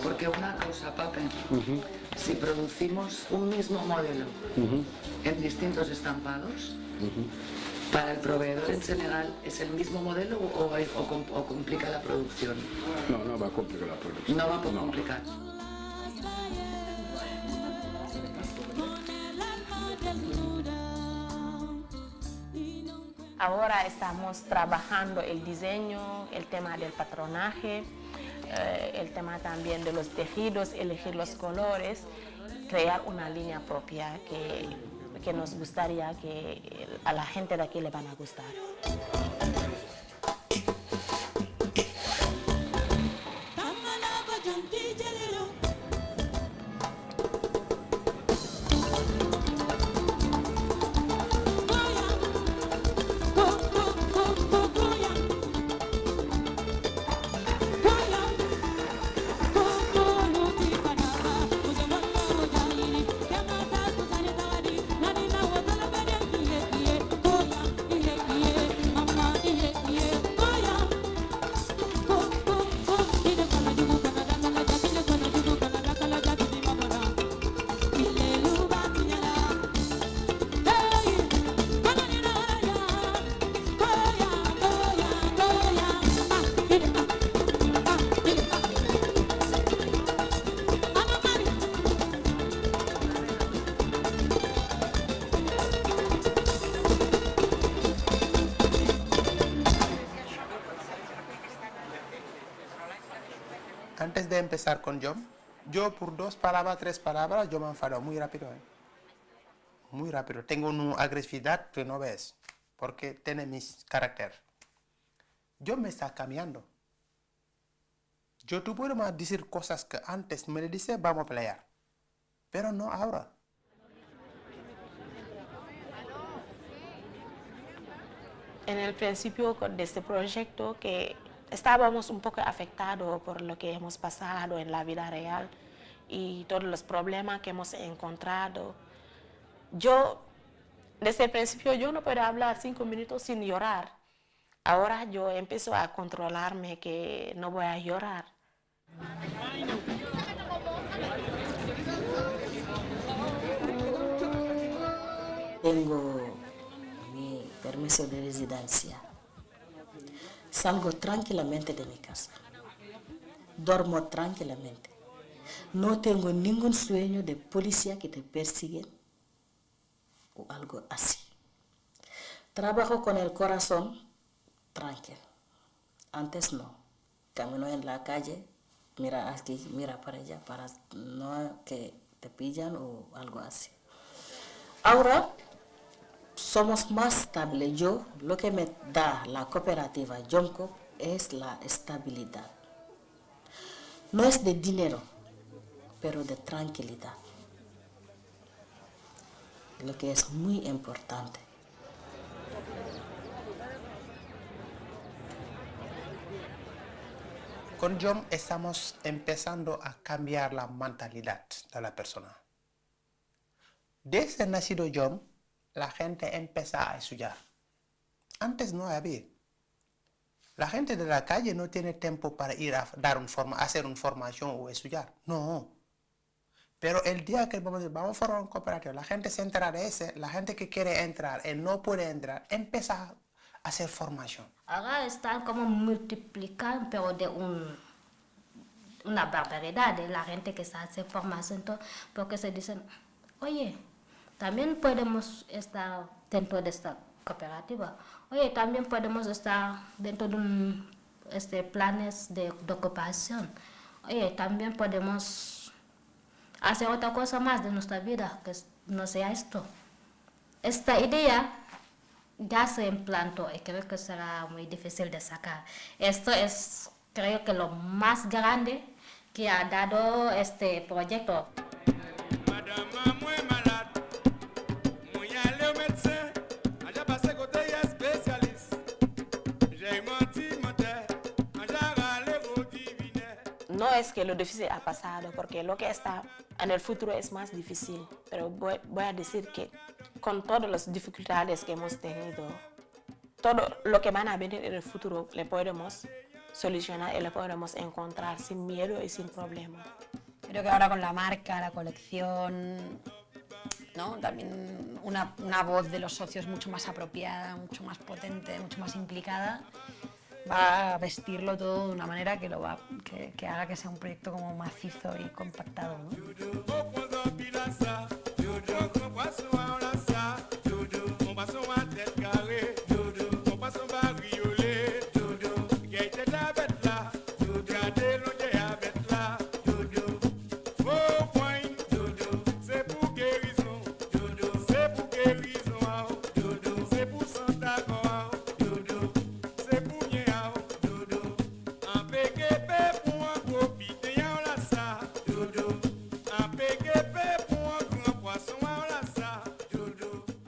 [SPEAKER 1] Porque una cosa, Pape, si producimos un mismo modelo en distintos estampados, para el proveedor en Senegal, ¿es el mismo modelo o complica la producción?
[SPEAKER 16] No va a complicar la producción.
[SPEAKER 1] No va a complicar.
[SPEAKER 17] Ahora estamos trabajando el diseño, el tema del patronaje, el tema también de los tejidos, elegir los colores, crear una línea propia que nos gustaría que a la gente de aquí le van a gustar.
[SPEAKER 5] Antes de empezar con yo por 2 palabras, 3 palabras, yo me enfado muy rápido. Muy rápido. Tengo una agresividad que no ves, porque tiene mi carácter. Yo me está cambiando. Tú puedes decir cosas que antes me dice vamos a pelear, pero no ahora.
[SPEAKER 17] En el principio de este proyecto que estábamos un poco afectados por lo que hemos pasado en la vida real y todos los problemas que hemos encontrado. Desde el principio, yo no puedo hablar 5 minutos sin llorar. Ahora yo empiezo a controlarme que no voy a llorar.
[SPEAKER 2] Tengo mi permiso de residencia. Salgo tranquilamente de mi casa. Duermo tranquilamente. No tengo ningún sueño de policía que te persigue o algo así. Trabajo con el corazón tranquilo. Antes no. Camino en la calle, mira aquí, mira para allá, para no que te pillan o algo así. Ahora somos más estables. Lo que me da la cooperativa Jomco es la estabilidad. No es de dinero, pero de tranquilidad. lo que es muy importante.
[SPEAKER 5] Con Jom estamos empezando a cambiar la mentalidad de la persona. Desde nacido Jom, la gente empieza a estudiar. Antes no había. La gente de la calle no tiene tiempo para ir a hacer una formación o estudiar. No. Pero el día que vamos a formar un cooperativo, la gente se entera de ese, la gente que quiere entrar y no puede entrar, empieza a hacer formación.
[SPEAKER 23] Ahora están como multiplicando, pero de una barbaridad de la gente que se hace formación, porque se dicen, oye, también podemos estar dentro de esta cooperativa. Oye, también podemos estar dentro de planes de ocupación. Oye, también podemos hacer otra cosa más de nuestra vida, que no sea esto. Esta idea ya se implantó y creo que será muy difícil de sacar. Esto es, creo que lo más grande que ha dado este proyecto.
[SPEAKER 17] No es que lo difícil ha pasado, porque lo que está en el futuro es más difícil, pero voy a decir que con todas las dificultades que hemos tenido, todo lo que van a venir en el futuro le podemos solucionar y le podemos encontrar sin miedo y sin problema.
[SPEAKER 22] Creo que ahora con la marca, la colección, ¿no? También una voz de los socios mucho más apropiada, mucho más potente, mucho más implicada, va a vestirlo todo de una manera que haga que sea un proyecto como macizo y compactado, ¿no?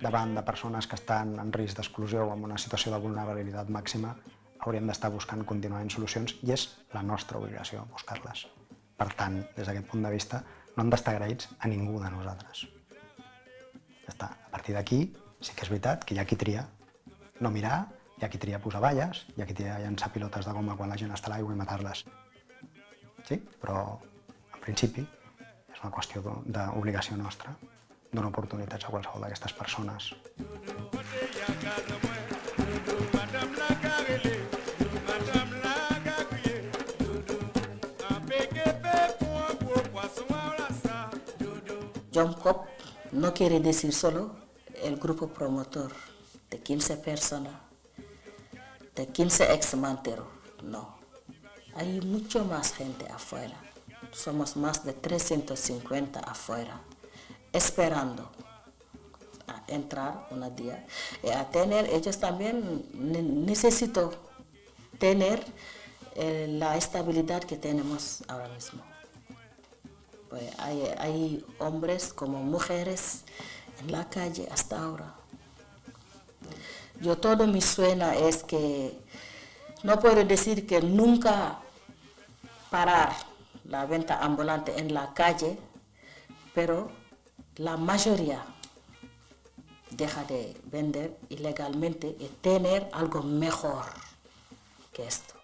[SPEAKER 4] Davant de persones que estan en risc d'exclusió o en una situació de vulnerabilitat màxima, hauríem d'estar buscant contínuament solucions i és la nostra obligació buscar-les. Per tant, des d'aquest punt de vista, no hem d'estar agraïts a ningú de nosaltres. Ja està. A partir d'aquí, sí que és veritat que hi ha qui tria no mirar, hi ha qui tria posar valles, hi ha qui tria llançar pilotes de goma quan la gent està a l'aigua i matar-les. Sí, però en principi és una qüestió d'obligació nostra, donar oportunitats a qualsevol d'aquestes persones.
[SPEAKER 2] Jom Cop no quiere decir solo el grupo promotor de 15 personas, de 15 ex-manteros, no. Hay mucho más gente afuera. Somos más de 350 afuera, esperando a entrar un día y a tener, ellos también necesitan tener la estabilidad que tenemos ahora mismo. Pues hay hombres como mujeres en la calle hasta ahora. Yo todo mi sueño es que no puedo decir que nunca parar la venta ambulante en la calle, pero la mayoría deja de vender ilegalmente y tener algo mejor que esto.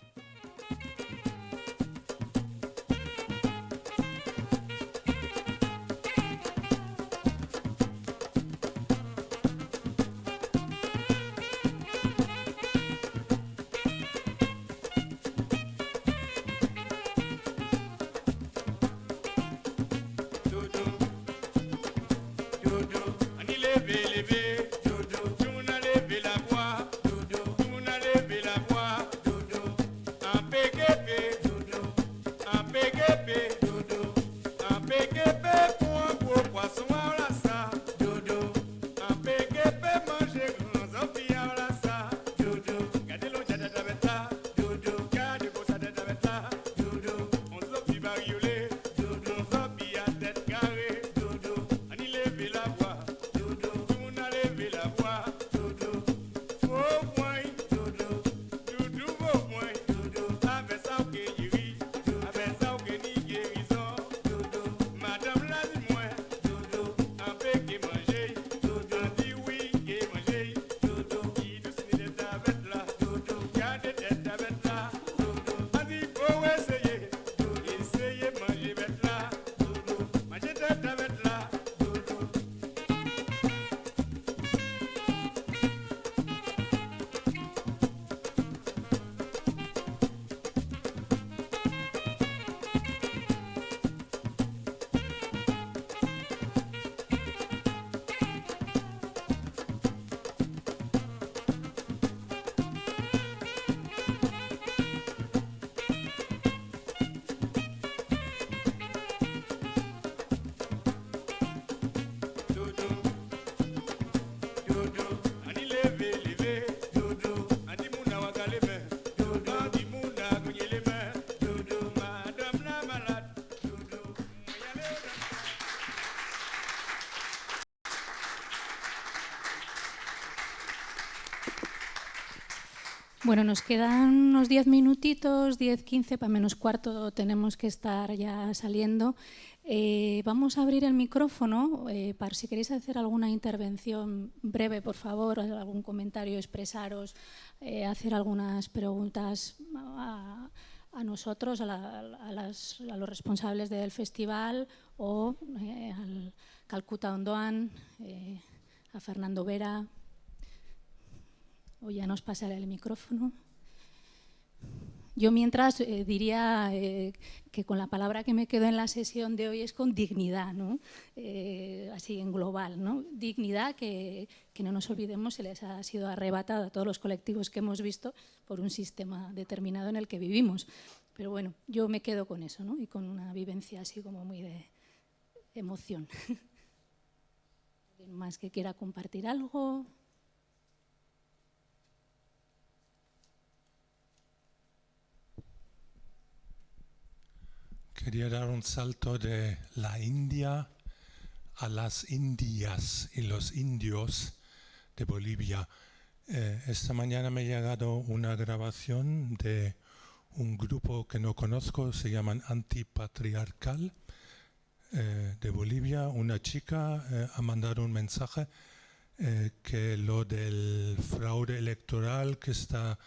[SPEAKER 12] Bueno, nos quedan unos 10 minutitos, 10, 15, para menos cuarto tenemos que estar ya saliendo. Vamos a abrir el micrófono para si queréis hacer alguna intervención breve, por favor, algún comentario, expresaros, hacer algunas preguntas a nosotros, a los responsables del festival o al Calcuta Ondoan, a Fernando Vera. O ya nos pasará el micrófono. Yo mientras diría que con la palabra que me quedo en la sesión de hoy es con dignidad, ¿no? Así en global, ¿no? Dignidad que no nos olvidemos se les ha sido arrebatada a todos los colectivos que hemos visto por un sistema determinado en el que vivimos. Pero bueno, yo me quedo con eso, ¿no? Y con una vivencia así como muy de emoción. ¿Alguien más que quiera compartir algo?
[SPEAKER 19] Quería dar un salto de la India a las Indias y los indios de Bolivia. Esta mañana me ha llegado una grabación de un grupo que no conozco, se llaman Antipatriarcal, de Bolivia. Una chica ha mandado un mensaje que lo del fraude electoral que está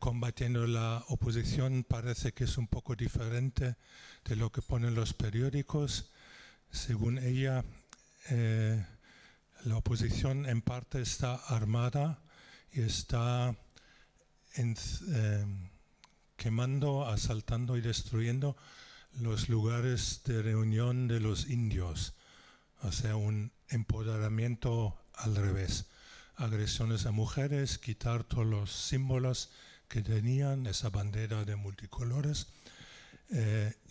[SPEAKER 19] combatiendo la oposición parece que es un poco diferente de lo que ponen los periódicos. Según ella, la oposición en parte está armada y está quemando, asaltando y destruyendo los lugares de reunión de los indios. O sea, un empoderamiento al revés. Agresiones a mujeres, quitar todos los símbolos que tenían, esa bandera de multicolores,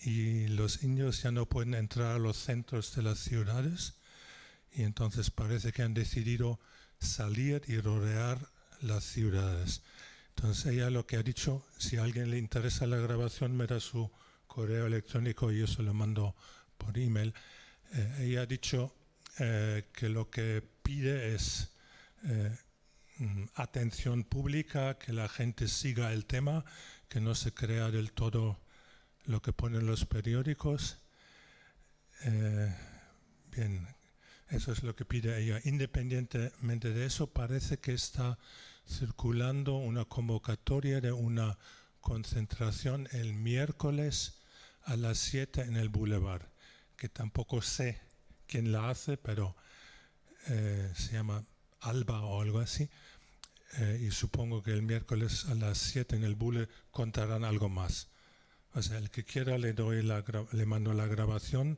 [SPEAKER 19] y los indios ya no pueden entrar a los centros de las ciudades y entonces parece que han decidido salir y rodear las ciudades. Entonces ella lo que ha dicho, si a alguien le interesa la grabación, me da su correo electrónico y yo se lo mando por email. Ella ha dicho que lo que pide es atención pública, que la gente siga el tema, que no se crea del todo lo que ponen los periódicos. Bien, eso es lo que pide ella. Independientemente de eso, parece que está circulando una convocatoria de una concentración el miércoles a las 7 en el Boulevard, que tampoco sé quién la hace, pero se llama Alba o algo así, y supongo que el miércoles a las 7 en el Boulevard contarán algo más. O sea, el que quiera le mando la grabación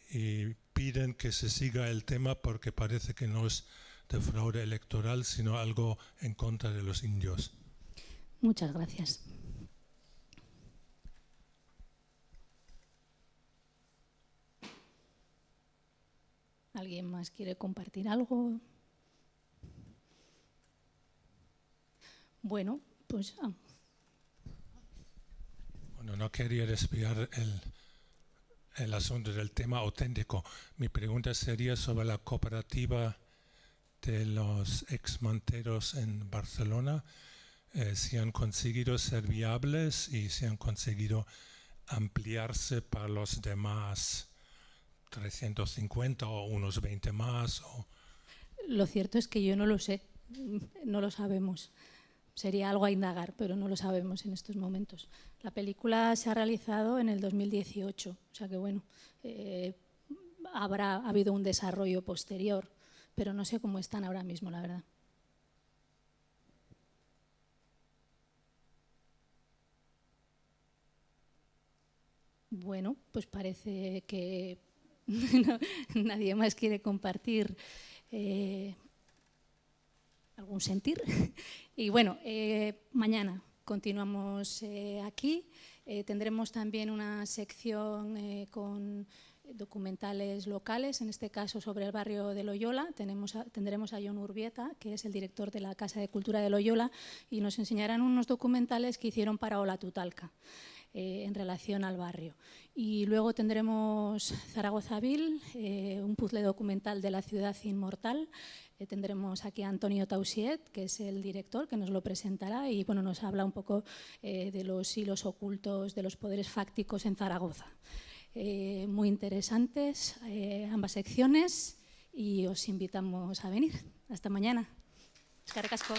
[SPEAKER 19] y piden que se siga el tema porque parece que no es de fraude electoral, sino algo en contra de los indios.
[SPEAKER 12] Muchas gracias. ¿Alguien más quiere compartir algo? Bueno, pues...
[SPEAKER 19] Bueno, no quería desviar el asunto del tema auténtico. Mi pregunta sería sobre la cooperativa de los exmanteros en Barcelona, si han conseguido ser viables y si han conseguido ampliarse para los demás 350 o unos 20 más.
[SPEAKER 12] Lo cierto es que yo no lo sé, no lo sabemos. Sería algo a indagar, pero no lo sabemos en estos momentos. La película se ha realizado en el 2018, o sea que bueno, ha habido un desarrollo posterior, pero no sé cómo están ahora mismo, la verdad. Bueno, pues parece que nadie más quiere compartir algún sentir. Y bueno, mañana continuamos aquí. Tendremos también una sección con documentales locales, en este caso sobre el barrio de Loyola. Tendremos a Jon Urbieta, que es el director de la Casa de Cultura de Loyola, y nos enseñarán unos documentales que hicieron para Ola Tutalca en relación al barrio. Y luego tendremos Zaragoza-Vil, un puzzle documental de la ciudad inmortal. Tendremos aquí a Antonio Tausiet, que es el director, que nos lo presentará y bueno, nos habla un poco de los hilos ocultos de los poderes fácticos en Zaragoza. Muy interesantes ambas secciones y os invitamos a venir. Hasta mañana. Eskerrik asko.